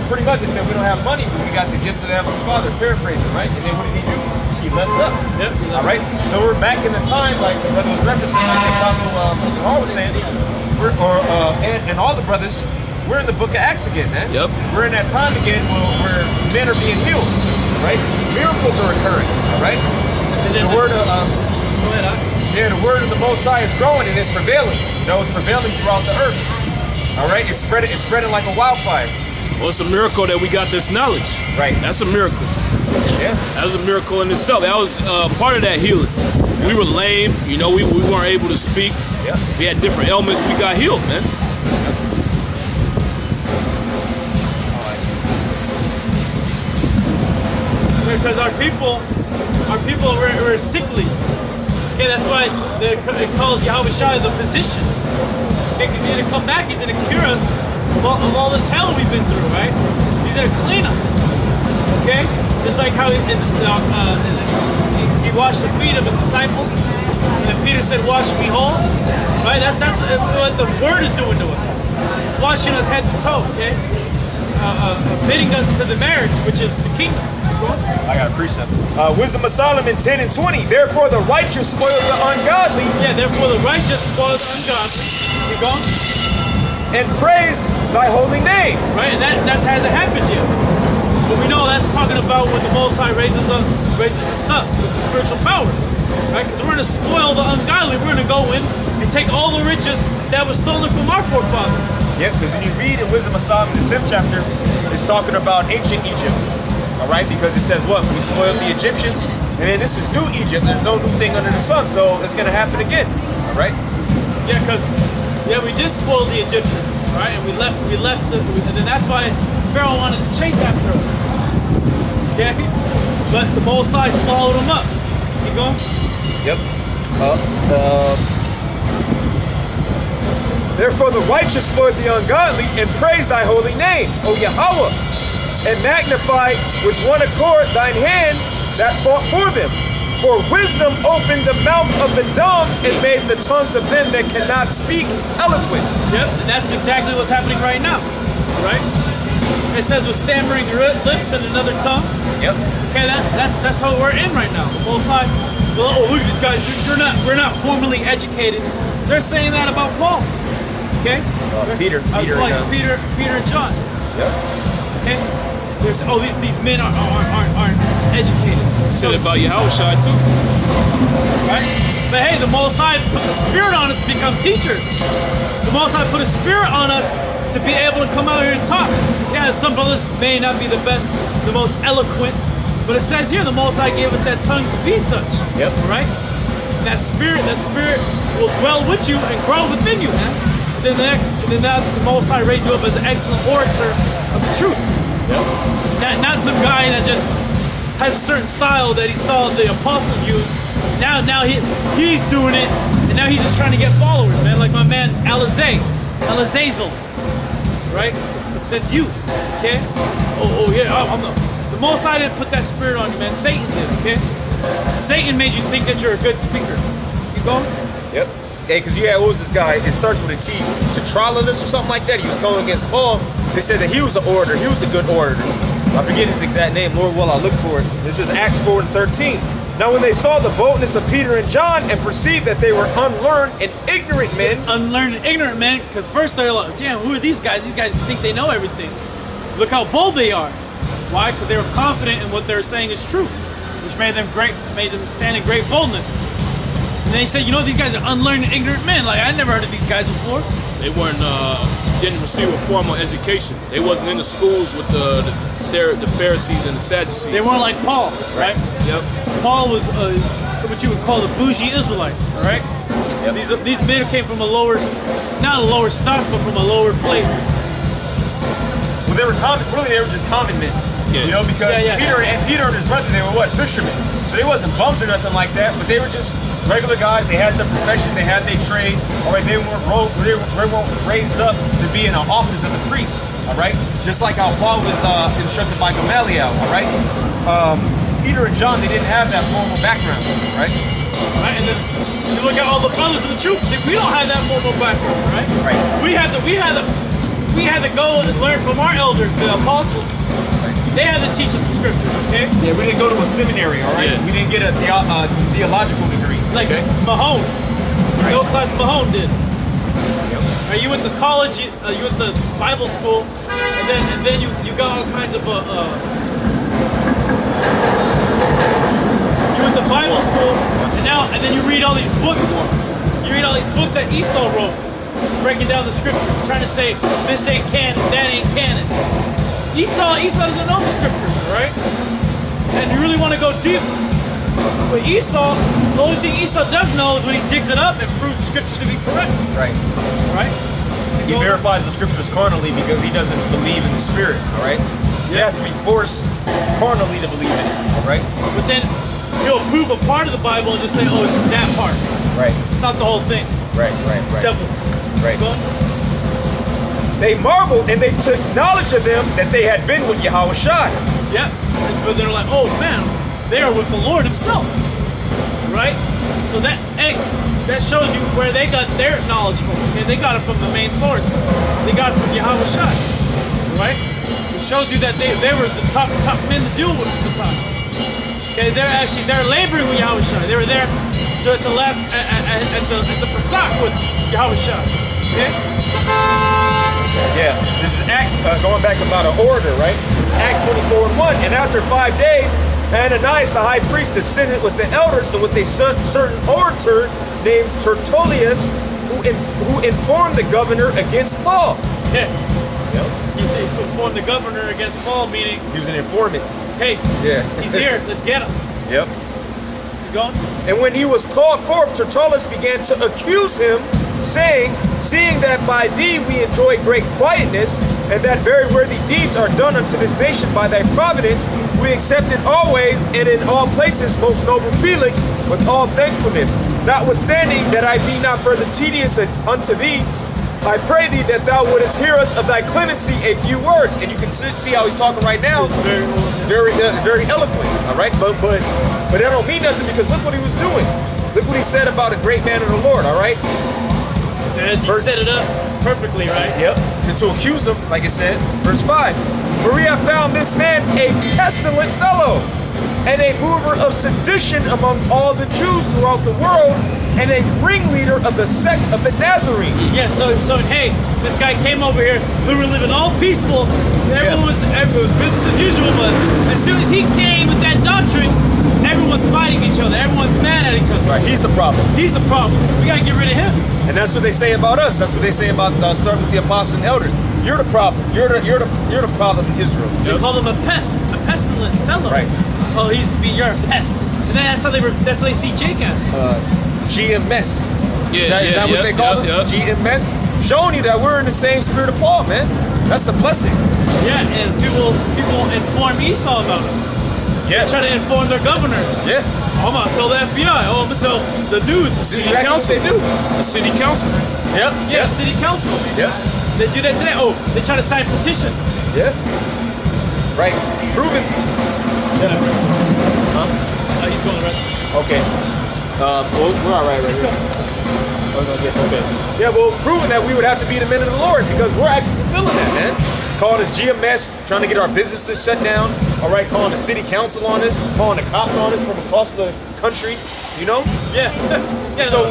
pretty much, he said, we don't have money, but we got the gift of the Heavenly Father. Paraphrasing, right? And then what did he do? He left up. Yep. All right. So we're back in the time, like the brother was referencing, like Apostle Paul was saying, and all the brothers. We're in the book of Acts again, man. Yep. We're in that time again where men are being healed, right? Miracles are occurring, all right? The word of the word of the Most High is growing and it's prevailing. You know, it's prevailing throughout the earth. All right, it's spreading like a wildfire. Well, it's a miracle that we got this knowledge. Right. That's a miracle. Yeah. That was a miracle in itself. That was part of that healing. We were lame, you know, we weren't able to speak. Yeah. We had different ailments. We got healed, man. Because our people were sickly. Okay, that's why it calls Yahweh Shai the physician. Okay, because he's gonna come back, he's gonna cure us of all this hell we've been through, right? He's gonna clean us. Okay? Just like how he washed the feet of his disciples, and then Peter said, "Wash me whole." Right? That's what the word is doing to us. It's washing us head to toe. Okay? Bidding us to the marriage, which is the kingdom. I got a precept. Wisdom of Solomon 10 and 20. Therefore the righteous spoil the ungodly. Yeah, therefore the righteous spoil the ungodly. Keep going. And praise thy holy name. Right, and that hasn't happened yet. But we know that's talking about when the Most High raises us up with the spiritual power. Right, because we're going to spoil the ungodly. We're going to go in and take all the riches that was stolen from our forefathers. Yeah, because when you read in Wisdom of Solomon, the 10th chapter, it's talking about ancient Egypt. All right, because it says what? We spoiled the Egyptians, and then this is new Egypt. There's no new thing under the sun, so it's going to happen again. All right? Yeah, because we did spoil the Egyptians, right? And we left and then that's why Pharaoh wanted to chase after us. Okay? But the Most High swallowed them up. Keep going. Yep. Therefore the righteous spoiled the ungodly, and praise thy holy name, O Yahweh. And magnify with one accord thine hand that fought for them. For wisdom opened the mouth of the dumb and made the tongues of them that cannot speak eloquent. Yep, and that's exactly what's happening right now, right? It says with stammering lips and another tongue. Yep. Okay, that's how we're in right now. The Most High, oh look at these guys, we're not formally educated. They're saying that about Paul. Okay? Peter and John. Yep. Okay? These men aren't educated. Said about Yahushua too. Right? But hey, the Most High put the spirit on us to become teachers. The Most High put a spirit on us to be able to come out here and talk. Yeah, some brothers may not be the best, the most eloquent, but it says here the Most High gave us that tongue to be such. Yep. Right? And that spirit will dwell with you and grow within you, man. And then the Most High raised you up as an excellent orator of the truth. Yep. Not some guy that just has a certain style that he saw the apostles use. Now he's doing it, and now he's just trying to get followers, man. Like my man Alazazel, right? That's you, okay? Oh yeah, the Most High didn't put that spirit on you, man. Satan did, okay? Satan made you think that you're a good speaker. Keep going. Yep. Hey, because you had, what was this guy? It starts with a T. Tetralonus or something like that. He was going against Paul. They said that he was an orator. He was a good orator. I forget his exact name. Lord, well, I'll look for it. This is Acts 4 and 13. Now, when they saw the boldness of Peter and John and perceived that they were unlearned and ignorant men. Unlearned and ignorant men, because first they're like, damn, who are these guys? These guys think they know everything. Look how bold they are. Why? Because they were confident in what they were saying is true, which made them stand in great boldness. And they said, you know, these guys are unlearned and ignorant men. Like, I never heard of these guys before. They weren't didn't receive a formal education. They wasn't in the schools with the Pharisees and the Sadducees. They weren't like Paul, right? Yep. Paul was what you would call a bougie Israelite, all right? Yep. These men came from a lower, not a lower stock, but from a lower place. Well, they were common. Really, they were just common men. Yeah. You know, because Peter and his brother, they were what? Fishermen. So they wasn't bums or nothing like that, but they were just regular guys. They had their profession, they had their trade. All right, they weren't raised up to be in an office of the priest. All right, just like how Paul was instructed by Gamaliel. All right, Peter and John, they didn't have that formal background. Right. Right, and then you look at all the brothers of the truth. We don't have that formal background, right? Right. We had to go and learn from our elders, the apostles. They had to teach us the scriptures, okay? Yeah, we didn't go to a seminary, all right? Yeah. We didn't get a theological degree. Like Mahone, no class Mahone did. Right, you went to college, you went to Bible school, and then you got all kinds of you went to Bible school, and then you read all these books. You read all these books that Esau wrote, breaking down the scripture, trying to say this ain't canon, that ain't canon. Esau doesn't know the scriptures, right? And you really want to go deep. But Esau, the only thing Esau does know is when he digs it up and proves the scriptures to be correct. Right. Right? He verifies the scriptures carnally because he doesn't believe in the spirit, all right? He has to be forced carnally to believe in it, all right? But then he'll prove a part of the Bible and just say, oh, it's just that part. Right. It's not the whole thing. Right. Devil. Right. Go on. They marveled and they took knowledge of them that they had been with Yahweh Shai. Yeah. But they're like, oh man, they are with the Lord himself. Right? So that shows you where they got their knowledge from. Okay? They got it from the main source. They got it from Yahweh Shai. Right? It shows you that they were the top men to deal with at the time. Okay, they're laboring with Yahweh Shai. They were there at the last at the Pesach with Yahweh Shai. Okay? Yeah, this is Acts, going back about an order, right? This is Acts 24:1. And after 5 days, Ananias the high priest ascended with the elders and with a certain orator named Tertullius, who informed the governor against Paul. Yeah. Yep. He informed the governor against Paul, meaning He was an informant. hey, he's here, let's get him. Yep. You going? And when he was called forth, Tertullus began to accuse him, saying, seeing that by thee we enjoy great quietness, and that very worthy deeds are done unto this nation by thy providence, we accept it always and in all places, most noble Felix, with all thankfulness. Notwithstanding that I be not further tedious unto thee, I pray thee that thou wouldest hear us of thy clemency a few words. And you can see how he's talking right now. Very eloquent, all right? But that don't mean nothing because look what he was doing. Look what he said about a great man of the Lord, all right? He set it up perfectly, right? Yep. To accuse him, like it said, verse 5. For we have found this man a pestilent fellow, and a mover of sedition among all the Jews throughout the world, and a ringleader of the sect of the Nazarenes. Yeah, so hey, this guy came over here, we were living all peaceful, everyone was business as usual, but as soon as he came with that doctrine, everyone's fighting each other, everyone's mad at each other. Right, he's the problem. He's the problem. We gotta get rid of him. And that's what they say about us. That's what they say about starting with the apostles and elders. You're the problem. You're the problem in Israel. They call him a pestilent fellow. Right. Oh, you're a pest. And then that's how they see Jake as. GMS. Yeah, Is that what they call us? GMS? Showing you that we're in the same spirit of Paul, man. That's the blessing. Yeah, and people inform Esau about us. Yeah. They try to inform their governors. Yeah. Oh, I'm gonna tell the FBI. Oh, I'm gonna tell the news. The This is city exactly what council. they do. The city council. Yep. Yeah, city council. Yep. They do that today. Oh, they try to sign petitions. Yeah. Right. Proven. Yeah. Huh? He's going right. Okay. We're all right here. Okay. Yeah, well, proving that we would have to be the men of the Lord because we're actually fulfilling that, man. Calling us GMS, trying to get our businesses shut down. All right, calling the city council on us, calling the cops on us from across the country. You know? Yeah. Yeah. So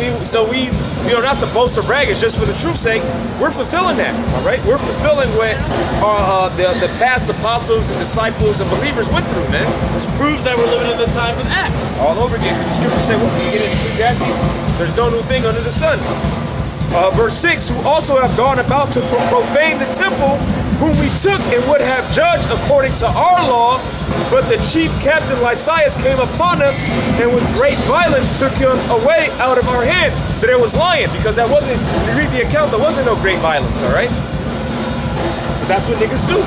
we don't have to boast or brag. It's just for the truth's sake. We're fulfilling that. All right, we're fulfilling what the past apostles and disciples and believers went through, man. Which proves that we're living in the time of Acts. All over again, because the scripture say, when we get into Ecclesiastes, there's no new thing under the sun. Verse 6, who also have gone about to profane the temple, whom we took and would have judged according to our law, but the chief captain Lysias came upon us and with great violence took him away out of our hands. So there was lying, because that wasn't, if you read the account, there wasn't no great violence, all right? But that's what niggas do,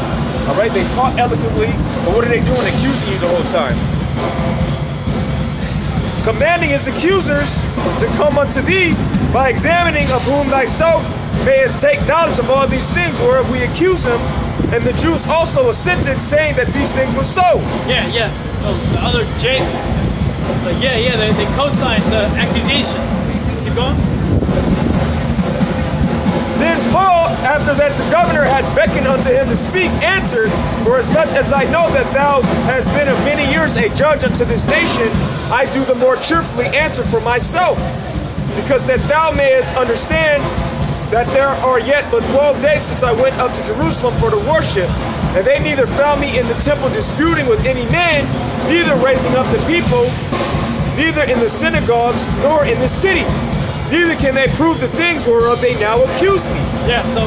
all right? They talk eloquently, but what are they doing? Accusing you the whole time. Commanding his accusers to come unto thee by examining of whom thyself mayest take knowledge of all these things whereof we accuse him. And the Jews also assented, saying that these things were so. Yeah. So the other James, they co-signed the accusation. Keep going. Then Paul, after that the governor had beckoned unto him to speak, answered, for as much as I know that thou hast been of many years a judge unto this nation, I do the more cheerfully answer for myself, because that thou mayest understand that there are yet but 12 days since I went up to Jerusalem for to worship, and they neither found me in the temple disputing with any man, neither raising up the people, neither in the synagogues, nor in the city. Neither can they prove the things whereof they now accuse me. Yeah, so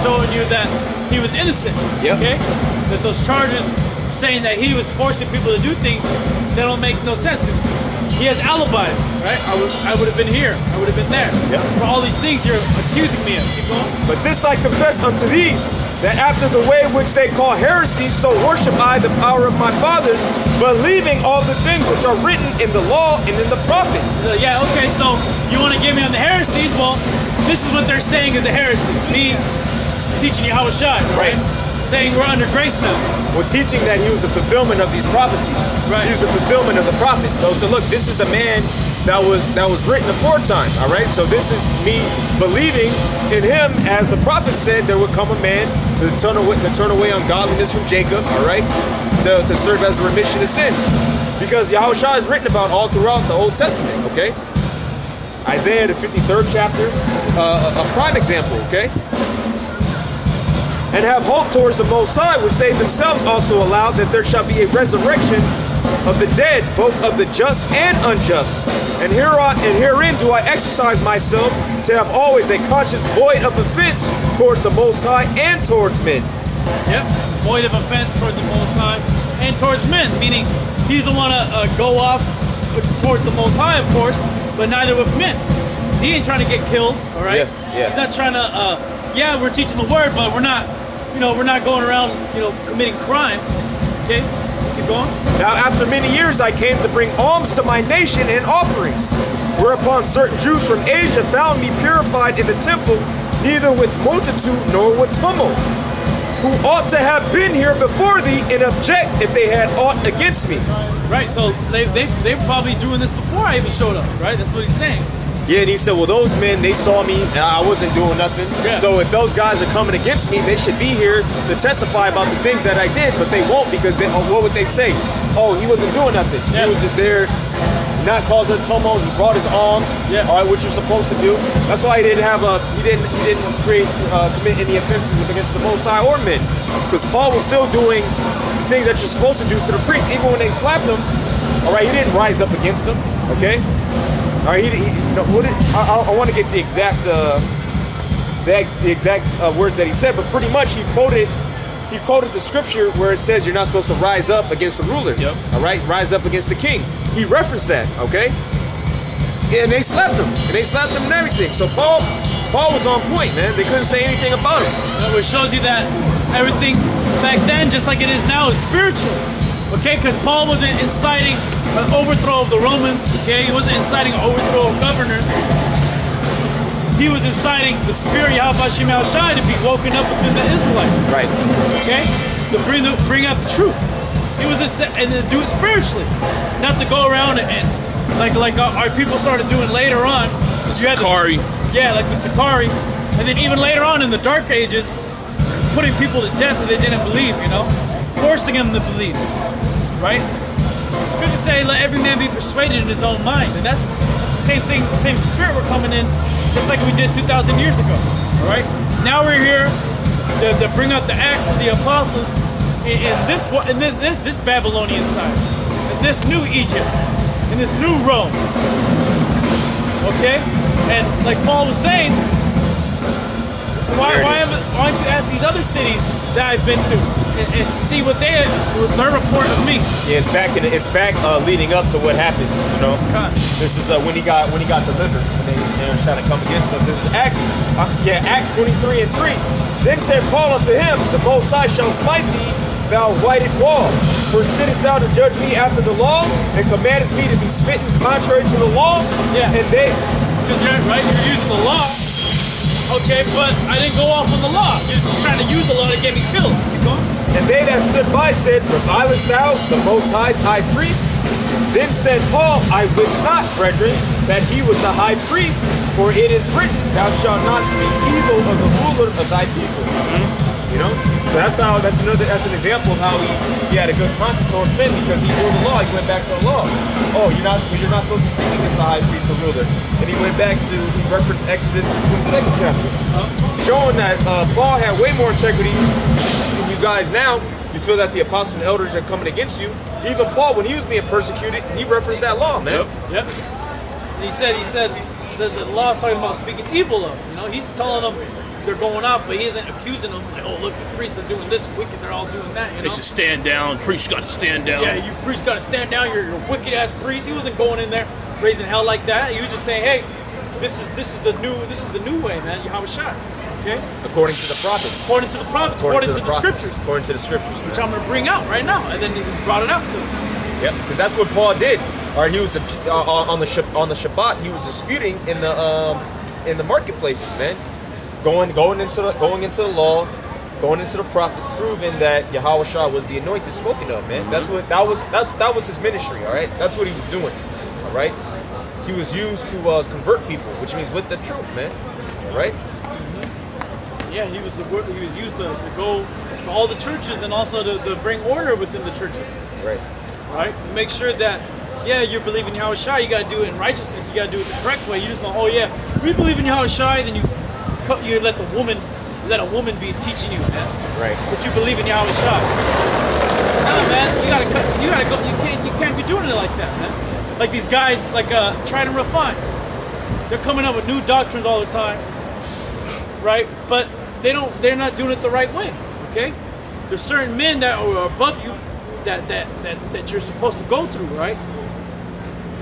showing you that he was innocent. Yep. Okay? That those charges saying that he was forcing people to do things, they don't make no sense. He has alibis, right? I would have been here. I would have been there. Yep. For all these things you're accusing me of. Keep going. But this I confess unto thee, that after the way which they call heresy, so worship I the power of my fathers, believing all the things which are written in the law and in the prophets. Yeah, okay, so you want to get me on the heresies? Well, this is what they're saying is a heresy. Me teaching you how to shine, right? Saying we're under grace now. We're teaching that he was the fulfillment of these prophecies. Right. He was the fulfillment of the prophets. So look, this is the man that was written aforetime. All right. So this is me believing in him, as the prophet said, there would come a man to turn away ungodliness from Jacob. All right, to serve as a remission of sins, because Yahushua is written about all throughout the Old Testament. Okay. Isaiah the 53rd chapter, a prime example. Okay. And have hope towards the Most High, which they themselves also allowed, that there shall be a resurrection of the dead, both of the just and unjust. And herein do I exercise myself to have always a conscience void of offense towards the Most High and towards men. Yep, void of offense towards the Most High and towards men, meaning he doesn't want to go off towards the Most High, of course, but neither with men. He ain't trying to get killed, all right? Yeah. He's not trying to, we're teaching the word, but we're not going around, committing crimes. Okay, keep going. Now, after many years, I came to bring alms to my nation and offerings, whereupon certain Jews from Asia found me purified in the temple, neither with multitude nor with tumult, who ought to have been here before thee and object if they had aught against me. Right. So they probably doing this before I even showed up. Right. That's what he's saying. Yeah, and he said, well, those men, they saw me, I wasn't doing nothing. Yeah. So if those guys are coming against me, they should be here to testify about the things that I did, but they won't, because what would they say? Oh, he wasn't doing nothing. Yeah. He was just there, not causing a tumult. He brought his alms. Yeah. All right, what you're supposed to do. That's why he didn't commit any offenses against the Most High or men, because Paul was still doing things that you're supposed to do to the priest, even when they slapped him. All right, he didn't rise up against them. Okay. All right, I want to get the exact words that he said, but pretty much he quoted the scripture where it says you're not supposed to rise up against the ruler. Yep. All right, rise up against the king. He referenced that. Okay, and they slapped him, and everything. So Paul was on point, man. They couldn't say anything about him. Which shows you that everything back then, just like it is now, is spiritual. Okay, because Paul wasn't inciting an overthrow of the Romans. Okay, he wasn't inciting an overthrow of governors. He was inciting the spirit Yahweh Shem Shai to be woken up within the Israelites. Right. Okay, to bring out the truth. He was and to do it spiritually, not to go around and like our people started doing later on. Sakari. Like the Sakari, and then even later on in the Dark Ages, putting people to death that they didn't believe. Forcing them to believe. Right? It's good to say, let every man be persuaded in his own mind. And that's the same thing, the same spirit we're coming in, just like we did 2,000 years ago. All right? Now we're here to bring out the Acts of the Apostles in this Babylonian side, in this new Egypt, in this new Rome. Okay? And like Paul was saying, Why don't you ask these other cities that I've been to and see what their report of me? Yeah, it's back leading up to what happened. You know, this is when he got delivered. When they were trying to come against him. This is Acts 23:3. Then said Paul unto him, the Most High shall smite thee, thou whited wall. For sittest thou to judge me after the law, and commandest me to be smitten contrary to the law? Yeah. And they, because you're using the law. Okay, but I didn't go off on the law. You're just trying to use the law to get me killed. Keep going. And they that stood by said, revilest thou the Most High's high priest? Then said Paul, I wis not, brethren, that he was the high priest, for it is written, thou shalt not speak evil of the ruler of thy people. You know? So that's an example of how he had a good conscience towards men, because he knew the law. He went back to the law. Oh, you're not supposed to speak against the high priest or ruler. And he went back to, he referenced Exodus 22nd chapter, showing that Paul had way more integrity than you guys now. You feel that the apostles and elders are coming against you. Even Paul, when he was being persecuted, he referenced that law, man. Yep. He said the law is talking about speaking evil of. You know, he's telling them they're going out, but he isn't accusing them like, oh, look, the priests are doing this wicked, they're all doing that. You know? They should stand down. Priests got to stand down. Yeah, you priests got to stand down. You're a wicked ass priest. He wasn't going in there raising hell like that. He was just saying, hey, this is the new way, man. Yahweh Shai. Okay? According to the prophets. According to the prophets. According to the scriptures. According to the scriptures, man. Which I'm going to bring out right now. And then he brought it out to them. Yep, because that's what Paul did. All right, he was on the Shabbat. He was disputing in the marketplaces, man. Going into the law, going into the prophets, proving that Yahweh Shah was the anointed spoken of, man. That was his ministry. All right, that's what he was doing. All right, he was used to convert people, which means with the truth, man. All right. Yeah, he was used to go to all the churches and also to bring order within the churches. Right. Right? Make sure that, yeah, you're believing in Yahweh Shai, you got to do it in righteousness, you got to do it the correct way. You just don't, oh yeah, we believe in Yahweh Shai, then you let a woman be teaching you, man. Right. But you believe in Yahweh Shai. Nah, man, you can't be doing it like that, man. Like these guys, like Tried and Refined. They're coming up with new doctrines all the time, right? But they're not doing it the right way, okay? There's certain men that are above you that you're supposed to go through, right?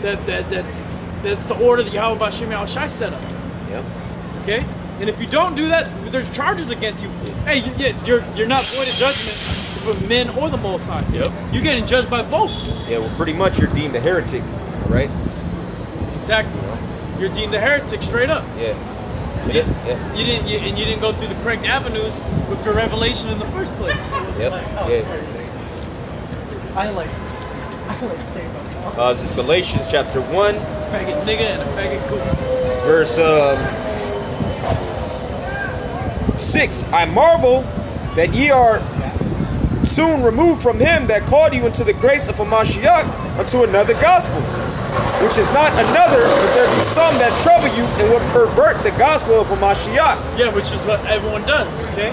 That's the order that Yahweh Bashim Yahweh Shai set up. Yep. Okay? And if you don't do that, there's charges against you. Hey, you're not going to judgment for men or the Most High. Yep. You're getting judged by both. Yeah, well, pretty much you're deemed a heretic, right? Exactly. You're deemed a heretic straight up. Yeah. You didn't go through the correct avenues with your revelation in the first place. Yep. Yeah. I like saying about This is Galatians chapter 1. Faggot nigga and a faggot goop. Verse 6. I marvel that ye are soon removed from him that called you into the grace of a Mashiach unto another gospel, which is not another, but there be some that trouble you and would pervert the gospel of a Mashiach. Yeah, which is what everyone does, okay?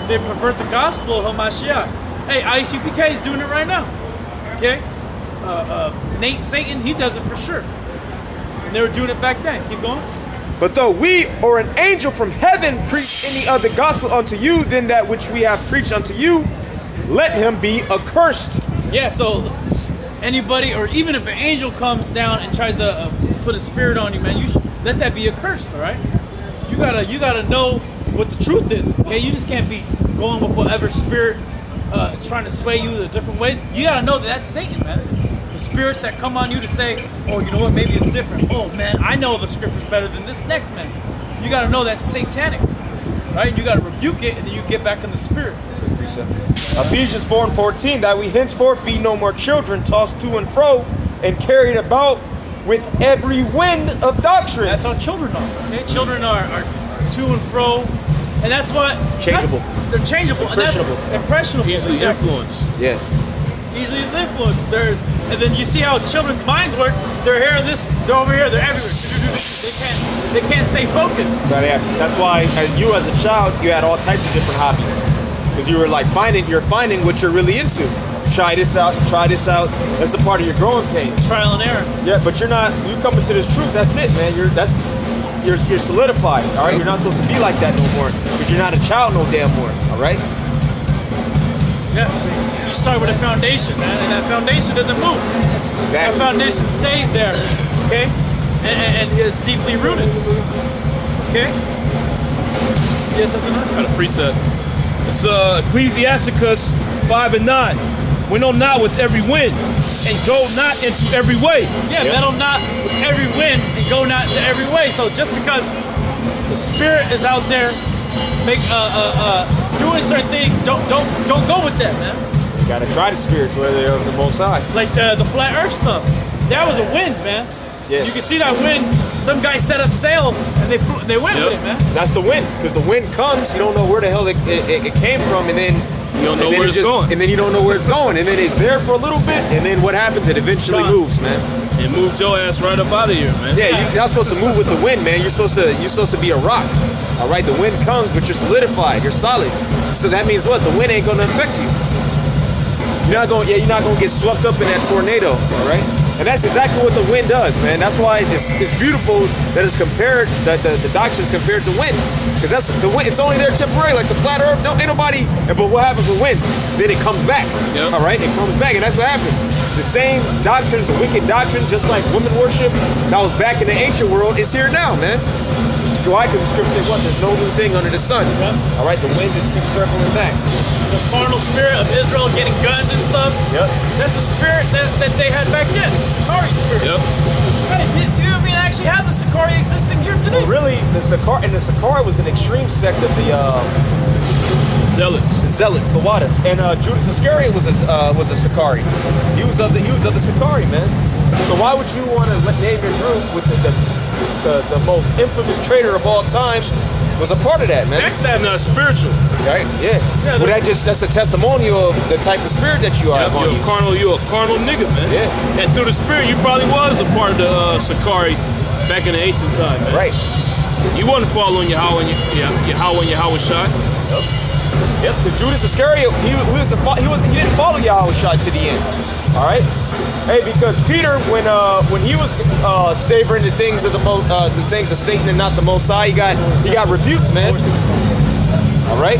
They pervert the gospel of Hamashiach. Hey, ICPK is doing it right now, okay? Nate Satan, he does it for sure. And they were doing it back then. Keep going. But though we or an angel from heaven preach any other gospel unto you than that which we have preached unto you, let him be accursed. Yeah, so anybody, or even if an angel comes down and tries to put a spirit on you, man, you should let that be accursed, all right? You gotta know what the truth is, okay? You just can't be going with whatever spirit is trying to sway you a different way. You gotta know that that's Satan, man. The spirits that come on you to say, oh, you know what, maybe it's different. Oh, man, I know the scripture's better than this next man. You gotta know that's satanic, right? You gotta rebuke it, and then you get back in the spirit. Ephesians 4:14, that we henceforth be no more children, tossed to and fro, and carried about with every wind of doctrine. That's how children are, okay? Children are to and fro, and that's what... Changeable. They're changeable. Impressionable. And that's impressionable. Easily influenced. Yeah. Easily influenced. And then you see how children's minds work. They're here, they're over here, they're everywhere. They can't stay focused. So that's why you as a child, you had all types of different hobbies. Because you were like you're finding what you're really into. Try this out, That's a part of your growing pain. Trial and error. Yeah, but you come into this truth, that's it, man. You're solidified, all right? You're not supposed to be like that no more. Because you're not a child no damn more. All right. Yeah, you start with a foundation, man, and that foundation doesn't move. Exactly. That foundation stays there, okay? And it's deeply rooted, okay? You have something else? Got a preset. It's Ecclesiasticus 5:9. Winnow not with every wind, and go not into every way. Yeah, meddle not with every wind, and go not into every way. So just because the spirit is out there, doing certain things, don't go with that, man. You gotta try the spirits whether they're of the Most High. Like the flat Earth stuff. That was a wind, man. Yeah. You can see that wind. Some guy set up sail and they went with it, man. That's the wind, because the wind comes, you don't know where the hell it came from, and then you don't know where it's going. And then you don't know where it's going, and then it's there for a little bit, and then what happens? It eventually moves, man. It moved your ass right up out of here, man. Yeah, you're not supposed to move with the wind, man. You're supposed to be a rock. All right, the wind comes, but you're solidified. You're solid. So that means what? The wind ain't gonna affect you. You're not gonna get swept up in that tornado. All right, and that's exactly what the wind does, man. That's why it's beautiful that it's compared, that the doctrine is compared to wind, because that's the wind. It's only there temporary, like the flat Earth. No, ain't nobody. But what happens with winds? Then it comes back. Yep. All right, it comes back, and that's what happens. The same doctrines, the wicked doctrine, just like women worship, that was back in the ancient world, is here now, man. Why? Because the scripture says what? There's no new thing under the sun. All right, the wind just keeps circling back. The carnal spirit of Israel getting guns and stuff. Yep. That's the spirit that they had back then. The Sakari spirit. Yep. Hey, you even actually have the Sakari existing here today. Really, the Sakari was an extreme sect of the Zealots. The Zealots, the water. And Judas Iscariot was a Sakari. He was of the Sakari, man. So why would you want to name your group with the most infamous traitor of all time? Was a part of that, man. That's not spiritual. Right? Yeah. Well, that's a testimonial of the type of spirit that you are. You're a carnal nigga, man. Yeah. And through the spirit, you probably was a part of the Sakari back in the ancient time, man. Right. You wasn't following Yahweh and Yahweh shot. Yep. The Judas Iscariot, he didn't follow Yahweh shot to the end. All right. Hey, because Peter, when he was savoring the things of the things of Satan and not the Most High, he got rebuked, man. All right.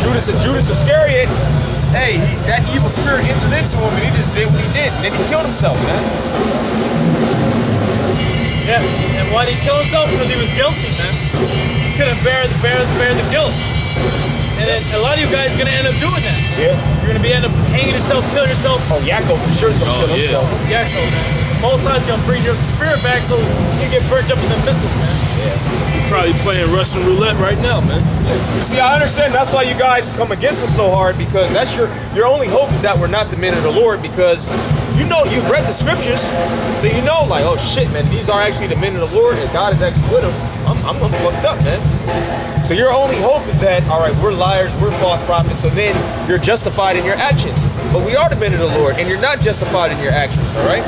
Judas Iscariot, hey, that evil spirit entered into him, and he just did what he did, and then he killed himself, man. Yeah. And why did he kill himself? Because he was guilty, man. He couldn't bear the guilt. And then a lot of you guys are gonna end up doing that. Yeah. You're gonna end up hanging yourself, killing yourself. Oh, Yaakov for sure is gonna kill himself. Yaakov, man. Most High's gonna bring your spirit back so you get burnt up in the missiles, man. Yeah. You're probably playing Russian roulette right now, man. You see, I understand that's why you guys come against us so hard, because that's your only hope is that we're not the men of the Lord, because you know you've read the scriptures, so you know, like, oh shit, man, these are actually the men of the Lord, and God is actually with them. I'm fucked up, man. So your only hope is that, all right, we're liars, we're false prophets, so then you're justified in your actions. But we are the men of the Lord, and you're not justified in your actions, all right?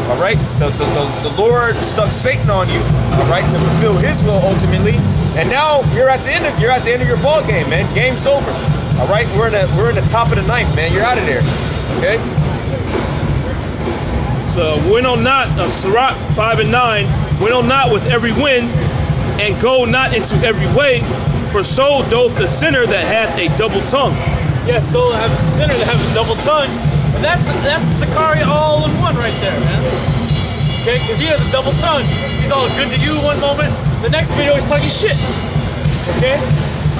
All right? The Lord stuck Satan on you, all right, to fulfill his will ultimately. And now you're at the end of your ball game, man. Game's over. All right? We're in the top of the ninth, man. You're out of there. Okay? So winnow not, Sirach 5:9, winnow not with every wind, and go not into every way, for so doth the sinner that hath a double tongue. Yeah, so have a sinner that have a double tongue. But that's Sakari all in one right there, man. Okay, because he has a double tongue. He's all good to you one moment, the next video he's talking shit. Okay?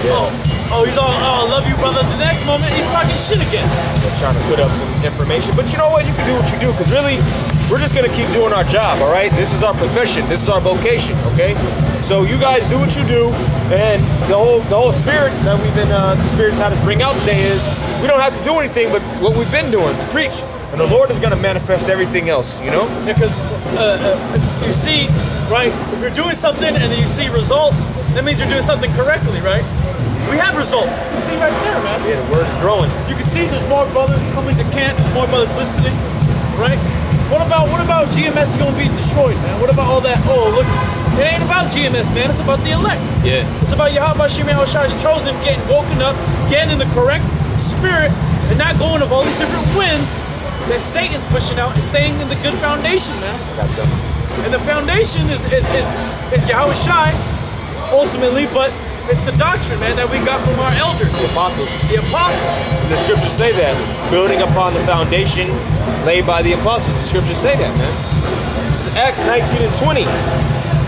Yeah. Oh, he's all, oh, I love you, brother. The next moment he's talking shit again. They're trying to put up some information. But you know what? You can do what you do, because really, we're just going to keep doing our job, all right? This is our profession. This is our vocation, okay? So you guys do what you do, and the whole spirit that the Spirit's had us bring out today is we don't have to do anything but what we've been doing, preach. And the Lord is going to manifest everything else, you know? Because you see, right, if you're doing something and then you see results, that means you're doing something correctly, right? We have results. You see right there, man. Yeah, the word is growing. You can see there's more brothers coming to camp, there's more brothers listening, right? What about GMS is going to be destroyed, man? What about all that? Oh, look, it ain't about GMS, man. It's about the elect. Yeah. It's about Yahweh Shai's chosen, getting woken up, getting in the correct spirit, and not going of all these different winds that Satan's pushing out, and staying in the good foundation, man. I got something. And the foundation is Yahweh Shai, ultimately, but It's the doctrine, man, that we got from our elders. The apostles. The apostles. And the scriptures say that. Building upon the foundation laid by the apostles. The scriptures say that, man. This is Acts 19 and 20.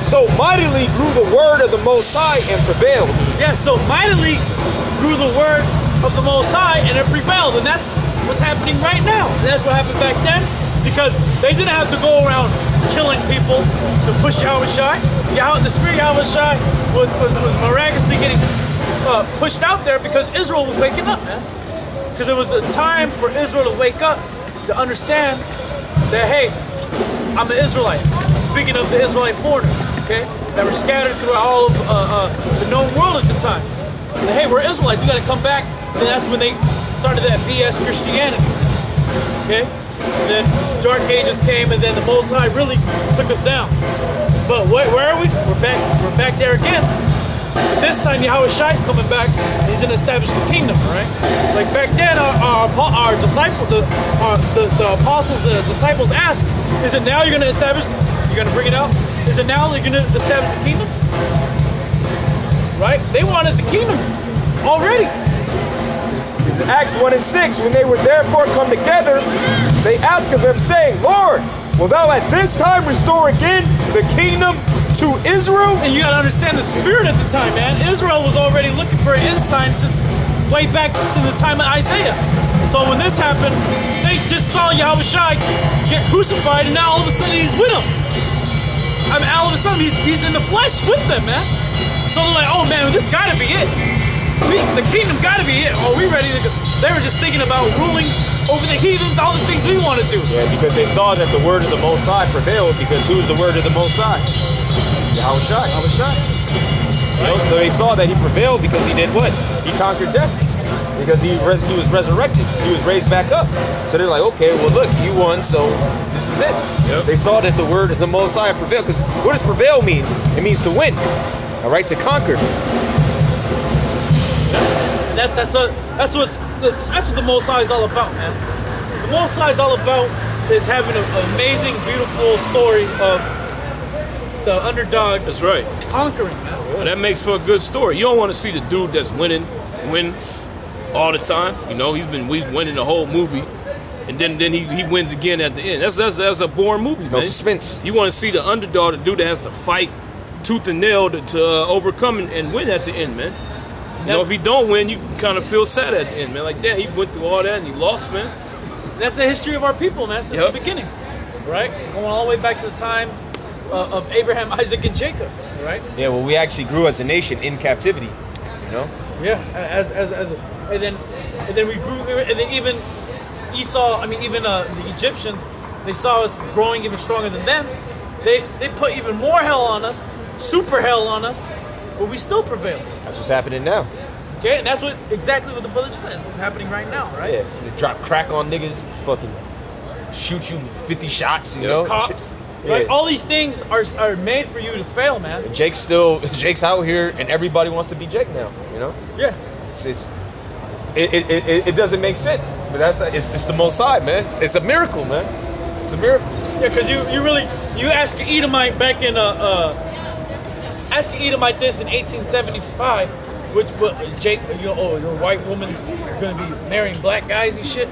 So mightily grew the word of the Most High and prevailed. Yeah, so mightily grew the word of the Most High and it prevailed. And that's what's happening right now. And that's what happened back then. Because they didn't have to go around killing people to push Yahushai. The spirit of Yahushai was miraculously getting pushed out there because Israel was waking up, man. Because it was a time for Israel to wake up, to understand that, hey, I'm an Israelite. Speaking of the Israelite foreigners, okay, that were scattered throughout all of the known world at the time. And, hey, we're Israelites, we got to come back. And that's when they started that BS Christianity, okay? And then dark ages came, and then the Most High really took us down. But where are we? We're back there again. But this time Yahushai's coming back. And he's gonna establish the kingdom, right? Like back then, our disciples, the apostles, the disciples asked, "Is it now you're gonna establish? You're gonna bring it out? Is it now you're gonna establish the kingdom?" Right? They wanted the kingdom already. This is Acts 1 and 6. When they were therefore come together, they asked of him, saying, Lord, will thou at this time restore again the kingdom to Israel? And you gotta understand the spirit at the time, man. Israel was already looking for an ensign since way back in the time of Isaiah. So when this happened, they just saw Yahushai get crucified, and now all of a sudden he's with them. I mean, all of a sudden he's in the flesh with them, man. So they're like, oh man, this gotta be it. The kingdom gotta be it. Oh, we ready to go. They were just thinking about ruling over the heathens, all the things we want to do. Yeah, because they saw that the word of the Most High prevailed, because who's the word of the Most High? Yahushai. You know, so they saw that he prevailed because he did what? He conquered death. Because he was resurrected. He was raised back up. So they're like, okay, well look, you won, so this is it. Yep. They saw that the word of the Most High prevailed. Because what does prevail mean? It means to win. All right, to conquer. That's what the Most High is all about, man. The Most High is all about is having an amazing, beautiful story of the underdog. That's right. Conquering, man. Well, that makes for a good story. You don't want to see the dude that's win all the time. You know, he's winning the whole movie, and then he wins again at the end. That's a boring movie, man. No suspense. You want to see the underdog, the dude that has to fight tooth and nail to overcome and win at the end, man. You know, if he don't win, you kind of feel sad at the end, man. Like, damn, he went through all that and he lost, man. That's the history of our people, man, since the beginning, right? Going all the way back to the times of Abraham, Isaac, and Jacob, right? Yeah, well, we actually grew as a nation in captivity, you know? Yeah, and then we grew, and then even Esau, the Egyptians, they saw us growing even stronger than them. They put even more hell on us, super hell on us, but we still prevailed. That's what's happening now. Okay, and that's exactly what the brother just said. That's what's happening right now, right? Yeah, they drop crack on niggas, fucking shoot you 50 shots, you know? Cops. Yeah. Right? All these things are made for you to fail, man. And Jake's out here, and everybody wants to be Jake now, you know? Yeah. It doesn't make sense, but it's the Most High, man. It's a miracle, man. It's a miracle. Yeah, because you ask an Edomite back in ask an Edomite this in 1875, which Jake, your white woman gonna be marrying black guys and shit.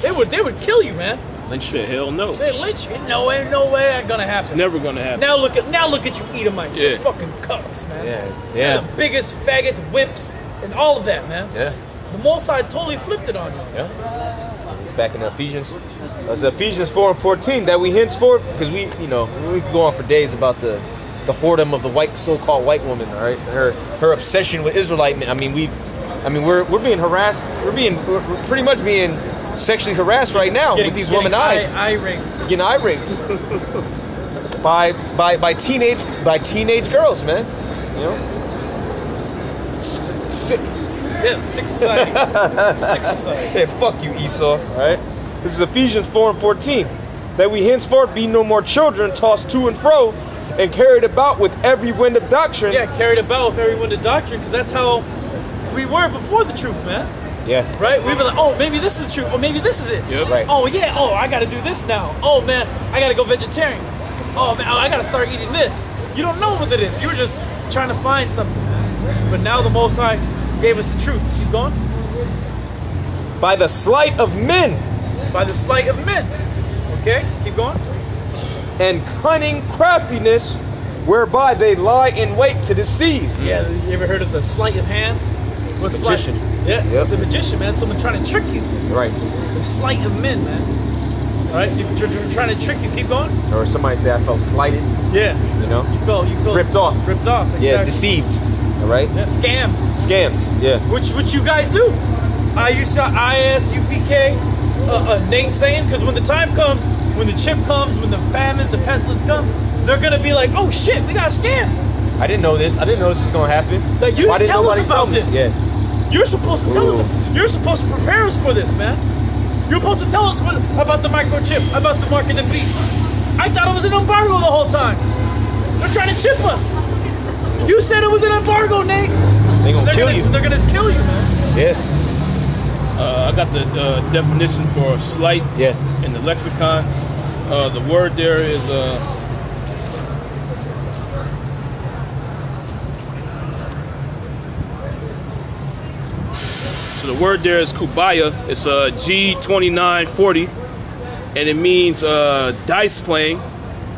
They would kill you, man. Lynch said, hell no. They lynch you. No way that's gonna happen. It's never gonna happen. Now look at you Edomites. You're fucking cucks, man. Yeah. You're the biggest faggots, whips, and all of that, man. Yeah. The Most High totally flipped it on you. Yeah. It's back in Ephesians. That's Ephesians 4 and 14 that we henceforth, because we can go on for days about the whoredom of the so-called white woman, all right? Her obsession with Israelite men. We're being harassed. We're pretty much being sexually harassed right now with these women eyes. Getting eye raped. by teenage girls, man. You know? Sick. Yeah, sick society. Sick society. Yeah, fuck you, Esau. All right. This is Ephesians 4 and 14. That we henceforth be no more children tossed to and fro and carried about with every wind of doctrine. Yeah, carried about with every wind of doctrine, because that's how we were before the truth, man. Yeah. Right? We'd be like, oh, maybe this is the truth, or maybe this is it. Yep. Right. Oh, yeah, I gotta do this now. Oh, man, I gotta go vegetarian. Oh, man, I gotta start eating this. You don't know what it is. You were just trying to find something, man. But now the Most High gave us the truth. Keep going. By the sleight of men. By the sleight of men. Okay, keep going. And cunning craftiness, whereby they lie in wait to deceive. Yeah, you ever heard of the sleight of hand? What's magician. Yeah, it's a magician, man. Someone trying to trick you. Right. The sleight of men, man. All right, you're trying to trick you. Keep going. Or somebody say I felt slighted. Yeah. You know? You felt ripped off. Ripped off. Exactly. Yeah, deceived. All right. Yeah, scammed. Scammed. Yeah. Which you guys do. You saw ISUPK, Nate saying, because when the time comes, when the chip comes, when the famine, the pestilence comes, they're gonna be like, oh shit, we got scammed. I didn't know this. I didn't know this was gonna happen. Like you didn't tell us about this. Yeah. You're supposed to tell us. You're supposed to prepare us for this, man. You're supposed to tell us about the microchip, about the mark of the beast. I thought it was an embargo the whole time. They're trying to chip us. You said it was an embargo, Nate. They're gonna kill you. They're gonna kill you, man. Yeah. I got the definition for slight in the lexicon. The word there is so the word there is kubaya. It's G2940, and it means dice playing.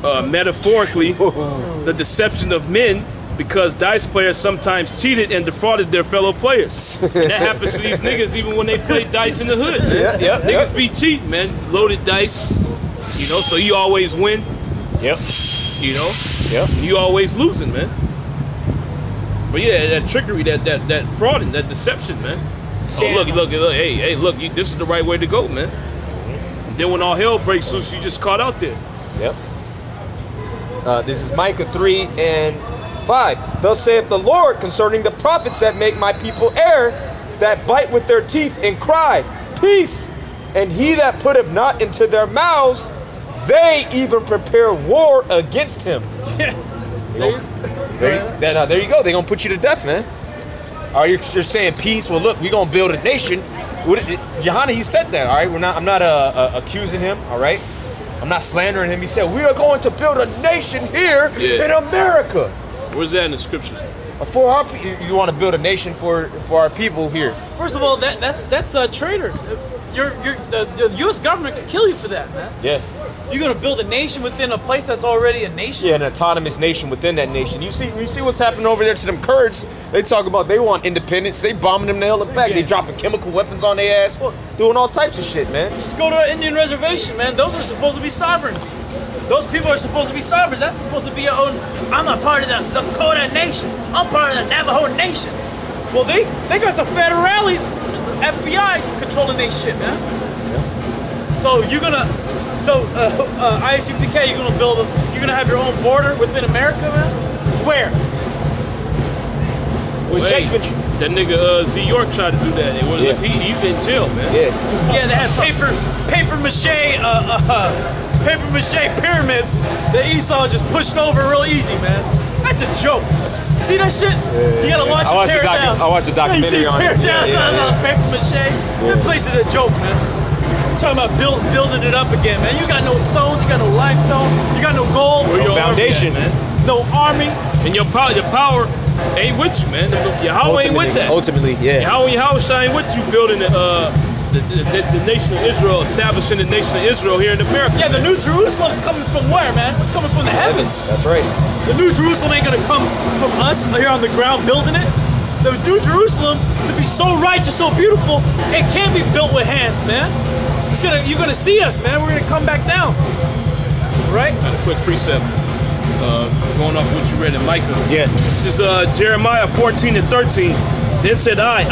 Metaphorically, the deception of men, because dice players sometimes cheated and defrauded their fellow players. And that happens to these niggas even when they play dice in the hood. Niggas be cheating, man. Loaded dice, you know, so you always win. Yep. You know? Yep. You always losing, man. But yeah, that trickery, that frauding, that deception, man. Oh, look, hey, look, this is the right way to go, man. And then when all hell breaks loose, you just caught out there. Yep. This is Micah 3:5. Thus saith the Lord concerning the prophets that make my people err, that bite with their teeth and cry, peace. And he that putteth not into their mouths, they even prepare war against him. Yeah. There you go. They're going to put you to death, man. Are you saying peace? Well, look, we're going to build a nation. Johanna, he said that, all right? I'm not accusing him, all right? I'm not slandering him. He said, we are going to build a nation here in America. Where's that in the scriptures? For our, you want to build a nation for our people here. First of all, that's a traitor. The U.S. government could kill you for that, man. Yeah. You're gonna build a nation within a place that's already a nation. Yeah, an autonomous nation within that nation. You see what's happening over there to them Kurds. They talk about they want independence. They bombing them the hell back. They dropping chemical weapons on their ass, doing all types of shit, man. Just go to an Indian reservation, man. Those are supposed to be sovereigns. Those people are supposed to be sovereigns. That's supposed to be your own. I'm a part of the Dakota Nation. I'm part of the Navajo Nation. Well, they got the federales, FBI controlling their shit, man. Yeah. So ISUPK, you're gonna have your own border within America, man. Where? That nigga Z York tried to do that. He's in jail, man. Yeah, they had paper mache pyramids that Esau just pushed over real easy, man. That's a joke. See that shit? You gotta watch it tear it down. I watched the documentary on it. Paper mache. That place is a joke, man. I'm talking about building it up again, man. You got no stones, you got no limestone, you got no gold, no foundation, man. No army, and your power ain't with you, man. Yahweh ain't with that. Ultimately, yeah. Yahweh ain't with you building the nation of Israel, establishing the nation of Israel here in America. Yeah, the New Jerusalem's coming from where, man? It's coming from the heavens. That's right. The New Jerusalem ain't gonna come from us here on the ground building it. The New Jerusalem, to be so righteous, so beautiful, it can't be built with hands, man. You're gonna see us, man. We're gonna come back down. Right? Got a quick precept. Going off what you read in Micah. Yeah. This is Jeremiah 14:13. Then said I,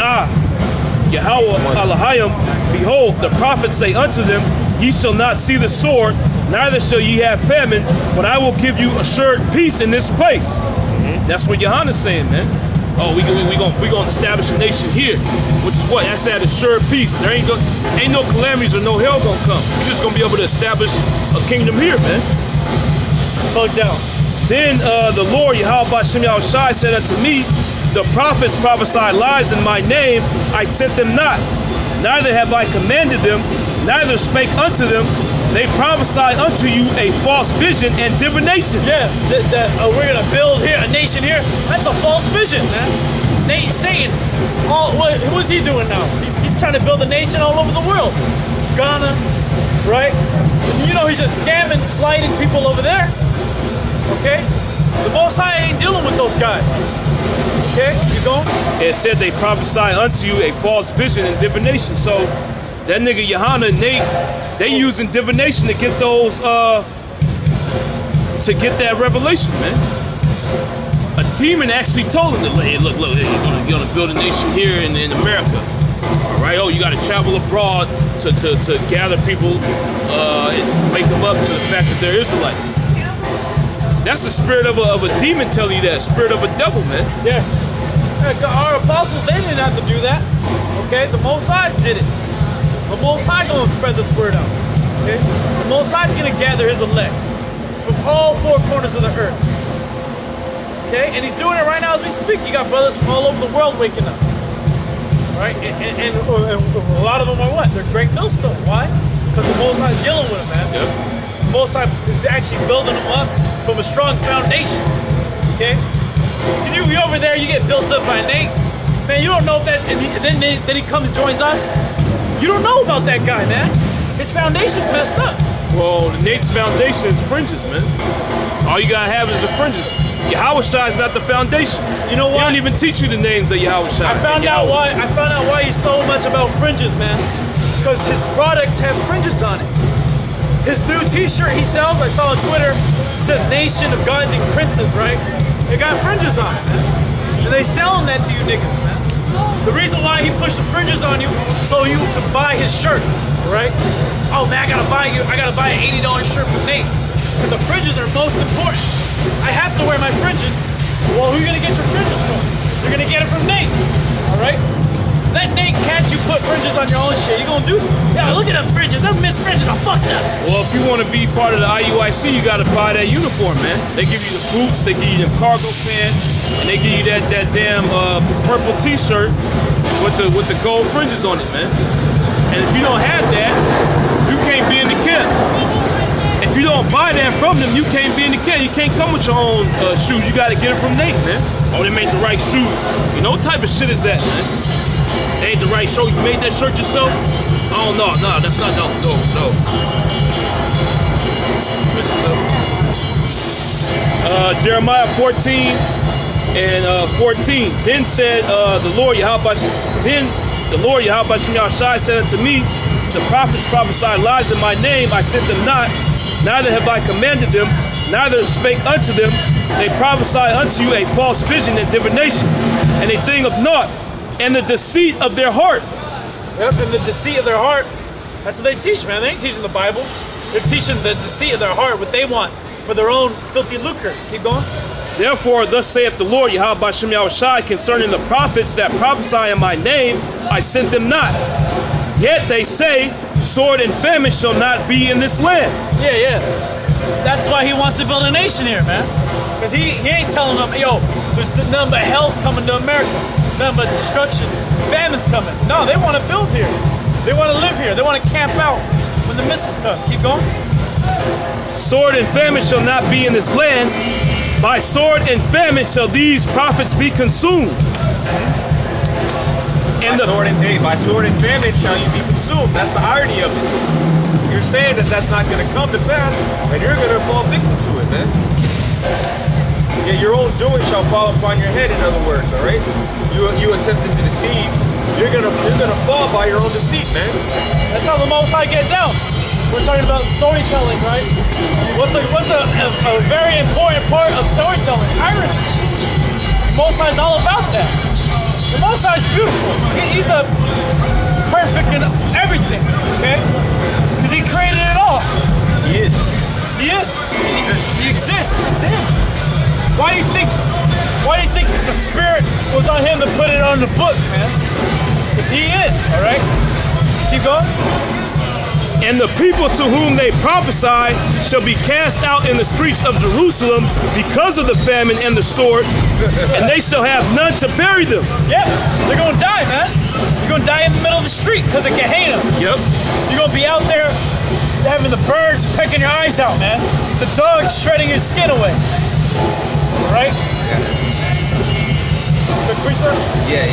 Yahweh Elohim, behold, the prophets say unto them, ye shall not see the sword, neither shall ye have famine, but I will give you assured peace in this place. That's what Yohana's saying, man. Oh, we gonna establish a nation here, which is what? That's that assured peace. There ain't no calamities or no hell gonna come. We're just gonna be able to establish a kingdom here, man. Plug down. Then the Lord Yahweh Bashem Yahushai said unto me, the prophets prophesied lies in my name, I sent them not. Neither have I commanded them, neither spake unto them. They prophesied unto you a false vision and divination. Yeah, we're gonna build here a nation here. That's a false vision, man. Nate's saying, what's he doing now? He's trying to build a nation all over the world. Ghana, right? And you know he's just scamming, sliding people over there. Okay? The Most High ain't dealing with those guys. Okay? You going? It said they prophesy unto you a false vision and divination. So that nigga Johanna and Nate, they using divination to get those to get that revelation, man. A demon actually told him that, hey, look, you're gonna build a nation here in America. All right, oh, you gotta travel abroad to gather people and wake them up to the fact that they're Israelites. That's the spirit of a demon telling you that, spirit of a devil, man. Yeah. Our apostles, they didn't have to do that. Okay, the Most High did it. The Most High gonna spread this word out. Okay, the Most High is gonna gather His elect from all four corners of the earth. Okay, and He's doing it right now as we speak. You got brothers from all over the world waking up. Right, and a lot of them are what? They're great millstones. Why? Because the Most High is dealing with them, man. Yep. The Most High is actually building them up from a strong foundation. Okay. Because you over there, you get built up by Nate. Man, you don't know if that, and then he comes and joins us. You don't know about that guy, man. His foundation's messed up. Well, Nate's foundation is fringes, man. All you gotta have is the fringes. Yahushua is not the foundation. You know what? He don't even teach you the names of Yahushua. I found out why he's so much about fringes, man. Because his products have fringes on it. His new T-shirt he sells, I saw on Twitter, it says "Nation of Gods and Princes," right? It got fringes on it, man. And they selling that to you niggas, man. The reason why he pushed the fringes on you, so you can buy his shirts, right? Oh man, I gotta buy an $80 shirt from Nate. Because the fringes are most important. I have to wear my fringes. Well, who are you gonna get your fringes from? You're gonna get it from Nate, all right? Let Nate catch you put fringes on your own shit. You gonna do something. Yeah, look at them fringes. Them missed fringes. I fucked up. Well, if you want to be part of the IUIC, you got to buy that uniform, man. They give you the boots, they give you the cargo pants, and they give you that damn purple T-shirt with the gold fringes on it, man. And if you don't have that, you can't be in the camp. If you don't buy that from them, you can't be in the camp. You can't come with your own shoes. You got to get it from Nate, man. Oh, they made the right shoes. You know what type of shit is that, man? They ain't the right shirt. You made that shirt yourself? Oh, no, that's not, no. Jeremiah 14 and 14. Then said the Lord Yahweh Shai said unto me, the prophets prophesied lies in my name. I sent them not, neither have I commanded them, neither spake unto them. They prophesy unto you a false vision and divination, and a thing of naught, and the deceit of their heart. Yep, and the deceit of their heart. That's what they teach, man. They ain't teaching the Bible. They're teaching the deceit of their heart, what they want for their own filthy lucre. Keep going. Therefore, thus saith the Lord Yahweh Bashem Yahushai concerning the prophets that prophesy in my name, I sent them not. Yet they say, sword and famine shall not be in this land. Yeah. That's why he wants to build a nation here, man. Because he ain't telling them, yo, there's nothing but hell's coming to America. Nothing but destruction. Famine's coming. No, they want to build here. They want to live here. They want to camp out when the missiles come. Keep going. Sword and famine shall not be in this land. By sword and famine shall these prophets be consumed. And by sword and famine shall you be consumed. That's the irony of it. You're saying that that's not going to come to pass, and you're going to fall victim to it, man. Yeah, your own doing shall fall upon your head, in other words, all right? You attempted to deceive, you're gonna fall by your own deceit, man. That's how the Most High get down. We're talking about storytelling, right? What's a very important part of storytelling? Irony. The Most High's all about that. The Most High's beautiful. He's a perfect in everything, okay? Because he created it all. He is. He exists. That's him. Why do you think the Spirit was on him to put it on the book, man? Because he is, all right? Keep going. And the people to whom they prophesy shall be cast out in the streets of Jerusalem because of the famine and the sword, and they shall have none to bury them. Yeah, they're gonna die, man. You're gonna die in the middle of the street because of Gehenna. Yep. You're gonna be out there having the birds pecking your eyes out, man. The dogs shredding your skin away. Right? quick precept? Yeah.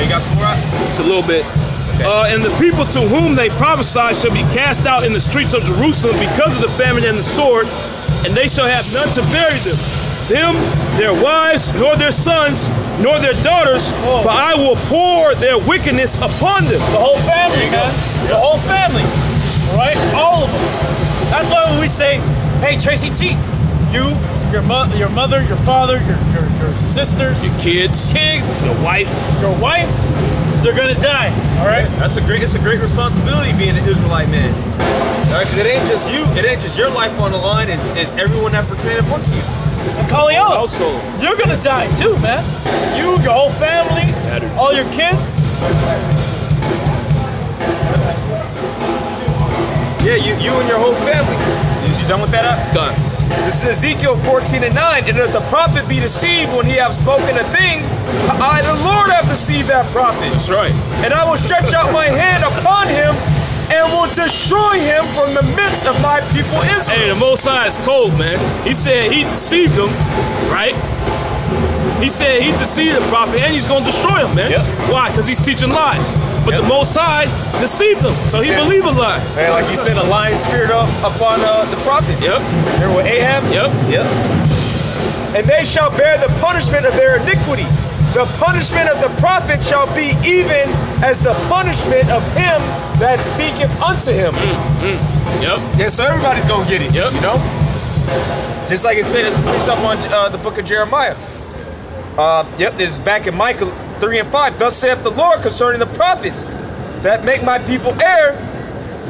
You got some more out? It's a little bit. Okay. And the people to whom they prophesy shall be cast out in the streets of Jerusalem because of the famine and the sword, and they shall have none to bury them, their wives, nor their sons, nor their daughters, for I will pour their wickedness upon them. The whole family, man. The whole family. All right? All of them. That's why when we say, hey, Tracy T, you, your mother, your father, your sisters, your kids, your wife, they're gonna die. All right. It's a great responsibility being an Israelite man. All right, because it ain't just you. It ain't just your life on the line. It's everyone that pertains upon you. And Kaliel, you're gonna die too, man. You, your whole family, all your kids. Yeah, you and your whole family. You done with that up? Done. This is Ezekiel 14:9. And if the prophet be deceived when he have spoken a thing, I, the Lord, have deceived that prophet. That's right. And I will stretch out my hand upon him and will destroy him from the midst of my people Israel. Hey, the Most High is cold, man. He said he deceived them, right? He said he deceived the prophet and he's going to destroy him, man. Yep. Why? Because he's teaching lies. But the Most High deceived him, so he believed a lie. Hey, like he sent a lying spirit upon the prophets. Yep. Remember with Ahab? Yep. And they shall bear the punishment of their iniquity. The punishment of the prophet shall be even as the punishment of him that seeketh unto him. Yep. Yeah, so everybody's gonna get it. Yep. You know? Just like it said, it's up on the book of Jeremiah. This is back in Micah 3 and 5. Thus saith the Lord concerning the prophets that make my people err,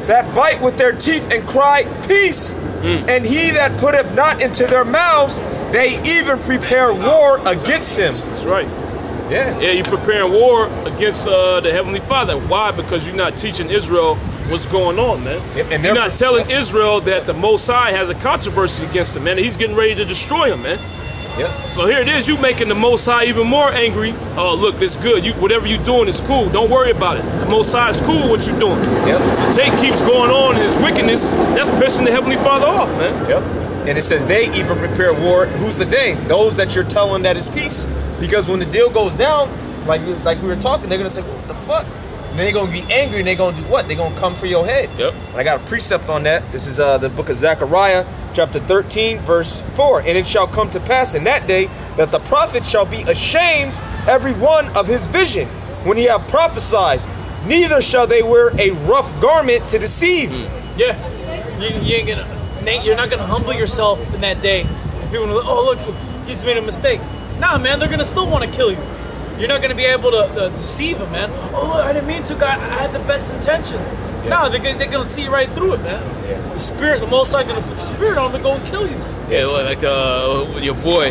that bite with their teeth and cry, peace. And he that putteth not into their mouths, they even prepare war against him. That's right. Yeah, you're preparing war against the Heavenly Father. Why? Because you're not teaching Israel what's going on, man. And you're not telling Israel that the Most High has a controversy against him, man. He's getting ready to destroy him, man. Yep. So here it is, you making the Most High even more angry. Oh, look, it's good. Whatever you're doing is cool. Don't worry about it. The Most High is cool what you're doing. Yep. So Tate keeps going on in his wickedness. That's pissing the Heavenly Father off, man. Yep. And it says they even prepare war. Who's the they? Those that you're telling that is peace. Because when the deal goes down, like we were talking, they're gonna say, what the fuck? And then they're gonna be angry and they're gonna do what? They're gonna come for your head. Yep. And I got a precept on that. This is the book of Zechariah, chapter 13, verse 4. And it shall come to pass in that day that the prophet shall be ashamed every one of his vision when he have prophesied. Neither shall they wear a rough garment to deceive. Yeah. You ain't gonna. Nate, you're not gonna humble yourself in that day. People are like, oh look, he's made a mistake. Nah, man, they're gonna still want to kill you. You're not gonna be able to deceive them, man. Oh look, I didn't mean to, God. I had the best intentions. Yeah. Nah, they're gonna see right through it, man. Yeah. The spirit, the Most High, gonna put the spirit on them and go and kill you. Yeah, like your boy,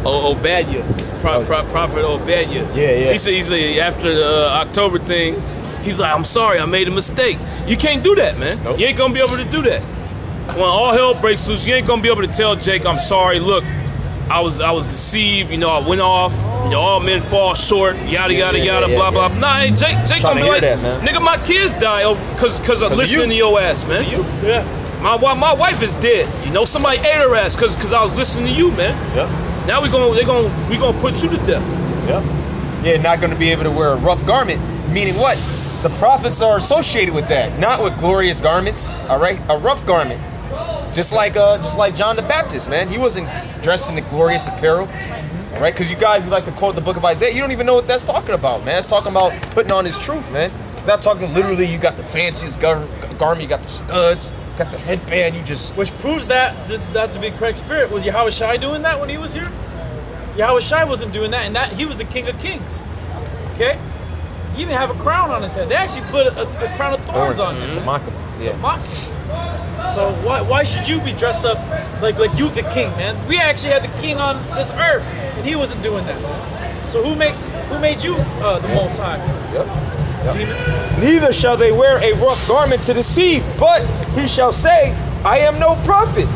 Obadiah, Prophet Obadiah. Yeah. He said after the October thing, he's like, I'm sorry, I made a mistake. You can't do that, man. Nope. You ain't gonna be able to do that. When all hell breaks loose, you ain't gonna be able to tell Jake, I'm sorry, look, I was deceived, I went off, all men fall short, yada, blah, blah. Nah, Jake gonna be like, nigga, my kids die because of listening to your ass, man. Yeah. My wife is dead. Somebody ate her ass because I was listening to you, man. Yep. Now we gonna put you to death. Yep. Yeah, not gonna be able to wear a rough garment, meaning what? The prophets are associated with that, not with glorious garments, all right? A rough garment. Just like John the Baptist, man. He wasn't dressed in the glorious apparel, all right? Because you guys like to quote the book of Isaiah. You don't even know what that's talking about, man. It's talking about putting on his truth, man. It's not talking literally you got the fanciest garment, you got the studs, got the headband, you just... Which proves that to be the correct spirit. Was Yahweh Shai doing that when he was here? Yahweh Shai wasn't doing that, and that he was the King of Kings, okay? He even have a crown on his head. They actually put a crown of thorns on him. To mock him. Yeah. To mock him. So why should you be dressed up like you the king, man? We actually had the king on this earth, and he wasn't doing that. So who made you the Most High? Yep. Neither shall they wear a rough garment to deceive, but he shall say, I am no prophet.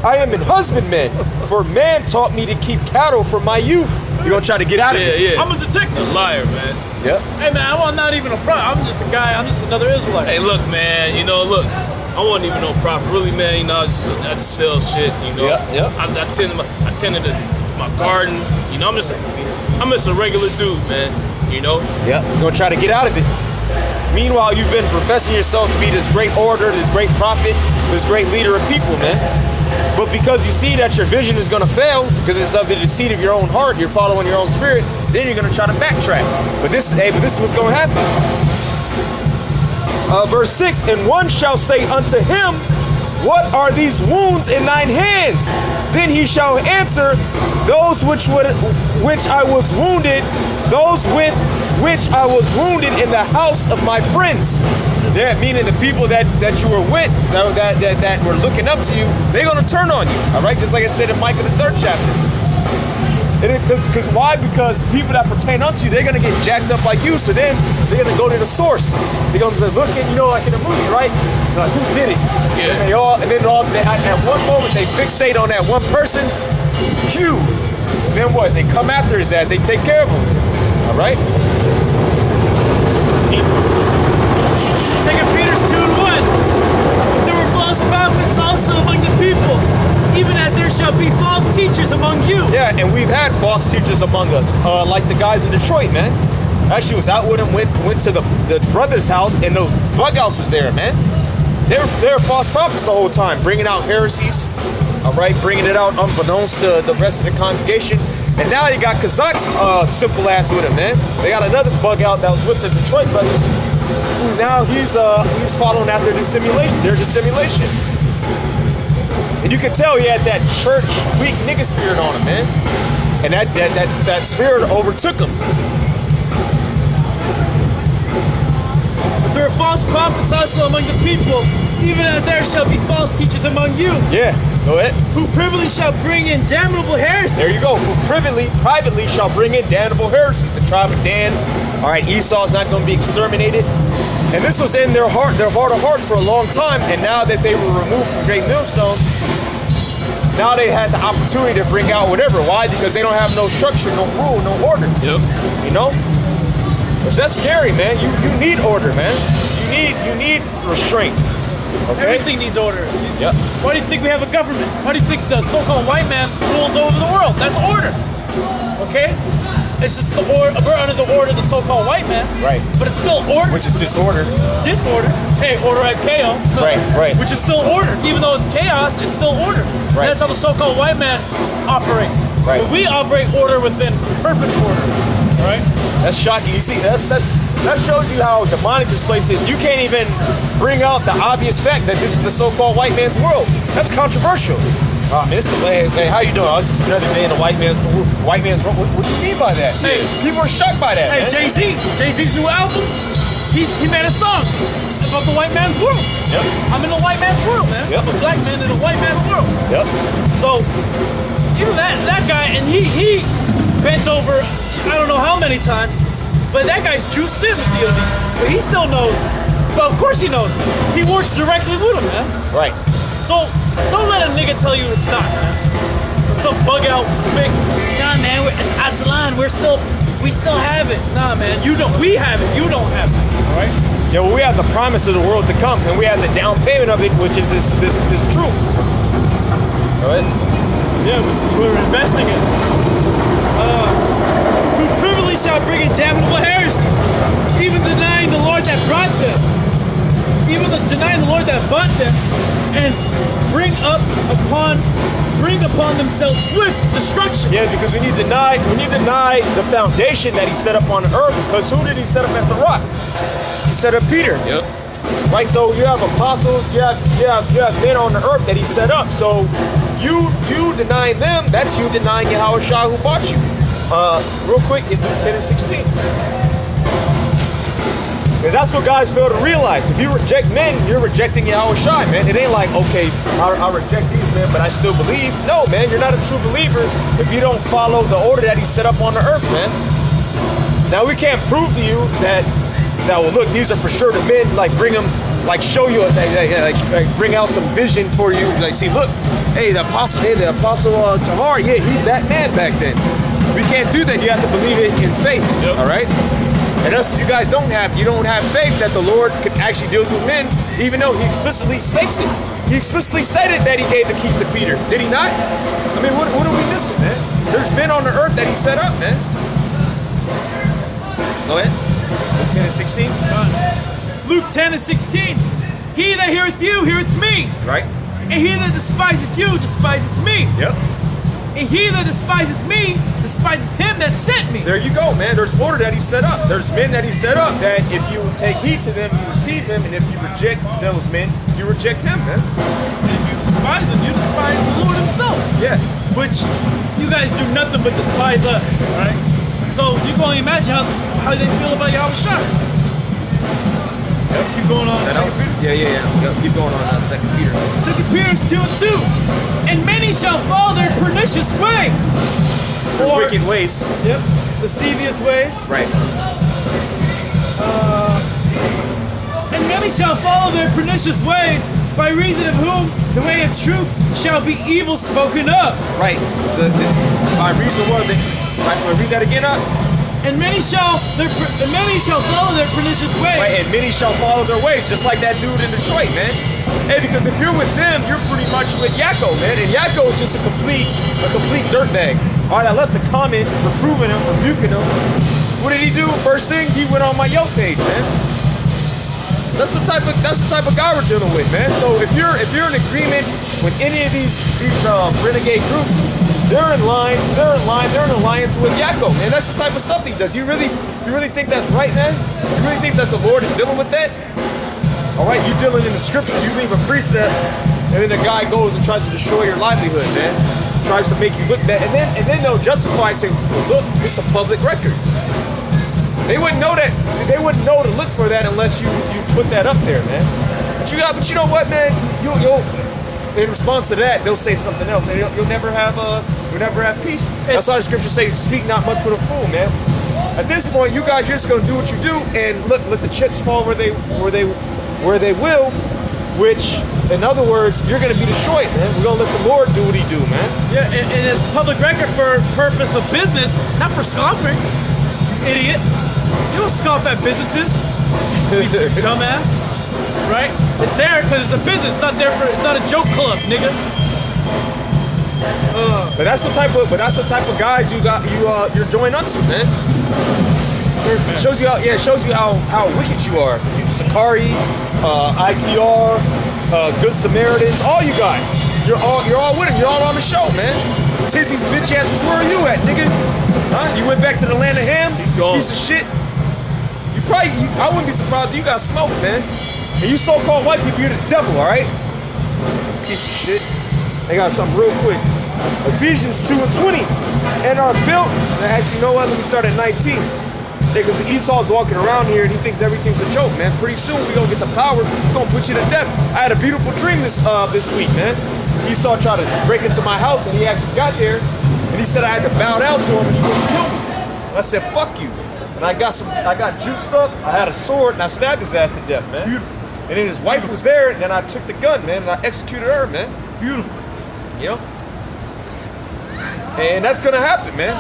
I am an husbandman, for man taught me to keep cattle from my youth. You're gonna try to get out of it? Yeah. I'm a detective. A liar, man. Yep. Hey, man, I'm not even a prophet. I'm just a guy. I'm just another Israelite. Hey, look, man. Look, I wasn't even no prophet. Really, man. I just sell shit. Yeah. I tended to my garden. You know, I'm just a regular dude, man. You know? Yeah, you're gonna try to get out of it. Meanwhile, you've been professing yourself to be this great orator, this great prophet, this great leader of people, man. But because you see that your vision is gonna fail, because it's of the deceit of your own heart, you're following your own spirit, then you're gonna try to backtrack. But this is what's gonna happen. Verse 6, and one shall say unto him, what are these wounds in thine hands? Then he shall answer, those which I was wounded, those with which I was wounded in the house of my friends. Yeah, meaning the people that you were with, that were looking up to you, they're gonna turn on you. All right, just like I said in Micah the 3rd chapter. Because why? Because the people that pertain unto you, they're gonna get jacked up like you. So then they're gonna go to the source. They're gonna look at, you know, like in the movie, right? Like, who did it? Yeah. And then at one moment they fixate on that one person. You. And then what? They come after his ass. They take care of him. All right. 2 Peter 2:1. But there were false prophets also among the people, even as there shall be false teachers among you. Yeah, and we've had false teachers among us, like the guys in Detroit, man. Actually was out with them, went to the brother's house, and those bug outs was there, man. They were false prophets the whole time, bringing out heresies, all right, bringing it out unbeknownst to the rest of the congregation. And now they got Kazak's simple ass with him, man. They got another bug out that was with the Detroit brothers. Now he's following after their dissimulation. And you could tell he had that church weak nigga spirit on him, man. And that spirit overtook him. But there are false prophets also among the people, even as there shall be false teachers among you. Yeah, go ahead. Who privily shall bring in damnable heresy. There you go. Who privately shall bring in damnable heresy. The tribe of Dan. All right, Esau's not going to be exterminated. And this was in their heart of hearts for a long time. And now that they were removed from Great Millstone, now they had the opportunity to bring out whatever. Why? Because they don't have no structure, no rule, no order. Yep. You know? Because that's scary, man. You need order, man. You need restraint. Okay? Everything needs order. Yep. Why do you think we have a government? Why do you think the so-called white man rules over the world? That's order. Okay? It's just we're under the order of the so-called white man. Right. But it's still order. Which is disorder. Disorder. Hey, order at chaos. Right. Which is still order. Even though it's chaos, it's still order. Right. And that's how the so-called white man operates. Right. But we operate order within perfect order. Right? That's shocking. You see, that shows you how demonic this place is. You can't even bring out the obvious fact that this is the so-called white man's world. That's controversial. Hey, how you doing? It's just another day in the white man's world. What do you mean by that? Hey, people are shocked by that. Hey, man. Jay-Z's new album, he made a song about the white man's world. Yep. I'm in the white man's world, man. Yep. I'm a black man in the white man's world. Yep. So, even that guy, and he bent over, I don't know how many times, but that guy's juiced in with the elite. But he still knows. Well, of course he knows. He works directly with him, man. Right. So, don't let a nigga tell you it's not, man. Some bug out spick. Nah, man, it's out of line. We still have it. Nah, man, we have it. You don't have it. All right? Yeah, well, we have the promise of the world to come, and we have the down payment of it, which is this truth. All right? Yeah, we're investing in it. Who privily shall bring in damnable heresies, even denying the Lord that brought them. Denying the Lord that bought them, and bring upon themselves swift destruction. Yeah, because when you deny the foundation that he set up on earth, because who did he set up as the rock? He set up Peter. Yep. Right, so you have apostles, you have men on the earth that he set up. So you denying them, that's you denying Yahweh Shah who bought you. Real quick, get Luke 10 and 16. Because that's what guys fail to realize. If you reject men, you're rejecting Yahweh Shai, man. It ain't like, okay, I reject these men, but I still believe. No, man, you're not a true believer if you don't follow the order that he set up on the earth, man. Now, we can't prove to you that well, look, these are for sure the men, like, bring them, like, show you, like bring out some vision for you. Like, see, look, hey, the apostle Tahar, yeah, he's that man back then. We can't do that. You have to believe it in faith, all right? And that's what you guys don't have. You don't have faith that the Lord actually deals with men, even though he explicitly states it. He explicitly stated that he gave the keys to Peter. Did he not? I mean, what are we missing, man? There's men on the earth that he set up, man. Go ahead. Luke 10 and 16. Luke 10 and 16. He that heareth you, heareth me. Right. And he that despiseth you, despiseth me. Yep. And he that despiseth me, despiseth him that sent me. There you go, man. There's order that he set up. There's men that he set up that if you take heed to them, you receive him. And if you reject those men, you reject him, man. And if you despise them, you despise the Lord himself. Yeah. Which you guys do nothing but despise us, right? So you can only imagine how they feel about Yahweh Shai. Yep, keep going on. Yeah. Keep going on 2 Peter. 2 Peter 2 and 2. And many shall follow their pernicious ways. Or wicked ways. Yep. Lascivious ways. Right. And many shall follow their pernicious ways, by reason of whom the way of truth shall be evil spoken of. Right. By reason of read that again up. And many shall follow their pernicious ways. Right, and many shall follow their ways, just like that dude in Detroit, man. Hey, because if you're with them, you're pretty much with Yakko, man. And Yakko is just a complete dirtbag. All right, I left a comment reproving him, rebuking him. What did he do? First thing, he went on my Yelp page, man. That's the type of guy we're dealing with, man. So if you're in agreement with any of these renegade groups, they're in alliance with Yakko, man. That's the type of stuff he does. You really think that's right, man? You really think that the Lord is dealing with that? All right, you dealing in the scriptures, you leave a precept, and then the guy goes and tries to destroy your livelihood, man. Tries to make you look bad, and then they'll justify saying, well, look, it's a public record. They wouldn't know that. They wouldn't know to look for that unless you put that up there, man. But you know what, man? You'll in response to that, they'll say something else, and you'll never have peace. That's why the scriptures say, "Speak not much with a fool," man. At this point, you guys are just gonna do what you do, and let the chips fall where they will. Which, in other words, you're gonna be destroyed, man. We're gonna let the Lord do what He do, man. Yeah, and it's public record for purpose of business, not for scoffing. Idiot. You don't scoff at businesses. You dumbass. Right? It's there because it's a business. It's not there for. It's not a joke club, nigga. But that's the type of guys you're joined unto, man. It shows you how wicked you are. Sakari, ITR, Good Samaritans, all you guys. You're all with him. You're all on the show, man. Tizzy's bitch ass. Where are you at, nigga? Huh? You went back to the land of Ham? Piece of shit. I wouldn't be surprised if you got smoked, man. And you so-called white people, you're the devil, all right? Piece of shit. They got something real quick. Ephesians 2 and 20. And are built. Actually, you know what? Let me start at 19. Because Esau's walking around here and he thinks everything's a joke, man. Pretty soon we're gonna get the power. We're gonna put you to death. I had a beautiful dream this week, man. Esau tried to break into my house and he actually got there and he said I had to bow down to him and he wouldn't kill me. And I said, fuck you. And I got juiced up. I had a sword and I stabbed his ass to death, man. Beautiful. And then his wife was there, and then I took the gun, man, and I executed her, man. Beautiful. You know? And that's gonna happen, man.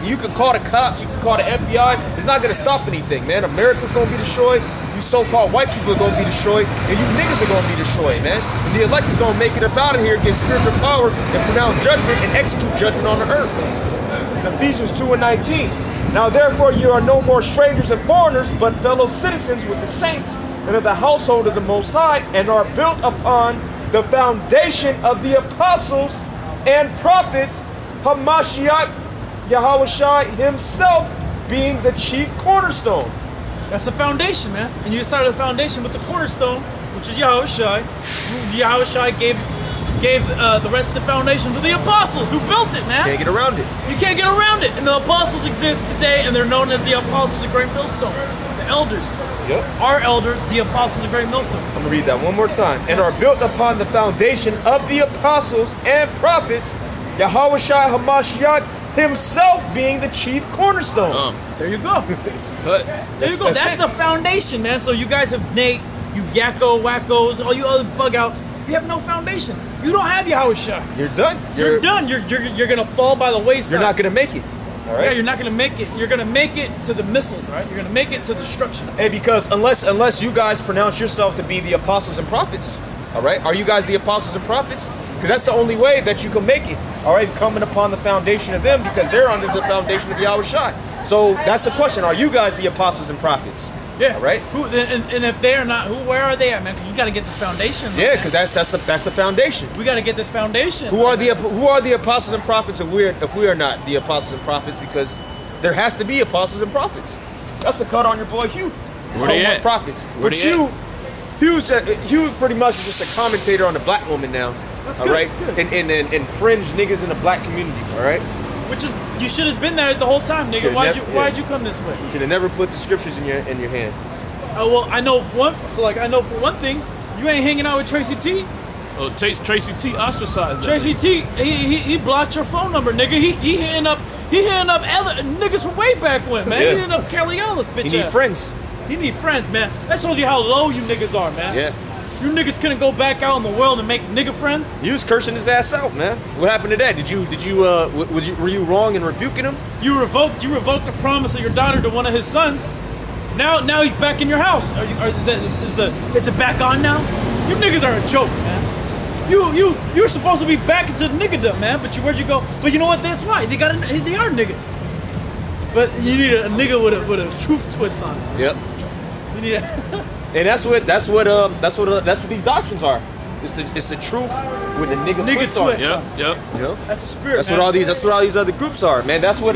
You can call the cops, you can call the FBI. It's not gonna stop anything, man. America's gonna be destroyed. You so-called white people are gonna be destroyed, and you niggas are gonna be destroyed, man. And the elect is gonna make it up out of here, get spiritual power, and pronounce judgment and execute judgment on the earth. It's Ephesians 2 and 19. Now therefore you are no more strangers and foreigners, but fellow citizens with the saints and of the household of the Most High, and are built upon the foundation of the apostles and prophets, Hamashiach Yahushua himself being the chief cornerstone. That's the foundation, man. And you started the foundation with the cornerstone, which is Yahushua. Yahushua gave the rest of the foundation to the apostles who built it, man. Can't get around it. You can't get around it. And the apostles exist today, and they're known as the apostles of Great Millstone. The elders. Yep. Our elders, the apostles of Great Millstone. I'm gonna read that one more time. And are built upon the foundation of the apostles and prophets, Yahushua Hamashiach himself being the chief cornerstone. There you go. There you go. That's the foundation, man. So you guys have Nate, you Yakko, Wackos, all you other bug outs. You have no foundation. You don't have Yahushua. You're done. You're done. You're gonna fall by the wayside. You're not gonna make it. All right. Yeah, you're not gonna make it. You're gonna make it to the missiles, all right? You're gonna make it to destruction. Hey, because unless you guys pronounce yourself to be the apostles and prophets, all right? Are you guys the apostles and prophets? Because that's the only way that you can make it. All right, coming upon the foundation of them, because they're under the foundation of Yahweh Shai. So that's the question. Are you guys the apostles and prophets? Yeah. All right. And if they are not, where are they at, man? Because we got to get this foundation. Yeah, because that's the foundation. We got to get this foundation. Who are the apostles and prophets if we are not the apostles and prophets? Because there has to be apostles and prophets. That's a cut on your boy Hugh. Where they at? Prophets. Where But they Hugh pretty much is just a commentator on the black woman now. That's all good, right, good. and fringe niggas in the black community. All right. Which is, you should have been there the whole time, nigga. Why'd you come this way? Should have never put the scriptures in your hand. Well, I know for one thing, you ain't hanging out with Tracy T. Oh, Tracy T ostracized. Tracy T, he blocked your phone number, nigga. He hitting up other niggas from way back when, man. Yeah. He hitting up Kelly Ellis, bitch. He need friends. He need friends, man. That shows you how low you niggas are, man. Yeah. You niggas couldn't go back out in the world and make nigga friends. He was cursing his ass out, man. What happened to that? Were you wrong in rebuking him? You revoked the promise of your daughter to one of his sons. Now he's back in your house. Is it back on now? You niggas are a joke, man. You're supposed to be back into niggadom, man. But where'd you go? But you know what? That's why they are niggas. But you need a nigga with a truth twist on it. Yep. You need a And that's what these doctrines are. It's the truth with the nigga twist on it. Yep. You know? That's a spirit. That's man. what all these other groups are, man. That's what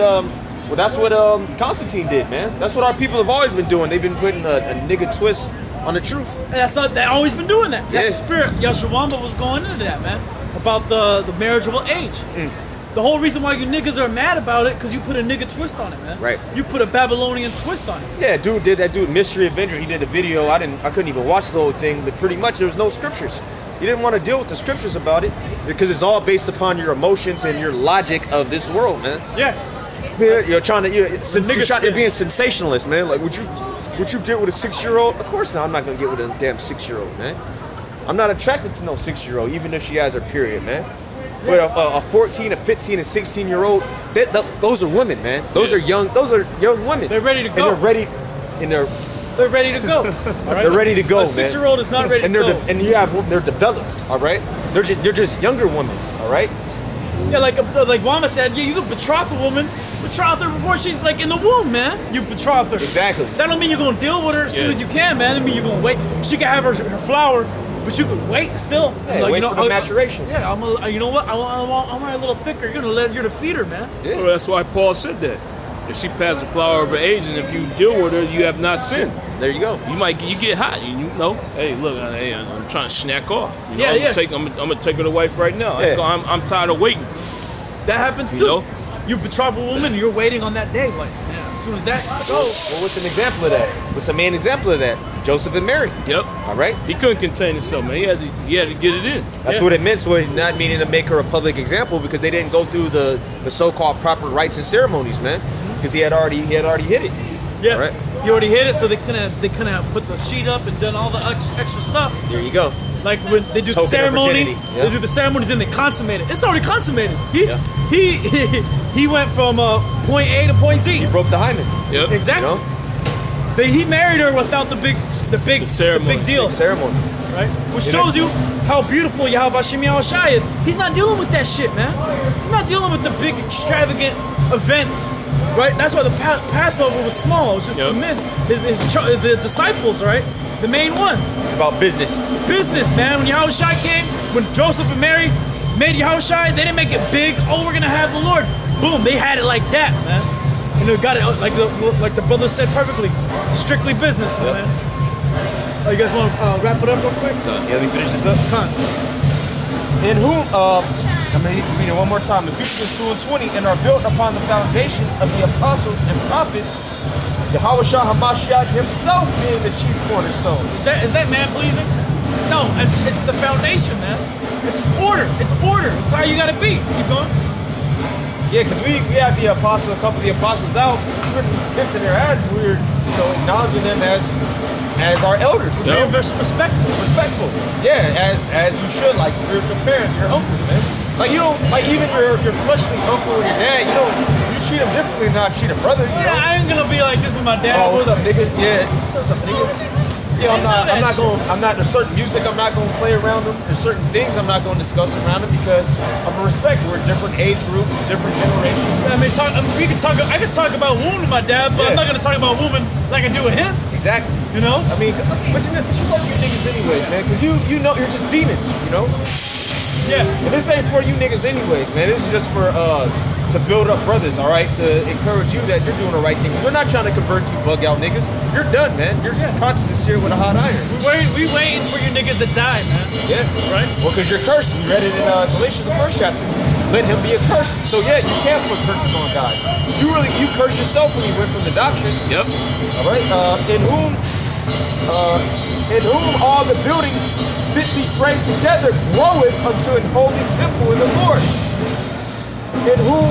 Constantine did, man. That's what our people have always been doing. They've been putting a nigga twist on the truth. They always been doing that. That's Yeah. the spirit. Yashawamba was going into that, man, about the marriageable age. The whole reason why you niggas are mad about it, because you put a nigga twist on it, man. Right. You put a Babylonian twist on it. Yeah, dude, Mystery Avenger. He did a video. I couldn't even watch the whole thing, but pretty much there was no scriptures. He didn't want to deal with the scriptures about it because it's all based upon your emotions and your logic of this world, man. Yeah. You're being sensationalist, man. Like, would you get with a 6-year-old? Of course not. I'm not gonna get with a damn 6-year-old, man. I'm not attracted to no 6-year-old, even if she has her period, man. But a 14, a 15, a 16-year-old, those are women, man. Those are young women. They're ready to go. And They're ready to go. All right? They're ready to go, a man. 6-year-old is not ready to go. They're developed, all right. They're just younger women, all right. Yeah, like Wama said, yeah, you can betroth a woman, betroth her before she's like in the womb, man. You betroth her. Exactly. That don't mean you're gonna deal with her as soon as you can, man. That mean you're gonna wait. She can have her flower, but you can wait still. Yeah, wait for the maturation. Yeah, you know what? I want her a little thicker. You're gonna feed her, man. Yeah. Well, that's why Paul said that. If she passed the flower of her age, and if you deal with her, you have not sinned. There you go. You get hot. You know, hey, look, I'm trying to snack off. You know, Yeah. I'm gonna take her to wife right now. Yeah. I'm tired of waiting. That happens too. You know? You betroth a woman, and you're waiting on that day. Like, man, as soon as that goes. Well, what's an example of that? What's a main example of that? Joseph and Mary. Yep. All right. He couldn't contain himself, man. He had to get it in. That's what it meant. So it not meaning to make her a public example because they didn't go through the so-called proper rites and ceremonies, man. Because he had already hit it. Yeah. All right. You already hit it, so they couldn't put the sheet up and done all the extra stuff. There you go. Like when they do the Token of ceremony, virginity. Yeah. they do the ceremony, then they consummate it. It's already consummated. Yeah. He went from point A to point Z. He broke the hymen. Yep. Exactly. You know? He married her without the big ceremony. the big deal, Big ceremony. right? Which shows you how beautiful Yahweh Hashem Yahweh Shai is. He's not dealing with that shit, man. He's not dealing with the big extravagant events, right? That's why the Passover was small. It was just the men, the disciples, right? The main ones. It's about business. Business, man. When Yahweh Shai came, when Joseph and Mary made Yahweh Shai, they didn't make it big. Oh, we're gonna have the Lord. Boom, they had it like that, man. And they got it like the brother said perfectly. Strictly business, man. Oh, you guys want to wrap it up real quick? Yeah, let me finish this up. In whom, I'm going to read it one more time. Ephesians 2:20, and are built upon the foundation of the apostles and prophets, Yahweh Shah HaMashiach himself being the chief cornerstone. Is that man pleasing? No, it's the foundation, man. It's order. It's order. It's how you gotta be. Keep going. Yeah, because we have the apostles, a couple of the apostles out, we're kissing their ass, we're acknowledging them as our elders. Being respectful. Yeah, as you should, like spiritual parents, your uncles, man. Like you don't, like even your fleshly uncle or your dad, you treat him differently than not treat a brother. You know? I ain't gonna be like this with my dad. Oh, what's up, nigga? Yeah. What's up, nigga? Yeah, I'm not. There's certain music I'm not gonna play around them. There's certain things I'm not gonna discuss around them because of respect. We're a different age group, different generation. I mean, I could talk about women with my dad, but I'm not gonna talk about women like I do with him. Exactly. You know? I mean, but you fuck you niggas anyways, man, because you know you're just demons, you know? Yeah. And this ain't for you niggas anyways, man. This is just for to build up brothers, all right? To encourage you that you're doing the right thing. We're not trying to convert you bug out niggas. You're done, man. You're just conscious and seared with a hot iron. We waiting for you niggas to die, man. Yeah. Right? Well, because you're cursed. We read it in Galatians, the 1st chapter. Let him be accursed. So yeah, you can't put curses on God. You curse yourself when you went from the doctrine. Yep. All right. In whom all the building fitly framed together groweth unto an holy temple in the Lord, in whom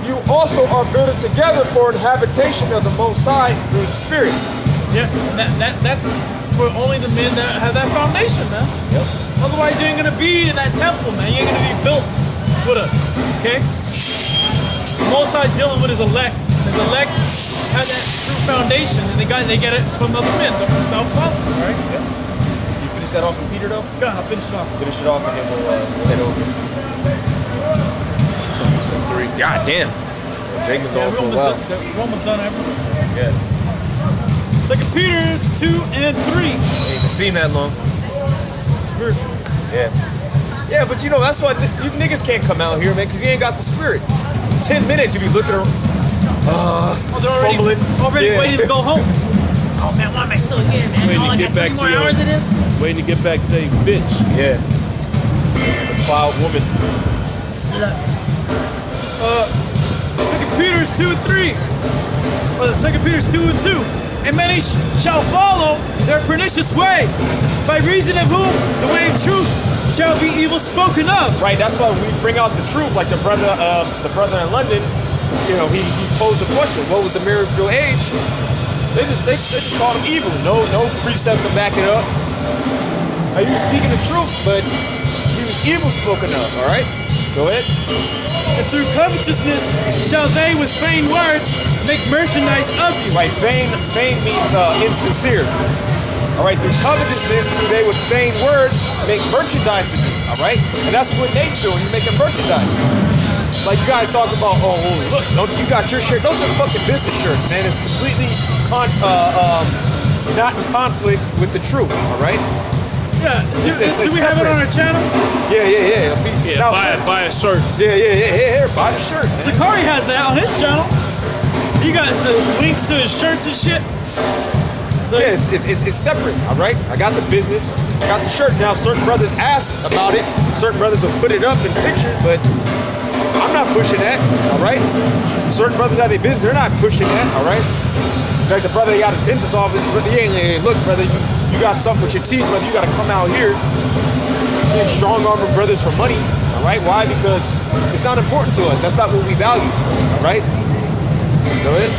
you also are builded together for an habitation of the Most High through the Spirit. Yeah, that's for only the men that have that foundation, man. Yep. Otherwise, you ain't gonna be in that temple, man. You ain't gonna be built with us, okay? The Most High dealing with his elect. His elect had that true foundation, and they get it from other men, the apostles, right? Yep. You finish that off with Peter, though? Go ahead, I'll finish it off. Finish it off, and then we'll head over. 3. God damn. Jake been going for a while. We're almost done, everything. Yeah. 2 Peter's 2 and 3. Ain't even seen that long. Spiritual. Yeah. Yeah, but you know, that's why you niggas can't come out here, man, because you ain't got the spirit. 10 minutes, you be looking around. They're already waiting to go home. Oh man, why am I still here, man? Waiting to get back to your hours it is? Waiting to get back to a bitch. Yeah. Defiled woman. Slut. 2 Peter's 2 and 3. 2 Peter's 2 and 2. And many shall follow their pernicious ways, by reason of whom the way of truth shall be evil spoken of. Right, that's why we bring out the truth, like the brother in London, you know, he posed the question, what was the marital age? They just called him evil. No precepts to back it up. He was speaking the truth, but he was evil spoken of, all right? Go ahead. And through covetousness shall they with vain words make merchandise of you. Right, vain means insincere. All right, through covetousness do they with vain words make merchandise of you. All right, and that's what they do. You're making merchandise. Like you guys talk about, oh look, you got your shirt. Those are fucking business shirts, man. It's completely not in conflict with the truth. All right. Yeah, do we have it on our channel? Yeah. Buy a shirt. Yeah. Here, buy the shirt. Man. Sakari has that on his channel. He got the links to his shirts and shit. So yeah, it's separate, all right? I got the business, I got the shirt. Now, certain brothers ask about it. Certain brothers will put it up in pictures, but I'm not pushing that, all right? Certain brothers that they business, they're not pushing that, all right? In fact, the brother that got his dentist office, but he ain't like, look, brother, you got something with your teeth, brother. You got to come out here. You're strong-arming brothers for money, all right? Why? Because it's not important to us. That's not what we value, all right? Go ahead.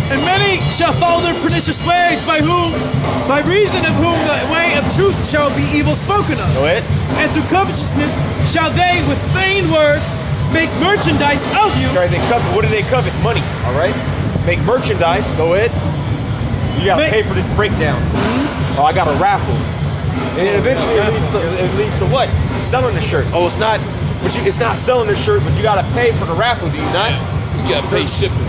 And many shall follow their pernicious ways, by reason of whom the way of truth shall be evil spoken of. Go ahead. And through covetousness shall they with vain words make merchandise of you. All right, they covet. What do they covet? Money, all right? Make merchandise. Go ahead. You got to pay for this breakdown. Oh, I got a raffle. And then eventually it leads to what? Selling the shirts. Oh, it's not selling the shirt, but you got to pay for the raffle, do you not? You gotta pay shipping.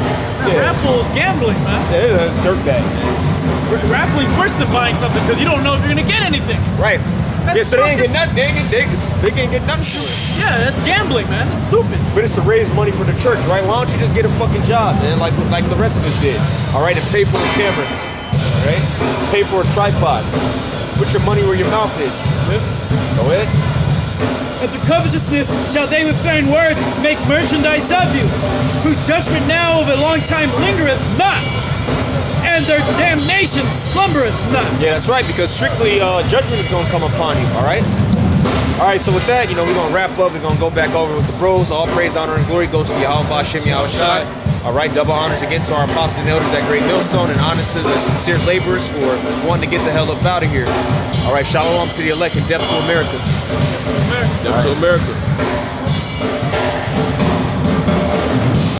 Raffle is gambling, man. Yeah, it's a dirtbag. Raffle is worse than buying something because you don't know if you're gonna get anything. Right. Yeah, so they ain't get nothing. They can't get nothing to it. Yeah, that's gambling, man. It's stupid. But it's to raise money for the church, right? Why don't you just get a fucking job, man, like the rest of us did? All right, and pay for the camera. All right, pay for a tripod. Put your money where your mouth is. Go ahead. And through covetousness shall they with vain words make merchandise of you, whose judgment now of a long time lingereth not, and their damnation slumbereth not. Yeah, that's right, because strictly judgment is going to come upon you, all right? All right, so with that, we're going to wrap up. We're going to go back over with the bros. All praise, honor, and glory goes to Yahweh, Shem Yahushai. All right, double honors again to our apostles and elders at Great Millstone, and honors to the sincere laborers who are wanting to get the hell up out of here. All right, shalom to the elect and death to America. Death to America.